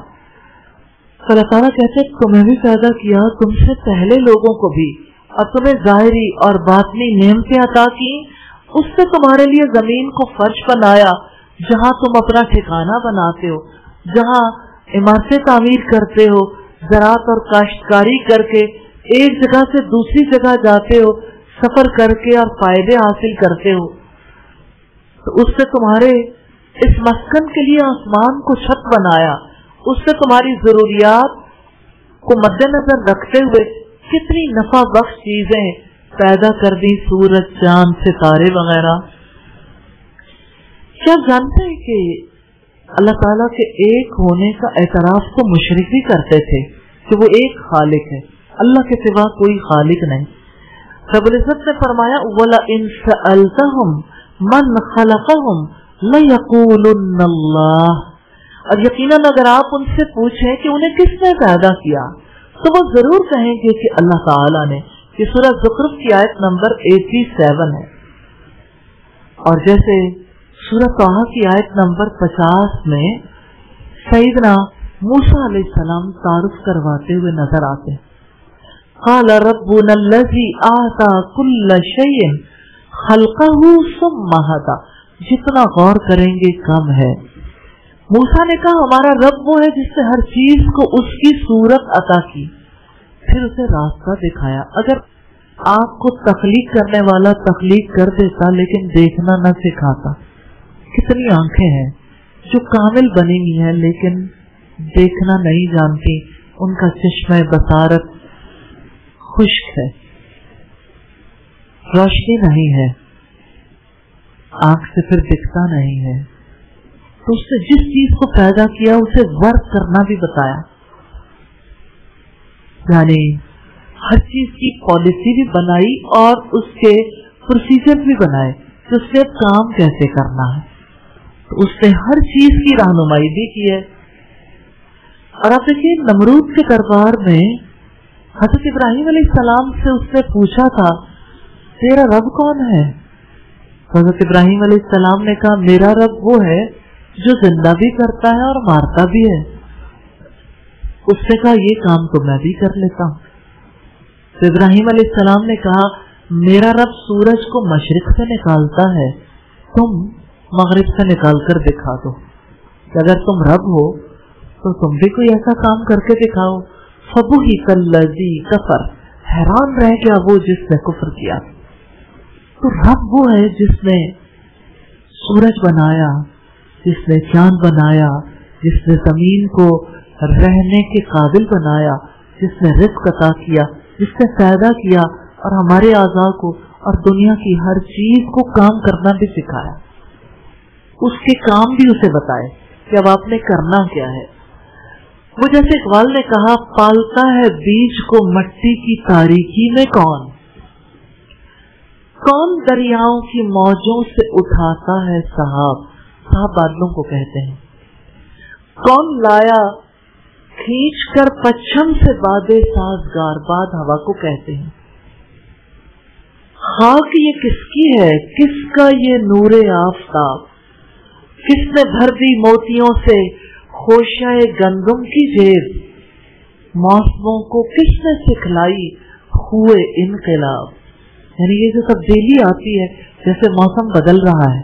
अल्लाह ताला कहते तुम्हें भी पैदा किया, तुमसे पहले लोगों को भी, और तुम्हें ज़ाहिरी और बातनी नेमतें अता की, उससे तुम्हारे लिए जमीन को फर्श बनाया जहां तुम अपना ठिकाना बनाते हो, जहां इमारतें तामीर करते हो, ज़राअत और काश्तकारी करके एक जगह से दूसरी जगह जाते हो, सफर करके और फायदे हासिल करते हो। तो उससे तुम्हारे इस मस्कन के लिए आसमान को छत बनाया, उससे तुम्हारी जरूरियात को मद्देनजर रखते हुए कितनी नफा बख्श चीजें पैदा कर दी, सूरज, चांद, सितारे वगैरह। क्या जानते हैं कि अल्लाह ताला के एक होने का एतराफ तो मुशरिक भी करते थे कि वो एक खालिक है, अल्लाह के सिवा कोई खालिक नहीं। रब्बुल इज्जत ने फरमाया वला इन सअल्तहुम मन खलक़हुम लयक़ूलुन्नल्लाह, और यकीनन अगर आप उनसे पूछें कि उन्हें किसने पैदा किया तो वो जरूर कहेंगे कि अल्लाह ताला ने। ये सूरह ज़ुख़रुफ़ की आयत नंबर 87 है। और जैसे सूरह ताहा की आयत नंबर 50 में सईदना मूसा अलैहिस्सलाम तारुफ करवाते हुए नजर आते हैं, क़ाल रब्बुना अल्लज़ी आता कुल्ल शैइन खल्क़हु सुम्मा हदा, जितना गौर करेंगे कम है। मूसा ने कहा हमारा रब वो है जिसने हर चीज को उसकी सूरत अता की, फिर उसे रास्ता दिखाया। अगर आपको तख्लीक करने वाला तख्लीक कर देता लेकिन देखना न सिखाता, कितनी आंखें हैं जो कामिल बनी हुई हैं लेकिन देखना नहीं जानती, उनका चश्मा बसारत खुश्क है, रोशनी नहीं है, आंख से फिर दिखता नहीं है। तो उसने जिस चीज को पैदा किया उसे वर्क करना भी बताया, यानी हर चीज की पॉलिसी भी बनाई और उसके प्रोसीजर भी बनाए कि उससे काम कैसे करना है। तो उसने हर चीज की रहनुमाई भी की है। और आप देखिए नमरूद के दरबार में हजरत इब्राहिम अलैहिस्सलाम से उसने पूछा था तेरा रब कौन है? हजरत इब्राहिम अलैहिस्सलाम ने कहा मेरा रब वो है जो जिंदा भी करता है और मारता भी है। उसने कहा ये काम तो मैं भी कर लेता हूँ। तो इब्राहिम अलैहिस्सलाम ने कहा मेरा रब सूरज को मशरिक से निकालता है, तुम मगरिब से निकाल कर दिखा दो। अगर तुम रब हो तो तुम भी कोई ऐसा काम करके दिखाओ। फबुहितल्लज़ी कफर, हैरान रह गया वो जिसने कुफ्र किया। तो रब वो है जिसने सूरज बनाया, जिसने चांद बनाया, जिसने जमीन को रहने के काबिल बनाया, जिसने रिज़्क़ अता किया, जिसने पैदा किया और हमारे आज़ा को और दुनिया की हर चीज को काम करना भी सिखाया। उसके काम भी उसे बताए कि अब आपने करना क्या है। वो जैसे इकबाल ने कहा पालता है बीज को मट्टी की तारीकी में कौन, कौन दरियाओं की मौजों से उठाता है सहाब, सहाब बादलों को कहते हैं। कौन लाया खींच कर पश्चिम से बादे साजगार, बाद हवा को कहते हैं। खाक ये किसकी है, किसका ये नूरे आफताब, کس نے بھر دی موتیوں سے خوشائے گندم کی جیب، موسموں کو کس نے سکھلائی ہوئے انقلاب۔ یعنی یہ جو تبدیلی آتی ہے، جیسے موسم بدل رہا ہے،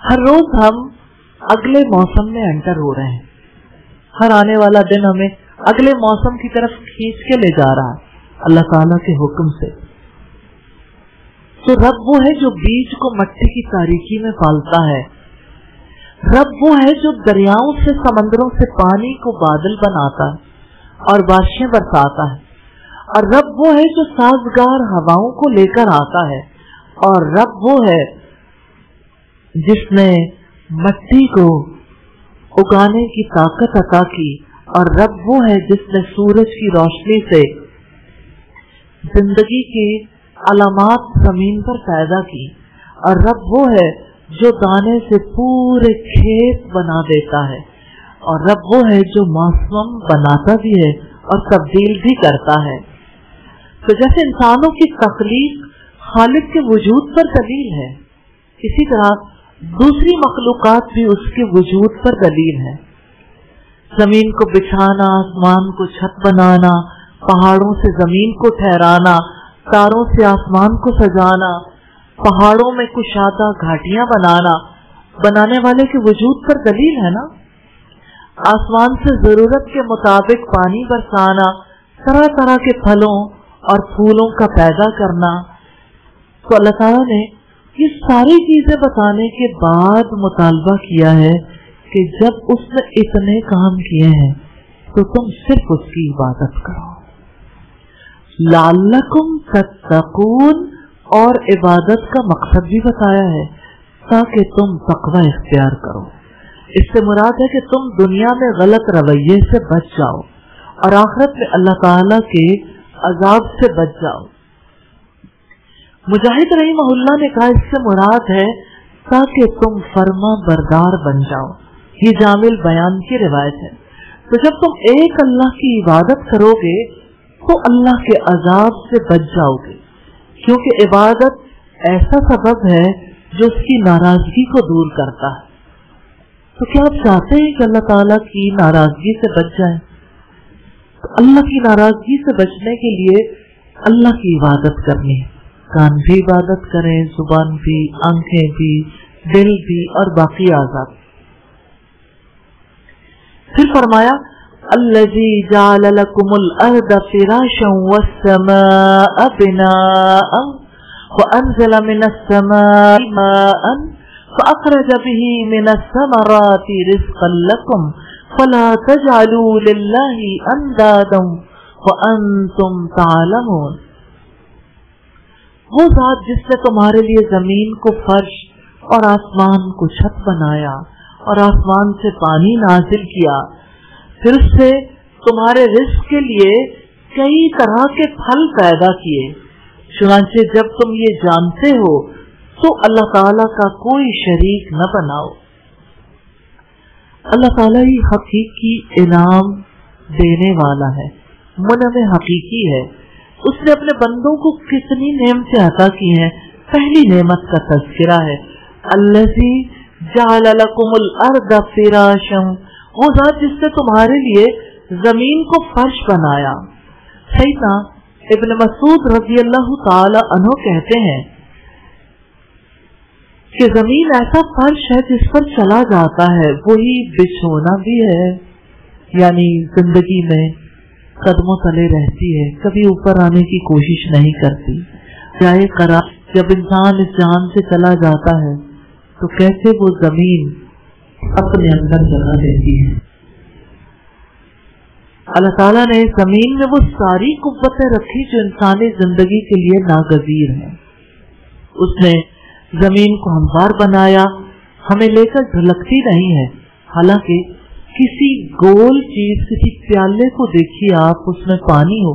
ہر روز ہم اگلے موسم میں انٹر ہو رہے ہیں، ہر آنے والا دن ہمیں اگلے موسم کی طرف کھینچ کے لے جا رہا ہے اللہ تعالیٰ کے حکم سے۔ تو رب وہ ہے جو بیج کو مٹی کی تاریکی میں پالتا ہے، رب وہ ہے جو دریاؤں سے سمندروں سے پانی کو بادل بناتا ہے اور بارشیں برساتا ہے، اور رب وہ ہے جو سازگار ہواؤں کو لے کر آتا ہے، اور رب وہ ہے جس نے مٹی کو اگانے کی طاقت عطا کی، اور رب وہ ہے جس نے سورج کی روشنی سے زندگی کی علامات زمین پر پیدا کی، اور رب وہ ہے جو دانے سے پورے کھیت بنا دیتا ہے، اور رب وہ ہے جو موسم بناتا بھی ہے اور تبدیل بھی کرتا ہے۔ تو جیسے انسانوں کی تخلیق خالق کے وجود پر دلیل ہے، اسی طرح دوسری مخلوقات بھی اس کے وجود پر دلیل ہے۔ زمین کو بچھانا، آسمان کو چھت بنانا، پہاڑوں سے زمین کو ٹھہرانا، تاروں سے آسمان کو سجانا، پہاڑوں میں کشادہ گھاٹیاں بنانے والے کے وجود پر دلیل ہے نا۔ آسمان سے ضرورت کے مطابق پانی برسانا، طرح طرح کے پھلوں اور پھولوں کا پیدا کرنا۔ تو اللہ تعالیٰ نے یہ ساری چیزیں بتانے کے بعد مطالبہ کیا ہے کہ جب اس نے اتنے کام کیے ہیں تو تم صرف اس کی عبادت کرو۔ لعلکم تتقون، اور عبادت کا مقصد بھی بتایا ہے تاکہ تم تقوی اختیار کرو۔ اس سے مراد ہے کہ تم دنیا میں غلط رویے سے بچ جاؤ اور آخرت میں اللہ تعالی کے عذاب سے بچ جاؤ۔ مجاہد رحمہ اللہ نے کہا اس سے مراد ہے تاکہ تم فرما بردار بن جاؤ۔ یہ جامع بیان کی روایت ہے۔ تو جب تم ایک اللہ کی عبادت کرو گے تو اللہ کے عذاب سے بچ جاؤ گے، کیونکہ عبادت ایسا سبب ہے جو اس کی ناراضگی کو دور کرتا ہے۔ تو کیا آپ چاہتے ہیں کہ اللہ تعالیٰ کی ناراضگی سے بچ جائیں؟ تو اللہ کی ناراضگی سے بچنے کے لیے اللہ کی عبادت کرنی ہے، کان بھی عبادت کریں، زبان بھی، آنکھیں بھی، دل بھی اور باقی اعضاء۔ پھر فرمایا الذی جعل لکم الارض فراشا والسماء بناء وانزل من السماء ماء فاخرج به من الثمرات رزقا لکم فلا تجعلوا للہ اندادا وانتم تعلمون۔ وہ ذات جس نے تمہارے لیے زمین کو فرش اور آسمان کو چھت بنایا اور آسمان سے پانی نازل کیا، پھر اس سے تمہارے رزق کے لیے کئی طرح کے پھل پیدا کیے، چنانچہ جب تم یہ جانتے ہو تو اللہ تعالیٰ کا کوئی شریک نہ بناؤ۔ اللہ تعالیٰ ہی حقیقی انعام دینے والا ہے، منعم حقیقی ہے۔ اس نے اپنے بندوں کو کتنی نعمتیں عطا کی ہیں۔ پہلی نعمت کا تذکرہ ہے الذی جعل لکم الارض فراشا، وہ ذات جس نے تمہارے لیے زمین کو فرش بنایا۔ سیدنا ابن مسعود رضی اللہ تعالی عنہ کہتے ہیں کہ زمین ایسا فرش ہے جس پر چلا جاتا ہے، وہی بچھونا بھی ہے، یعنی زندگی میں قدموں تلے رہتی ہے، کبھی اوپر آنے کی کوشش نہیں کرتی۔ جائے قرار جب انسان اس جہان سے چلا جاتا ہے تو کیسے وہ زمین اپنے اندر جگہ دیتی ہے۔ اللہ تعالیٰ نے زمین میں وہ ساری قوتیں رکھی جو انسانی زندگی کے لیے ناگزیر ہیں۔ اس نے زمین کو ہموار بنایا، ہمیں لے کر ڈھلکتی نہیں ہے، حالانکہ کسی گول چیز، کسی پیالے کو دیکھیے آپ، اس میں پانی ہو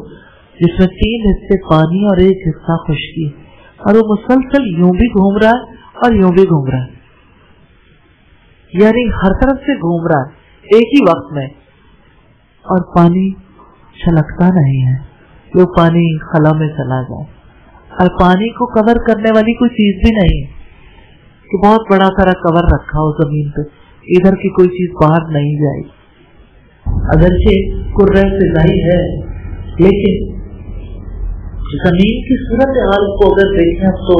جس میں 3 حصے پانی اور 1 حصہ خشکی، اور وہ مسلسل یوں بھی گھوم رہا ہے اور یوں بھی گھوم رہا ہے، یعنی ہر طرف سے گھوم رہا ہے ایک ہی وقت میں، اور پانی چھلکتا نہیں ہے کہ وہ پانی خلا میں چلا جائے، اور پانی کو کور کرنے والی کوئی چیز بھی نہیں ہے कि बहुत बड़ा सारा कवर रखा हो जमीन पे, इधर की कोई चीज बाहर नहीं जाएगी। अगरचे कुर्रे फिजाई है, लेकिन जमीन की सूरत हाल को अगर देखें तो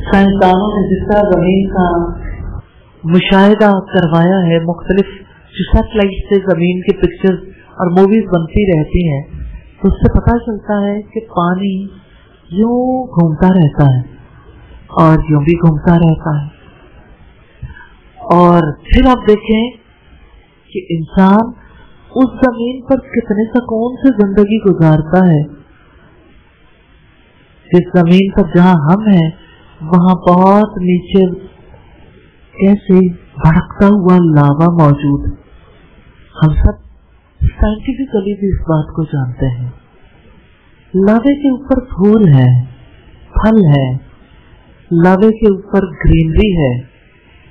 साइंसदानों ने जिस तरह जमीन का मुशाहिदा करवाया है, मुख्तलिफ जो सैटेलाइट से जमीन की पिक्चर्स और मूवीज बनती रहती हैं, तो उससे पता चलता है कि पानी यूं घूमता रहता है और यूं भी घूमता रहता है। और फिर आप देखें कि इंसान उस जमीन पर कितने सुकून से जिंदगी गुजारता है। जिस जमीन पर जहां हम हैं वहां बहुत नीचे कैसे भड़कता हुआ लावा मौजूद। हम सब साइंटिफिकली भी इस बात को जानते हैं। लावे के ऊपर फूल है, फल है, लावे के ऊपर ग्रीनरी है,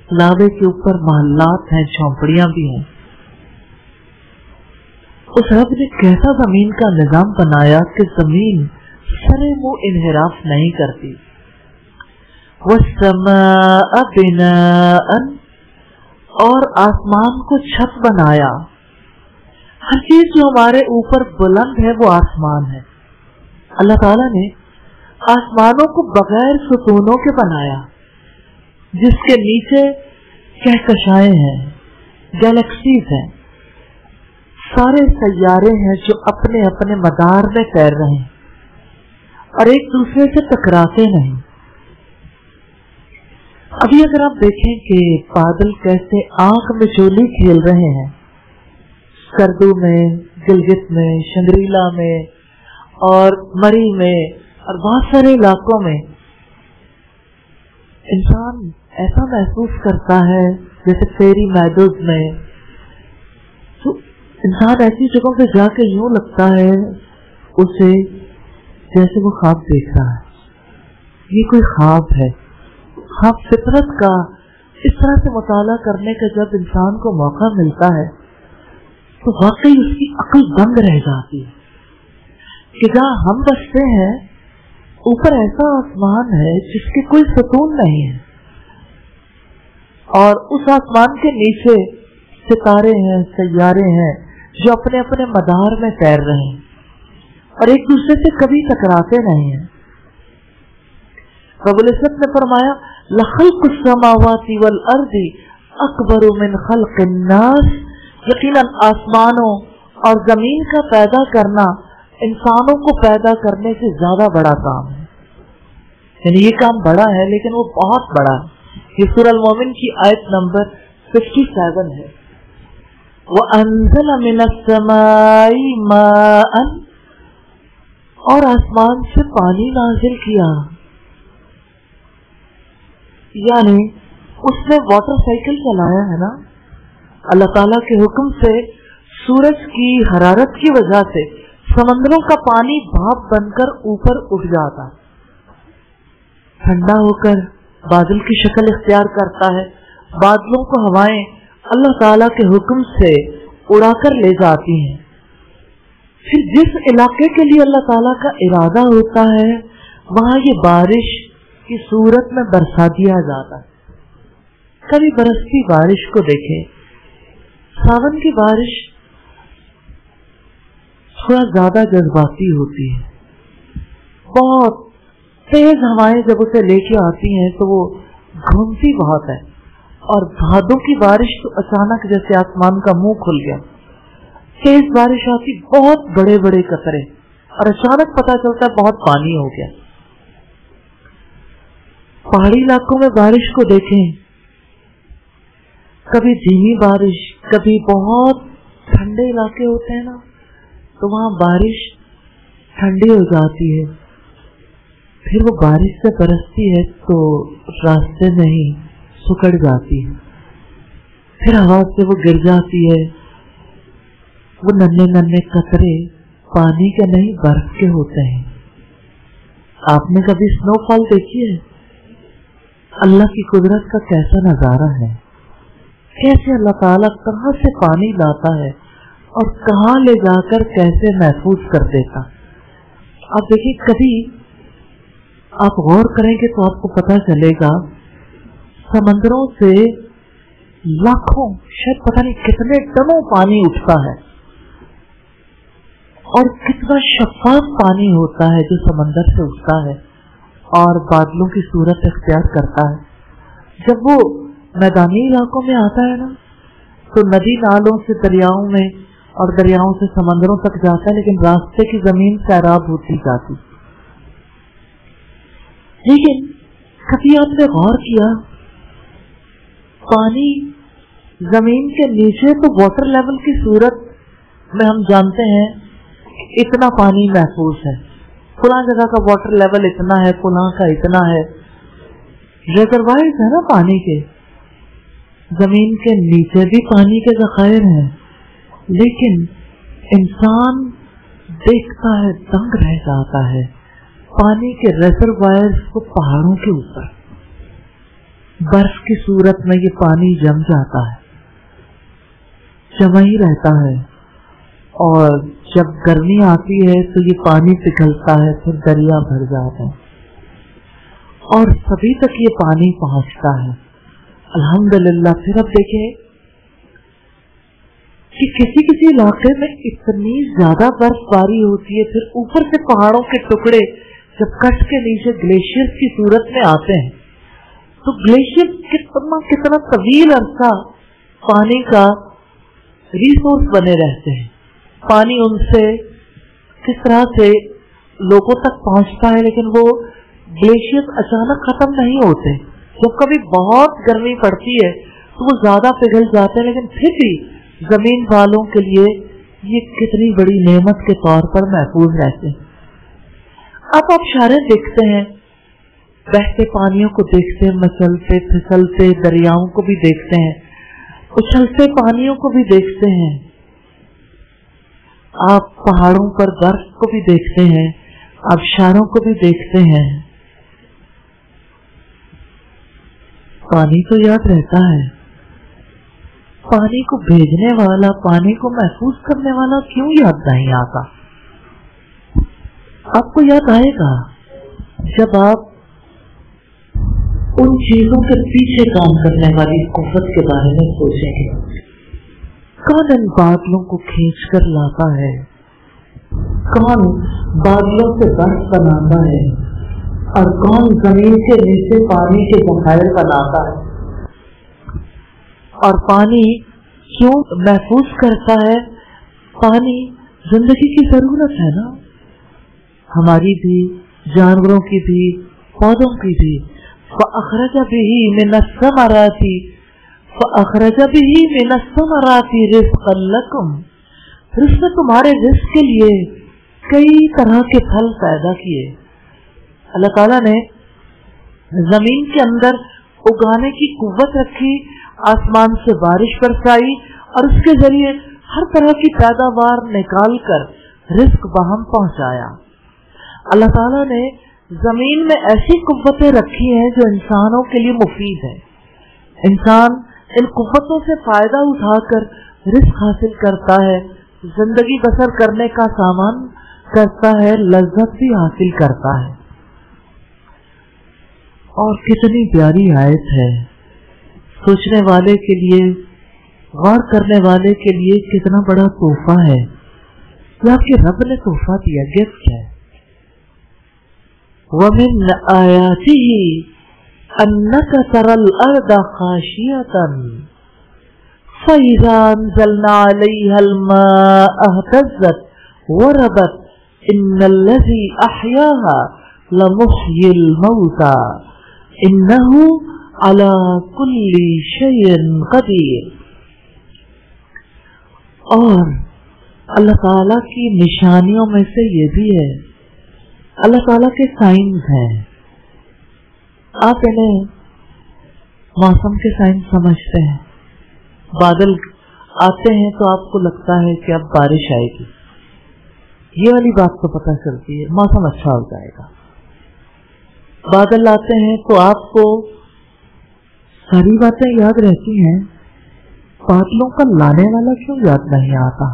लावे के ऊपर महल्लात हैं, झोंपड़ियां भी हैं। उस रब ने कैसा जमीन का निजाम बनाया कि जमीन सरे मुंह इन्हिराफ नहीं करती। वस्समाअ बिनाअन, और आसमान को छत बनाया। हर चीज जो हमारे ऊपर बुलंद है वो आसमान है। अल्लाह ताला ने आसमानों को बगैर सुतूनों के बनाया, जिसके नीचे कहकशाएं हैं, गैलेक्सीज हैं, सारे सैयारे हैं जो अपने अपने मदार में तैर रहे हैं और एक दूसरे से टकराते नहीं। अभी अगर आप देखें कि बादल कैसे आंख में चोली खेल रहे हैं, स्कर्दू में, गिलगित में, शंग्रीला में और मरी में और बहुत सारे इलाकों में, इंसान ऐसा महसूस करता है जैसे फेरी मैडोज में। तो इंसान ऐसी जगहों पे जाके यूं लगता है उसे जैसे वो ख्वाब देख रहा है। ये कोई ख्वाब है। ख्वाब फितरत का इस तरह से मुताला करने का जब इंसान को मौका मिलता है तो वाकई उसकी अक्ल दंग रह जाती है कि जहाँ हम बसते हैं ऊपर ऐसा आसमान है जिसके कोई सुकून नहीं है, और उस आसमान के नीचे सितारे हैं, सैयारे हैं जो अपने अपने मदार में तैर रहे हैं और एक दूसरे से कभी टकराते नहीं हैं। रब्बुल इज्जत ने फरमाया, लखल्कुस समावाति वल अर्दी अकबरु मिन खल्किन नास, यकीनन आसमानों और जमीन का पैदा करना इंसानों को पैदा करने से ज्यादा बड़ा काम है। यानी ये काम बड़ा है लेकिन वो बहुत बड़ा है। ये सूरह अल-मोमिन की आयत नंबर 57 है। वअंज़ल मिनस समाई माअन, और आसमान से पानी नाजिल किया, यानी उसने वाटर साइकिल चलाया है ना। अल्लाह ताला के हुक्म से सूरज की हरारत की वजह से समंदरों का पानी भाप बनकर ऊपर उठ जाता है, ठंडा होकर बादल की शक्ल इख्तियार करता है। बादलों को हवाएं अल्लाह ताला के हुक्म से उड़ाकर ले जाती हैं। फिर जिस इलाके के लिए अल्लाह ताला का इरादा होता है वहां ये बारिश की सूरत में बरसा दिया जाता है। कभी बरसती बारिश को देखें, सावन की बारिश थोड़ा ज्यादा जज्बाती होती है, बहुत तेज हवाएं जब उसे लेके आती हैं तो वो घूमती बहुत है। और भादों की बारिश तो अचानक जैसे आसमान का मुंह खुल गया, तेज बारिश आती, बहुत बड़े बड़े कतरे, और अचानक पता चलता है बहुत पानी हो गया। पहाड़ी इलाकों में बारिश को देखें, कभी धीमी बारिश, कभी बहुत ठंडे इलाके होते हैं ना, तो वहां बारिश ठंडी हो जाती है, फिर वो बारिश से बरसती है तो रास्ते में ही सुकड़ जाती है, फिर हवा से वो गिर जाती है। वो नन्हे नन्हे कतरे पानी के नहीं बर्फ के होते हैं। आपने कभी स्नोफॉल देखी है? अल्लाह की कुदरत का कैसा नजारा है, कैसे अल्लाह ताला कहां से पानी लाता है और कहां ले जाकर कैसे महफूज कर देता। आप देखिए, कभी आप गौर करेंगे तो आपको पता चलेगा समंदरों से लाखों, शायद पता नहीं कितने टनों पानी उठता है, और कितना शफाफ पानी होता है जो समंदर से उठता है और बादलों की सूरत इख्तियार करता है। जब वो मैदानी इलाकों में आता है ना, तो नदी नालों से दरियाओं में और दरियाओं से समंदरों तक जाता है, लेकिन रास्ते की जमीन सैराब होती जाती। लेकिन कभी आपने गौर किया, पानी जमीन के नीचे तो वाटर लेवल की सूरत में हम जानते हैं इतना पानी महफूज है, फलां जगह का वाटर लेवल इतना है, फलां का इतना है, रिजर्वायर्स है ना पानी के। जमीन के नीचे भी पानी के ज़खायर हैं, लेकिन इंसान देखता है दंग रह जाता है। पानी के रिजर्वायर्स को पहाड़ों के ऊपर बर्फ की सूरत में ये पानी जम जाता है, जमा ही रहता है, और जब गर्मी आती है तो ये पानी पिघलता है, फिर दरिया भर जाता है और सभी तक ये पानी पहुंचता है। अल्हम्दुलिल्लाह। फिर अब देखें कि किसी किसी इलाके में इतनी ज्यादा बर्फबारी होती है, फिर ऊपर से पहाड़ों के टुकड़े जब कट के नीचे ग्लेशियर की सूरत में आते हैं, तो ग्लेशियर कितना तवील अरसा पानी का रिसोर्स बने रहते हैं। पानी उनसे किस तरह से लोगों तक पहुंचता है, लेकिन वो ग्लेशियर अचानक खत्म नहीं होते। जब कभी बहुत गर्मी पड़ती है तो वो ज्यादा पिघल जाते हैं, लेकिन फिर भी जमीन वालों के लिए ये कितनी बड़ी नेमत के तौर पर महफूज रहते हैं। अब आप शारे देखते हैं, बहते पानियों को देखते हैं, मचलते फिसलते दरियाओं को भी देखते हैं, उछलते पानियों को भी देखते हैं, आप पहाड़ों पर बर्फ को भी देखते हैं, आप शारों को भी देखते हैं। पानी तो याद रहता है, पानी को भेजने वाला, पानी को महफूज करने वाला क्यों याद नहीं आता? आपको याद आएगा जब आप उन चीजों के पीछे काम करने वाली कुव्वत के बारे में सोचेंगे। कौन इन बादलों को खींच कर लाता है, कौन बादलों से बर्फ बनाता है, और कौन जमीन के नीचे पानी के ज़खायर बनाता है, और पानी क्यों महफूज करता है? पानी जिंदगी की जरूरत है ना, हमारी भी, जानवरों की भी, पौधों की भी। फ़अख़रज बिही मिनस्समराति फ़अख़रज बिही मिनस्समराति रिज़्क़न लकुम। फिर उसने तुम्हारे रिज़्क़ के लिए कई तरह के फल पैदा किए। अल्लाह ताला ने जमीन के अंदर उगाने की कुव्वत रखी, आसमान से बारिश बरसाई और उसके जरिए हर तरह की पैदावार निकाल कर रिज़्क़ बहम पहुंचाया। अल्लाह ताला ने जमीन में ऐसी कुव्वतें रखी हैं जो इंसानों के लिए मुफीद है। इंसान इन कुव्वतों से फायदा उठाकर रिज़्क़ हासिल करता है, जिंदगी बसर करने का सामान करता है, लज्जत भी हासिल करता है। और कितनी प्यारी आयत है, सोचने वाले के लिए, गौर करने वाले के लिए कितना बड़ा तोहफा है। ये आपके रब ने तोहफा दिया, गिफ्ट है। वमिन आयातिही अन्नका तरल अर्द खाशियतन फइज़ा अंज़लना अलैहल माअ इहतज़्ज़त वरबत इन्नल्लज़ी अहयाहा लमुह्यिल मौता इन्नहु अला कुल्ली शैइन क़दीर। और अल्लाह ताला की निशानियों में से ये भी है, अल्लाह ताला के साइंस हैं। आप इन्हें मौसम के साइंस समझते हैं, बादल आते हैं तो आपको लगता है कि अब बारिश आएगी, ये वाली बात तो पता चलती है, मौसम अच्छा हो जाएगा। बादल आते हैं तो आपको सारी बातें याद रहती हैं, बादलों का लाने वाला क्यों याद नहीं आता?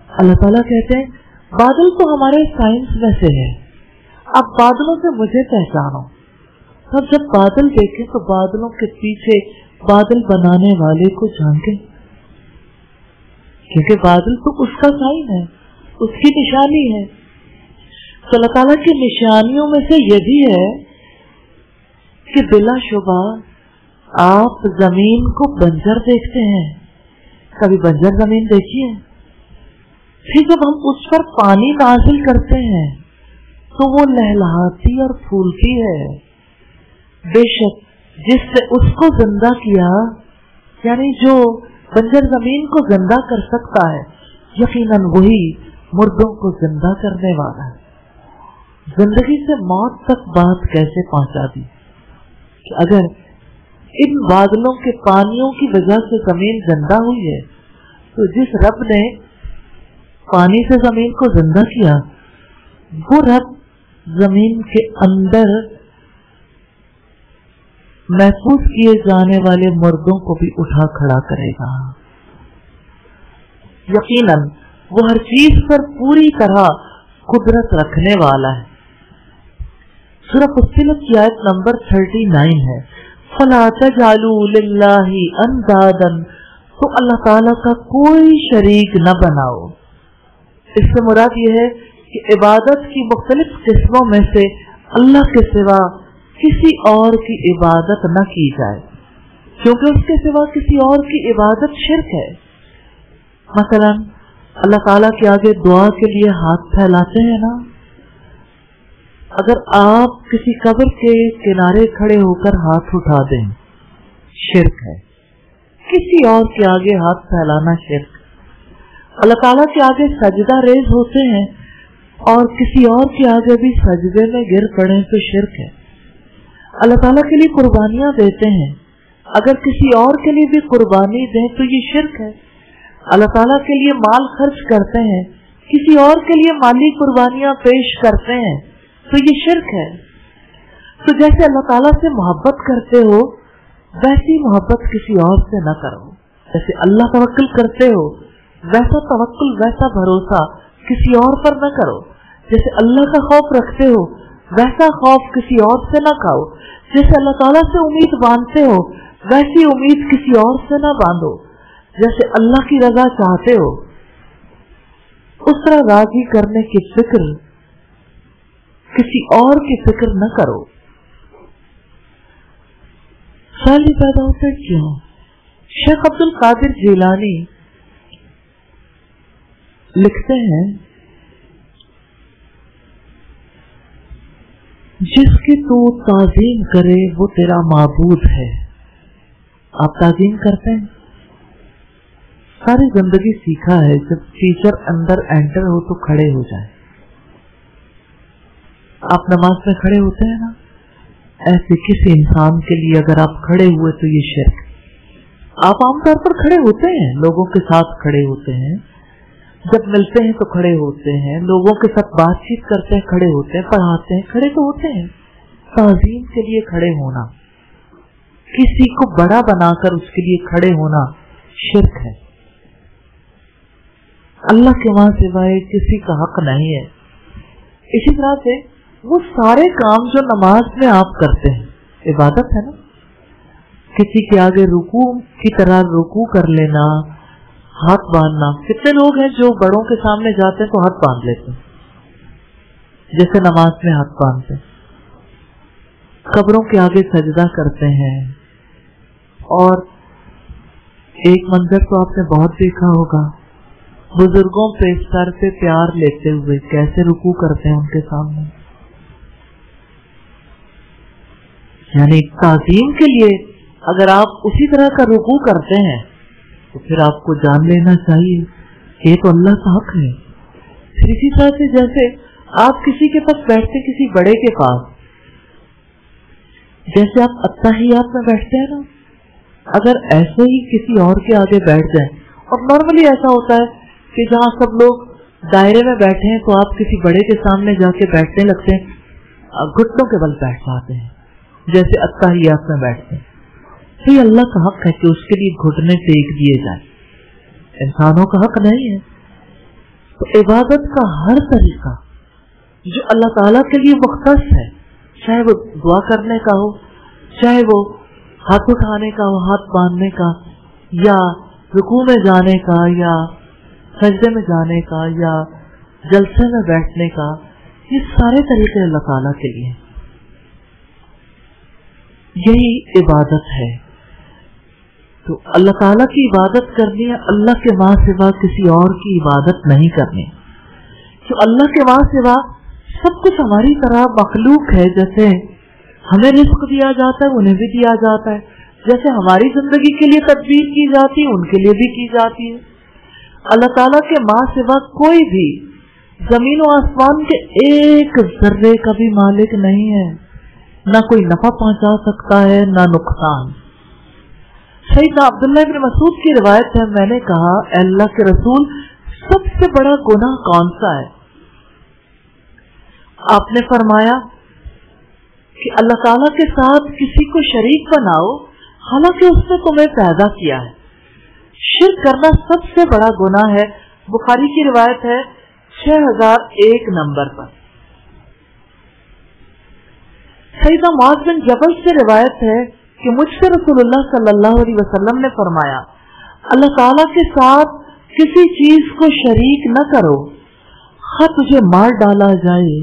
अल्लाह ताला कहते हैं बादल तो हमारे साइंस में से है, अब बादलों से मुझे पहचानो। तब जब बादल देखे तो बादलों के पीछे बादल बनाने वाले को झांके, क्योंकि बादल तो उसका साइन है, उसकी निशानी है। तो अल्लाह ताला की निशानियों में से ये भी है कि बिलाशुबा आप जमीन को बंजर देखते हैं। कभी बंजर जमीन देखी है? फिर जब हम उस पर पानी नाजिल करते हैं तो वो लहलहाती और फूलती है। बेशक जिससे उसको जिंदा किया, यानी जो बंजर जमीन को जिंदा कर सकता है, यकीनन वही मुर्दों को जिंदा करने वाला है। जिंदगी से मौत तक बात कैसे पहुंचा दी कि अगर इन बादलों के पानियों की वजह से जमीन जिंदा हुई है, तो जिस रब ने पानी से जमीन को जिंदा किया, वो रब जमीन के अंदर महफूज किए जाने वाले मुर्दों को भी उठा खड़ा करेगा। यकीनन वो हर चीज पर पूरी तरह कुदरत रखने वाला है। सूरह फुस्सिलत की आयत नंबर 39 है, फला तजालू लिल्लाहि अंदादन, तो अल्लाह ताला का कोई शरीक न बनाओ। इससे मुराद ये है कि इबादत की मुख्तलिफ किस्मों में से अल्लाह के सिवा किसी और की इबादत न की जाए, क्योंकि उसके सिवा किसी और की इबादत शिर्क है। मसलन अल्लाह ताला के आगे दुआ के लिए हाथ फैलाते हैं ना, अगर आप किसी कब्र के किनारे खड़े होकर हाथ उठा दें, शिर्क है। किसी और के आगे हाथ फैलाना शिर्क। अल्लाह ताला के आगे सजदा रेज होते हैं और किसी और के आगे भी सजदे में गिर पड़े तो शिर्क है। अल्लाह ताला के लिए कुर्बानियां देते हैं, अगर किसी और के लिए भी कुर्बानी दें तो ये शिर्क है। अल्लाह ताला के लिए माल खर्च करते हैं, किसी और के लिए माली कुर्बानियां पेश करते हैं तो ये शिर्क है। तो जैसे अल्लाह ताला से मोहब्बत करते हो, वैसी मोहब्बत किसी और से न करो। जैसे अल्लाह तवक्कुल करते हो, वैसा तवक्कुल, वैसा भरोसा किसी और पर न करो। जैसे अल्लाह का खौफ रखते हो, वैसा खौफ किसी और से न खाओ। जैसे अल्लाह ताला से उम्मीद बांधते हो, वैसी उम्मीद किसी और से न बांधो। जैसे अल्लाह की रजा चाहते हो, उस तरह राजी करने की फिक्र किसी और की फिक्र न करो। सवाल ये पैदा होता है क्यों? शेख अब्दुल कादिर जिलानी लिखते हैं, जिसकी तू ताजीम करे वो तेरा माबूद है। आप ताजीम करते हैं? सारी जिंदगी सीखा है, जब टीचर अंदर एंटर हो तो खड़े हो जाए। आप नमाज में खड़े होते हैं ना, ऐसे किसी इंसान के लिए अगर आप खड़े हुए तो ये शिर्क। आप आमतौर पर खड़े होते हैं, लोगों के साथ खड़े होते हैं, जब मिलते हैं तो खड़े होते हैं, लोगों के साथ बातचीत करते हैं खड़े होते हैं, पढ़ाते हैं खड़े तो होते हैं। ताजीम के लिए खड़े होना, किसी को बड़ा बनाकर उसके लिए खड़े होना शिर्क है। अल्लाह के वहां सिवाय किसी का हक नहीं है। इसी तरह से वो सारे काम जो नमाज में आप करते हैं, इबादत है ना। किसी के आगे रुकू की तरह रुकू कर लेना, हाथ बांधना। कितने लोग हैं जो बड़ों के सामने जाते हैं तो हाथ बांध लेते हैं, जैसे नमाज में हाथ बांधते हैं। कब्रों के आगे सजदा करते हैं। और एक मंजर तो आपने बहुत देखा होगा, बुजुर्गों पे सर पे प्यार लेते हुए कैसे रुकू करते हैं उनके सामने। यानी ताजीम के लिए अगर आप उसी तरह का रुकू करते हैं तो फिर आपको जान लेना चाहिए ये तो अल्लाह का हक है। फिर इसी तरह से जैसे आप किसी के पास बैठते, किसी बड़े के पास, जैसे आप अत्तहियात में बैठते हैं ना, अगर ऐसे ही किसी और के आगे बैठ जाए, और नॉर्मली ऐसा होता है कि जहाँ सब लोग दायरे में बैठे हैं तो आप किसी बड़े के सामने जाके बैठने लगते हैं, घुटनों के बल बैठ जाते हैं, जैसे अत्तहियात में बैठते हैं। तो अल्लाह का हक है कि उसके लिए घुटने टेक दिए जाए, इंसानों का हक नहीं है। तो इबादत का हर तरीका जो अल्लाह ताला के लिए मुख्तस है, चाहे वो दुआ करने का हो, चाहे वो हाथ उठाने का हो, हाथ बांधने का, या रुकू में जाने का, या सजदे में जाने का, या जलसे में बैठने का, ये सारे तरीके अल्लाह ताला के लिए। यही इबादत है। तो अल्लाह ताला की इबादत करनी है, अल्लाह के माँ सिवा किसी और की इबादत नहीं करनी। तो अल्लाह के माँ सिवा सब कुछ हमारी तरह मखलूक है। जैसे हमें रिस्क दिया जाता है, उन्हें भी दिया जाता है। जैसे हमारी जिंदगी के लिए तदबीर की जाती है, उनके लिए भी की जाती है। अल्लाह ताला के माँ सिवा कोई भी जमीन और आसमान के एक जर्रे का भी मालिक नहीं है। ना कोई नफा पहुंचा सकता है, ना नुकसान। सैयदना अब्दुल्लाह इब्न मसूद की रिवायत है, मैंने कहा अल्लाह के रसूल, सबसे बड़ा गुनाह कौन सा है? आपने फरमाया कि अल्लाह ताला के साथ किसी को शरीक बनाओ, हालांकि उसने तुम्हें पैदा किया है। शिर्क करना सबसे बड़ा गुनाह है। बुखारी की रिवायत है 6001 नंबर पर। सैयदना मुआज़ बिन जबल से रिवायत है कि मुझसे रसूलुल्लाह सल्लल्लाहु अलैहि वसल्लम ने फरमाया, अल्लाह ताला के साथ किसी चीज को शरीक न करो, हाँ तुझे मार डाला जाए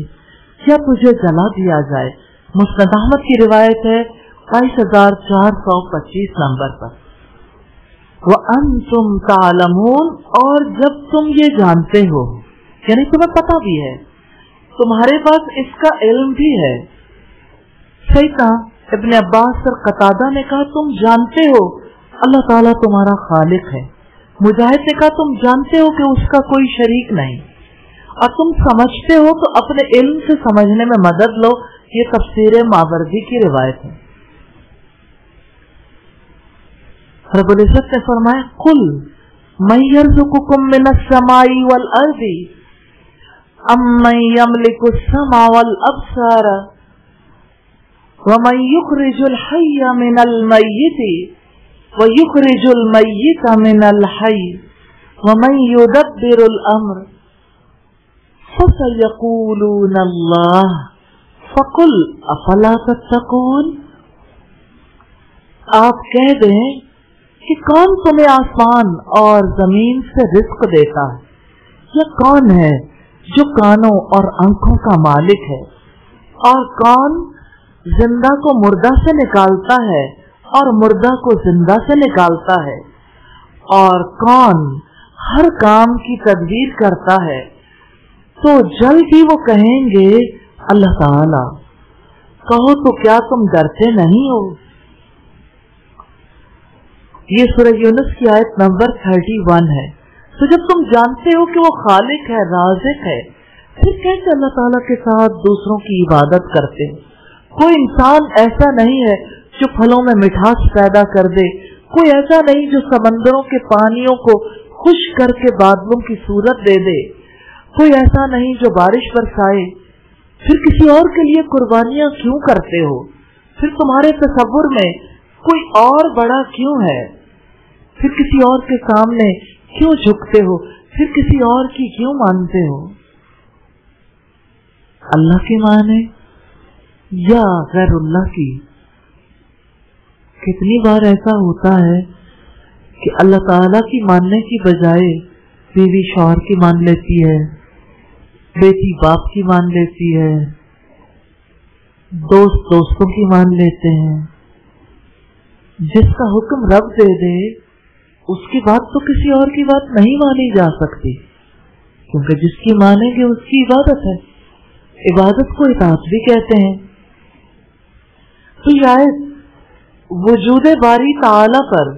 या तुझे जला दिया जाए। मुस्नद अहमद की रिवायत है 22425 नंबर पर। वअन्तुम तालमून, और जब तुम ये जानते हो, यानी तुम्हें पता भी है, तुम्हारे पास इसका इल्म भी है। सैयदना इब्न अब्बास और कतादा ने कहा तुम जानते हो अल्लाह ताला तुम्हारा खालिक है। मुजाहिद ने कहा तुम जानते हो कि उसका कोई शरीक नहीं, और तुम समझते हो तो अपने इल्म से समझने में मदद लो। ये तफसीर मावरदी की रिवायत है। रब्बुल इज्जत ने फरमाया, कुल मन यर्ज़ुकुकुम मिनस समाई वल अर्दी अम्मन यमलिकुस समा वल अबसार वमन युखरिजुल हय्य मिनल मय्यिति व युखरिजुल मय्यिता मिनल हय्य वमन युदब्बिरुल अम्र फसयक़ूलूना अल्लाह फकुल अफला तत्तक़ून। आप कह दें कि कौन तुम्हें आसमान और जमीन से रिस्क देता है, या कौन है जो कानों और आंखों का मालिक है, और कौन जिंदा को मुर्दा से निकालता है और मुर्दा को जिंदा से निकालता है, और कौन हर काम की तदबीर करता है। तो जल्द ही वो कहेंगे अल्लाह ताला। कहो तो क्या तुम डरते नहीं हो? ये सूरह यूनुस की आयत नंबर 31 है। तो जब तुम जानते हो कि वो खालिक है, राज़िक है, फिर कैसे अल्लाह ताला के साथ दूसरों की इबादत करते हो? कोई इंसान ऐसा नहीं है जो फलों में मिठास पैदा कर दे, कोई ऐसा नहीं जो समंदरों के पानियों को खुश्क करके बादलों की सूरत दे दे, कोई ऐसा नहीं जो बारिश बरसाए। फिर किसी और के लिए कुर्बानियां क्यों करते हो? फिर तुम्हारे तसव्वुर में कोई और बड़ा क्यों है? फिर किसी और के सामने क्यों झुकते हो? फिर किसी और की क्यों मानते हो? अल्लाह की माने या गैरुल्लाह की? कितनी बार ऐसा होता है कि अल्लाह ताला की मानने की बजाय बीवी शौहर की मान लेती है, बेटी बाप की मान लेती है, दोस्त दोस्तों की मान लेते हैं। जिसका हुक्म रब दे दे उसकी बात तो किसी और की बात नहीं मानी जा सकती, क्योंकि जिसकी मानेंगे उसकी इबादत है। इबादत को इताअत भी कहते हैं। तो ये आयत वजूदे बारी ताला पर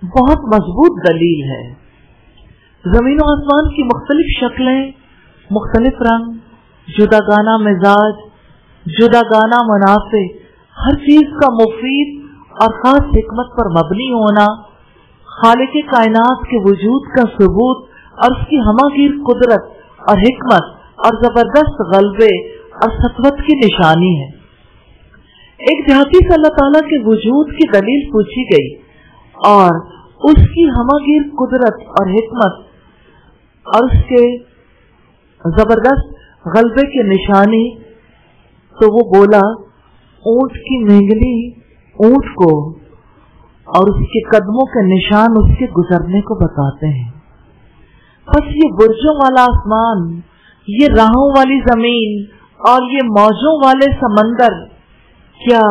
बहुत मजबूत दलील है। जमीन और आसमान की मुख्तलिफ शक्लें, मुख्तलिफ रंग, जुदागाना मिजाज, जुदागाना मुनाफे, हर चीज का मुफीद और खास हिकमत पर मबनी होना, खालिक कायनात के वजूद का सबूत और उसकी हमागीर कुदरत और हिकमत और जबरदस्त गलबे और सतवत की निशानी है। एक देहाती से अल्लाह ताला के वजूद की दलील पूछी गई और उसकी हमागीर कुदरत और हिकमत और उसके जबरदस्त गलबे की निशानी, तो वो बोला ऊंट की मेंगनी ऊंट को और उसके कदमों के निशान उसके गुजरने को बताते हैं। बस ये बुर्जों वाला आसमान, ये राहों वाली जमीन और ये मौजों वाले समंदर क्या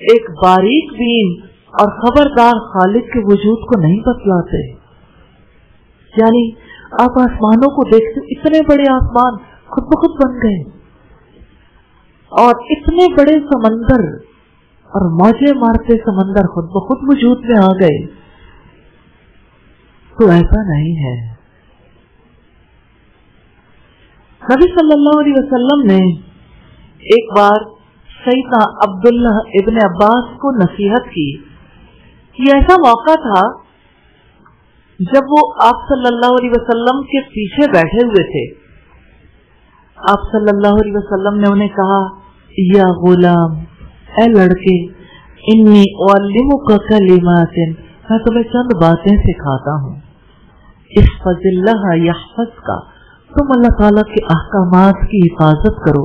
एक बारीक बीन और खबरदार खालिक के वजूद को नहीं बतलाते? यानी आप आसमानों को देखते, इतने बड़े आसमान खुद ब खुद बन गए और इतने बड़े समंदर और मौजे मारते समंदर खुद ब खुद वजूद में आ गए। तो ऐसा नहीं है। नबी सल्लल्लाहु अलैहि वसल्लम ने एक बार सैयदना अब्दुल्ला इब्न अब्बास को नसीहत की। ये ऐसा मौका था जब वो आप सल्लल्लाहु अलैहि वसल्लम के पीछे बैठे हुए थे। आप सल्लल्लाहु अलैहि वसल्लम ने उन्हें कहा, या गुलाम, ऐ लड़के, इन्नी उअल्लिमुका कलिमातिन, मैं तुम्हें चंद बातें सिखाता हूँ। इहफज़िल्लाह यहफज़का, तुम अल्लाह ताला के अहकामात की हिफाजत करो,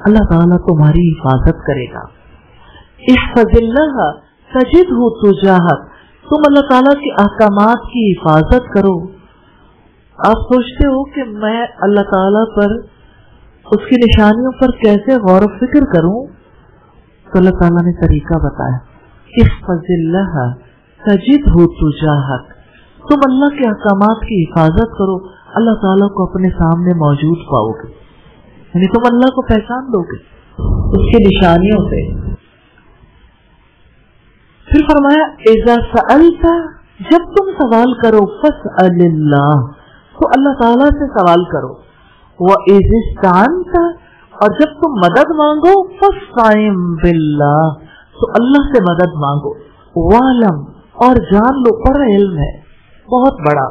अल्लाह ताला तुम्हारी हिफाजत करेगा। इहफज़िल्लाह तजिदहु तुजाहक, तुम अल्लाह ताला के अहकामात की हिफाजत करो। आप सोचते हो कि मैं अल्लाह ताला पर, उसकी निशानियों पर कैसे गौर फिक्र करूं? तो अल्लाह ताला ने तरीका बताया, इहफज़िल्लाह तजिदहु तुजाहक, तुम अल्लाह के अहकामात की हिफाजत करो, अल्लाह ताला को अपने सामने मौजूद पाओगे, यानी तुम अल्लाह को पहचान दोगे उसकी निशानियों से। फिर फरमाया, इज़ा सअलता, जब तुम सवाल करो, फस्अलिल्लाह, तो अल्लाह ताला से सवाल करो। व इज़िस्तानता, और जब तुम मदद मांगो, फस्ताइम बिल्लाह, तो अल्लाह से मदद मांगो। वालम, और जान लो, बड़ा इल्म है बहुत बड़ा,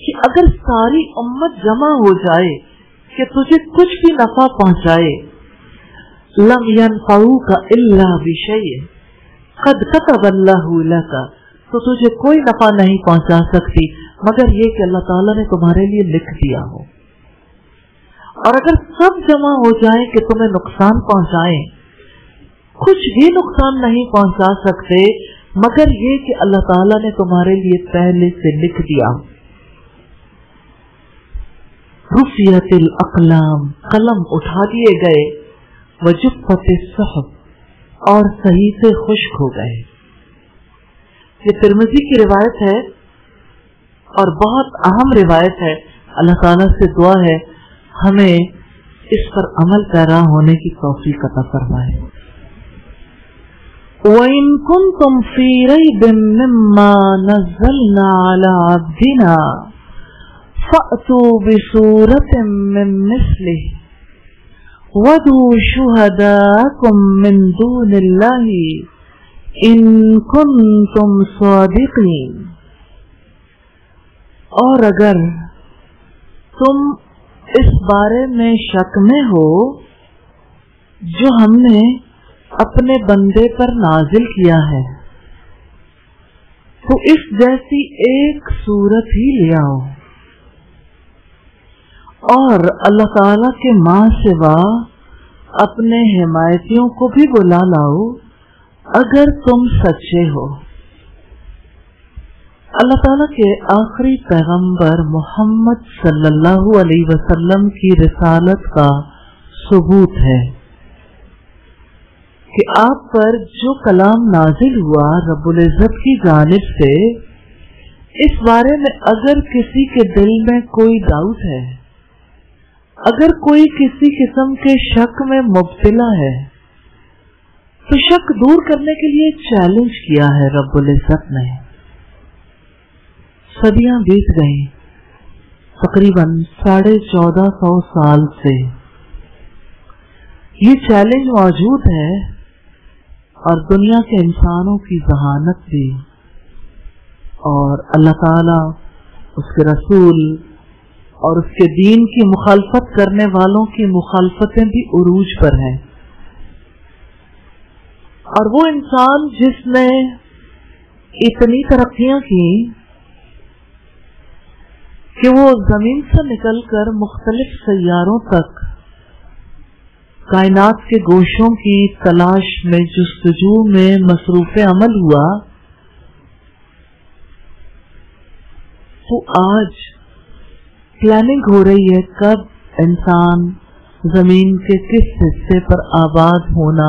कि अगर सारी उम्मत जमा हो जाए कि तुझे कुछ भी नफा पहुंचाए, लम यनफऊका इल्ला बिशैइन कद कतबल्लाहु लका, तो तुझे कोई नफा नहीं पहुंचा सकती मगर ये कि अल्लाह ताला ने तुम्हारे लिए लिख दिया हो। और अगर सब जमा हो जाए कि तुम्हें नुकसान पहुंचाए, कुछ भी नुकसान नहीं पहुंचा सकते मगर ये कि अल्लाह ताला ने तुम्हारे लिए पहले से लिख दिया। रुफियतिल अक़लाम, कलम उठा दिए गए, वजुफ़्फ़तिस सुहफ़, और सहीफ़े खुश्क हो गए। ये तिरमिज़ी की रिवायत है और बहुत अहम रिवायत है। अल्लाह ताला से दुआ है हमें इस पर अमल पैरा होने की तौफीक अता फरमाए। वइन कुन्तुम फी रैबिम मिम्मा नज़्ज़लना अला अब्दिना फ़अतू बिसूरतिम मिन मिस्लिही वदू शुहदाकुम मिन दूनिल्लाहि इन कुन्तुम सादिक़ीन। और अगर तुम इस बारे में शक में हो जो हमने अपने बंदे पर नाजिल किया है, तो इस जैसी एक सूरत ही ले आओ और अल्लाह ताला के मां सिवा अपने हिमायतियों को भी बुला लाओ अगर तुम सच्चे हो। अल्लाह ताला के आखिरी पैगंबर मोहम्मद सल्लल्लाहु अलैहि वसल्लम की रिसालत का सबूत है कि आप पर जो कलाम नाजिल हुआ रब्बुल इज्जत की जानिब से, इस बारे में अगर किसी के दिल में कोई डाउट है, अगर कोई किसी किस्म के शक में मुब्तला है, तो शक दूर करने के लिए चैलेंज किया है रब्बुल इज्जत ने। सदियां बीत गई, तकरीबन 1450 साल से ये चैलेंज मौजूद है और दुनिया के इंसानों की जहानत भी और अल्लाह ताला, उसके रसूल और उसके दीन की मुखालफत करने वालों की मुखालफतें भी उरूज पर हैं। और वो इंसान जिसने इतनी तरक्कियां की कि वो जमीन से निकलकर मुख्तलिफ सैयारों तक कायनात के गोशों की तलाश में जुस्तजू में मसरूफ अमल हुआ, तो आज प्लानिंग हो रही है कब इंसान जमीन के किस हिस्से पर आबाद होना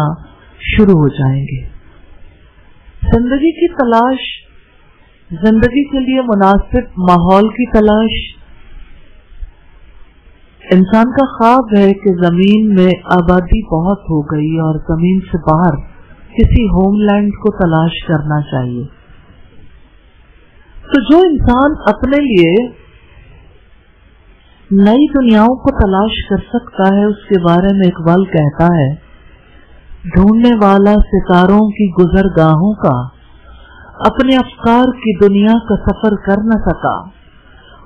शुरू हो जाएंगे। जिंदगी की तलाश, जिंदगी के लिए मुनासिब माहौल की तलाश, इंसान का ख्वाब है कि जमीन में आबादी बहुत हो गई और जमीन से बाहर किसी होमलैंड को तलाश करना चाहिए। तो जो इंसान अपने लिए नई दुनियाओं को तलाश कर सकता है, उसके बारे में इकबाल कहता है, ढूंढने वाला सितारों की गुजरगाहों का अपने अफकार की दुनिया का सफर कर न सका।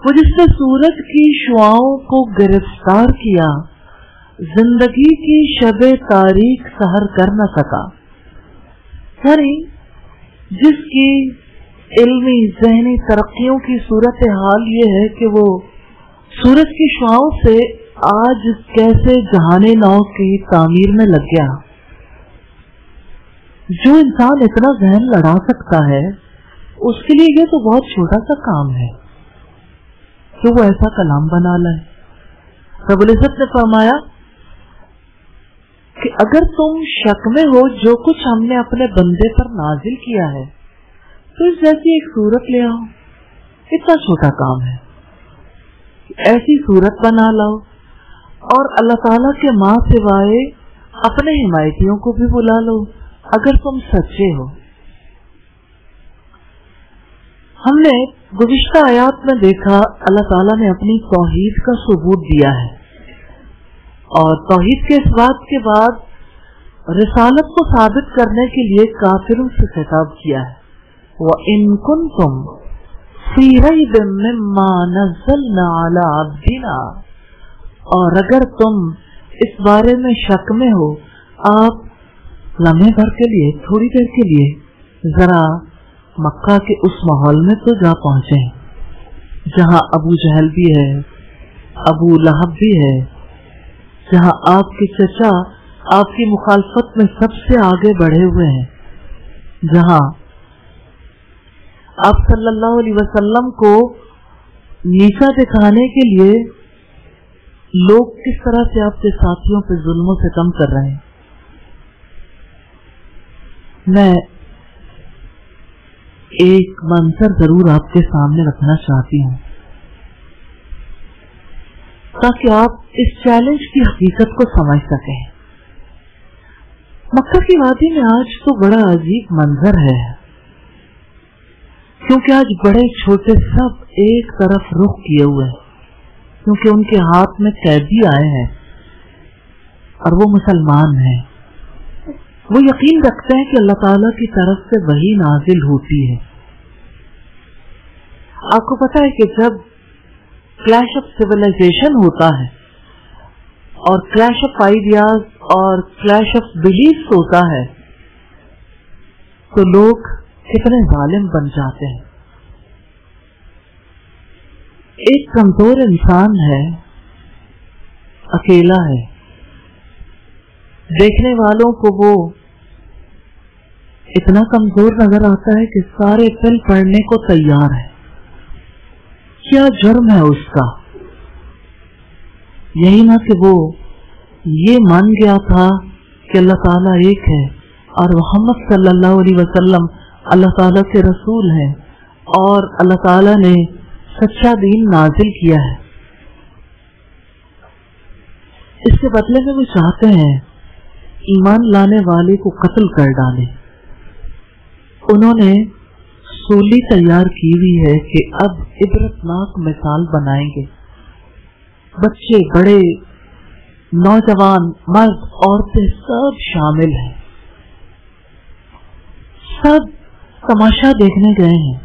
वो जिसने सूरज की शुआओं को गिरफ्तार किया, जिंदगी की शबे तारीख सहर कर न सका। यानी जिसकी इल्मी ज़हनी तरक्कियों की सूरत हाल ये है कि वो सूरज की शुआओं से आज कैसे जहाने नौ की तामीर में लग गया। जो इंसान इतना जहन लड़ा सकता है, उसके लिए ये तो बहुत छोटा सा काम है कि वो ऐसा कलाम बना लाए। रब्बुल इज्जत ने फरमाया कि अगर तुम शक में हो जो कुछ हमने अपने बंदे पर नाजिल किया है, तो इस जैसी एक सूरत ले आओ। इतना छोटा काम है, ऐसी सूरत बना लाओ और अल्लाह ताला के मां सिवाय अपने हिमायतियों को भी बुला लो अगर तुम सच्चे हो। हमने गुज़िश्ता आयात में देखा अल्लाह ताला ने अपनी तौहीद का सबूत दिया है और तौहीद के इस बात के बाद रिसालत को साबित करने के लिए काफिरों से खिताब किया है, व इन कुंतुम फी रैबिम मिम्मा नज़्ज़लना अला अब्दिना, और अगर तुम इस बारे में शक में हो, आप लम्हे भर के लिए, थोड़ी देर के लिए जरा मक्का के उस माहौल में तो जा पहुंचे जहां अबू जहल भी है, अबू लहब भी है, जहां आपके चचा आपकी मुखालफत में सबसे आगे बढ़े हुए हैं, जहां आप सल्लल्लाहु अलैहि वसल्लम को नीचा दिखाने के लिए लोग किस तरह से आपके साथियों पे जुल्मों से कम कर रहे हैं। मैं एक मंजर जरूर आपके सामने रखना चाहती हूँ ताकि आप इस चैलेंज की हकीकत को समझ सकें। मक्का की वादी में आज तो बड़ा अजीब मंजर है, क्योंकि आज बड़े छोटे सब एक तरफ रुख किए हुए हैं, क्योंकि उनके हाथ में कैदी आए हैं और वो मुसलमान हैं। वो यकीन रखते हैं कि अल्लाह ताला की तरफ से वही नाजिल होती है। आपको पता है कि जब क्लैश ऑफ सिविलाइजेशन होता है और क्लैश ऑफ आइडियाज और क्लैश ऑफ बिलीफ होता है, तो लोग कितने जालिम बन जाते हैं। एक कमजोर इंसान है, अकेला है, देखने वालों को वो इतना कमजोर नजर आता है कि सारे फिल पढ़ने को तैयार है। क्या जुर्म है उसका? यही ना कि वो ये मान गया था कि अल्लाह ताला एक है और मोहम्मद सल्लल्लाहु अलैहि वसल्लम अल्लाह ताला के रसूल हैं और अल्लाह ताला ने सच्चा दीन नाजिल किया है। इसके बदले में वो चाहते हैं ईमान लाने वाले को कत्ल कर डाले। उन्होंने सूली तैयार की हुई है कि अब इबरतनाक मिसाल बनाएंगे। बच्चे, बड़े, नौजवान, मर्द, औरतें सब शामिल हैं, सब तमाशा देखने गए हैं।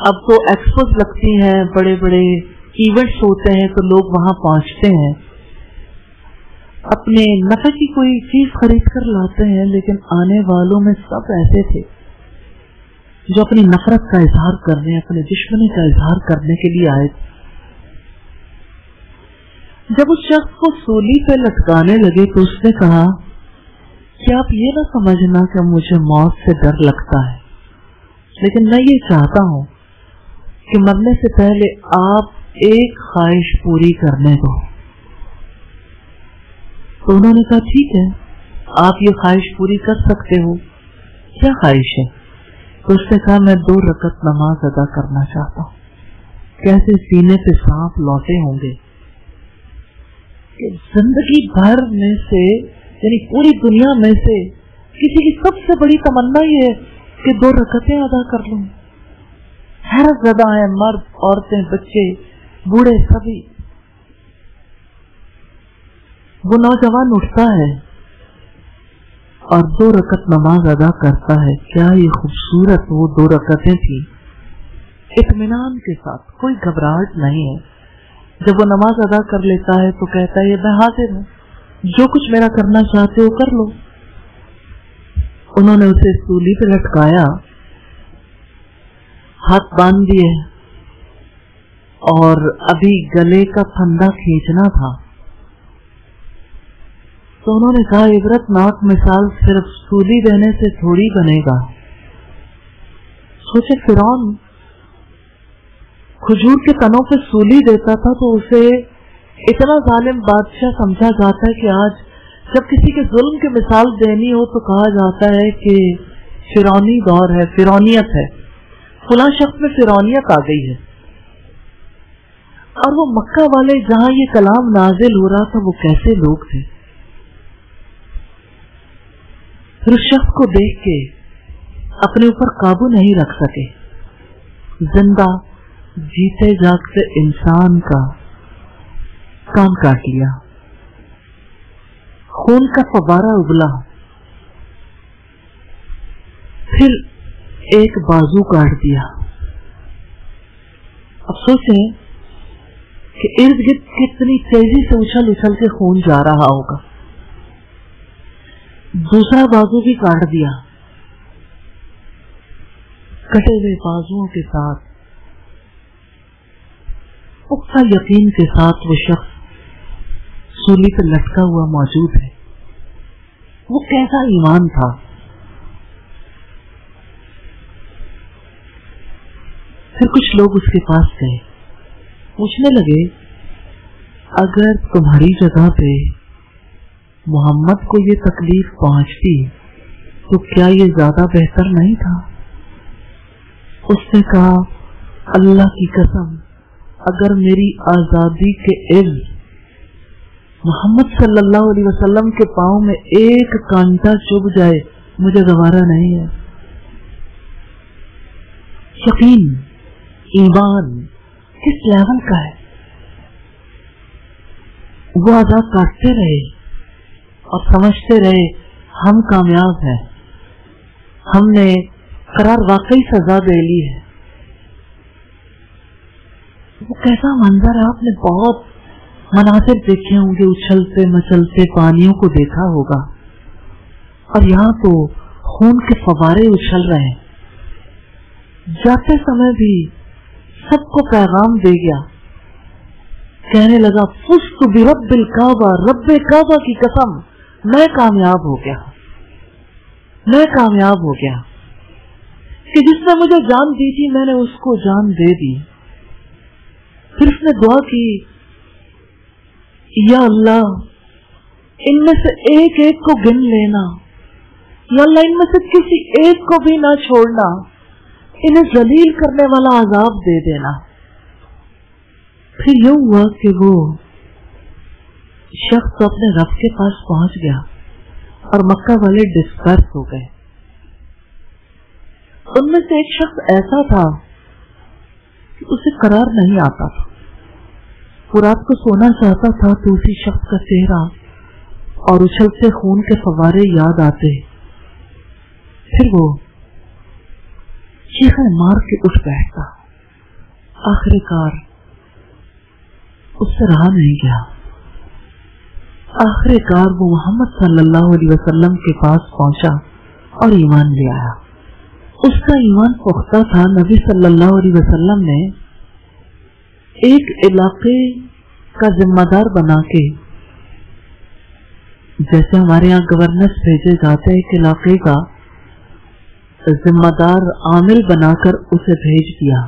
अब तो एक्सपोज लगती हैं, बड़े बड़े इवेंट्स होते हैं तो लोग वहां पहुंचते हैं, अपने नफे की कोई चीज खरीद कर लाते हैं, लेकिन आने वालों में सब ऐसे थे जो अपनी नफरत का इजहार करने, अपने दुश्मनी का इजहार करने के लिए आए थे। جب اس شخص کو سولی پہ لٹکانے لگے تو اس نے کہا کہ آپ یہ نہ سمجھنا کہ مجھے موت سے ڈر لگتا ہے، لیکن میں یہ چاہتا ہوں کہ مرنے سے پہلے آپ ایک خواہش پوری کرنے دو۔ تو انہوں نے کہا ٹھیک ہے، آپ یہ خواہش پوری کر سکتے ہو، کیا خواہش ہے؟ تو اس نے کہا میں 2 رکعت نماز ادا کرنا چاہتا ہوں۔ کیسے سینے پہ سانپ لوٹے ہوں گے کہ زندگی بھر میں سے، یعنی پوری دنیا میں سے کسی کی سب سے بڑی تمنا یہ ہے کہ 2 رکعتیں ادا کر لوں۔ حیرت زدہ ہیں مرد، عورتیں، بچے، بوڑھے، سبھی۔ وہ نوجوان اٹھتا ہے اور 2 رکعت نماز ادا کرتا ہے۔ کیا یہ خوبصورت وہ 2 رکعتیں تھیں، اطمینان کے ساتھ، کوئی گھبراہٹ نہیں ہے۔ جب وہ نماز ادا کر لیتا ہے تو کہتا ہے میں حاضر ہوں، جو کچھ میرا کرنا چاہتے ہو کر لو۔ انہوں نے اسے سولی پہ لٹکایا، ہاتھ باندھ دیے اور ابھی گلے کا پھندا کھینچنا تھا تو انہوں نے کہا عبرت ناک مثال صرف سولی دینے سے تھوڑی بنے گا۔ سوچے فرعون کھجور کے تنوں پہ سولی دیتا تھا تو اسے اتنا ظالم بادشاہ سمجھا جاتا ہے کہ آج جب کسی کے ظلم کی مثال دینی ہو تو کہا جاتا ہے کہ فرعونی دور ہے، فرعونیت ہے، فلاں شخص میں فرعونیت آ گئی ہے۔ اور وہ مکہ والے جہاں یہ کلام نازل ہو رہا تھا وہ کیسے لوگ تھے؟ پھر اس شخص کو دیکھ کے اپنے اوپر قابو نہیں رکھ سکے۔ زندہ جیتے جاگتے انسان کا کان کاٹ لیا، خون کا فوارہ ابلا، پھر ایک بازو کاٹ دیا۔ اب سوچیں کہ ارد گرد کتنی تیزی سے اچھل اچھل کے خون جا رہا ہوگا۔ دوسرا بازو بھی کاٹ دیا۔ کٹے ہوئے بازوؤں کے ساتھ پختہ یقین کے ساتھ وہ شخص سولی پہ لٹکا ہوا موجود ہے۔ وہ کیسا ایمان تھا! پھر کچھ لوگ اس کے پاس گئے، پوچھنے لگے اگر تمہاری جگہ پہ محمد کو یہ تکلیف پہنچتی تو کیا یہ زیادہ بہتر نہیں تھا؟ اس نے کہا اللہ کی قسم اگر میری آزادی کے عوض محمد صلی اللہ علیہ وسلم کے پاؤں میں ایک کانٹا چبھ جائے مجھے گوارا نہیں ہے۔ یقین، ایمان کس لیول کا ہے! وہ آزاد کاٹتے رہے اور سمجھتے رہے ہم کامیاب ہیں، ہم نے قرار واقعی سزا دے لی ہے۔ وہ کیسا منظر ہے! آپ نے بہت مناظر دیکھے ہوں گے، اچھلتے مچلتے پانیوں کو دیکھا ہوگا، اور یہاں تو خون کے فوارے اچھل رہے ہیں۔ جاتے سمے بھی سب کو پیغام دے گیا، کہنے لگا فزت برب الکعبہ، رب کعبہ کی قسم میں کامیاب ہو گیا، میں کامیاب ہو گیا کہ جس نے مجھے جان دی تھی میں نے اس کو جان دے دی۔ پھر اس نے دعا کی یا اللہ ان میں سے ایک ایک کو گن لینا، یا اللہ ان میں سے کسی ایک کو بھی نہ چھوڑنا، انہیں ذلیل کرنے والا عذاب دے دینا۔ پھر یہ ہوا کہ وہ شخص اپنے رب کے پاس پہنچ گیا اور مکہ والے ڈسپرس ہو گئے۔ ان میں سے ایک شخص ایسا تھا کہ اسے قرار نہیں آتا تھا، وہ رات کو سونا چاہتا تھا تو اسی شخص کا چہرہ اور اچھلتے خون کے فوارے یاد آتے، پھر وہ چیخیں مار کے اٹھ بیٹھتا۔ آخر کار اس سے رہا نہیں گیا، آخر کار وہ محمد صلی اللہ علیہ وسلم کے پاس پہنچا اور ایمان لے آیا۔ اس کا ایمان پختہ تھا۔ نبی صلی اللہ علیہ وسلم نے ایک علاقے کا ذمہ دار بنا کے، جیسے ہمارے یہاں گورننس بھیجے جاتے ہیں، ایک علاقے کا ذمہ دار عامل بنا کر اسے بھیج دیا.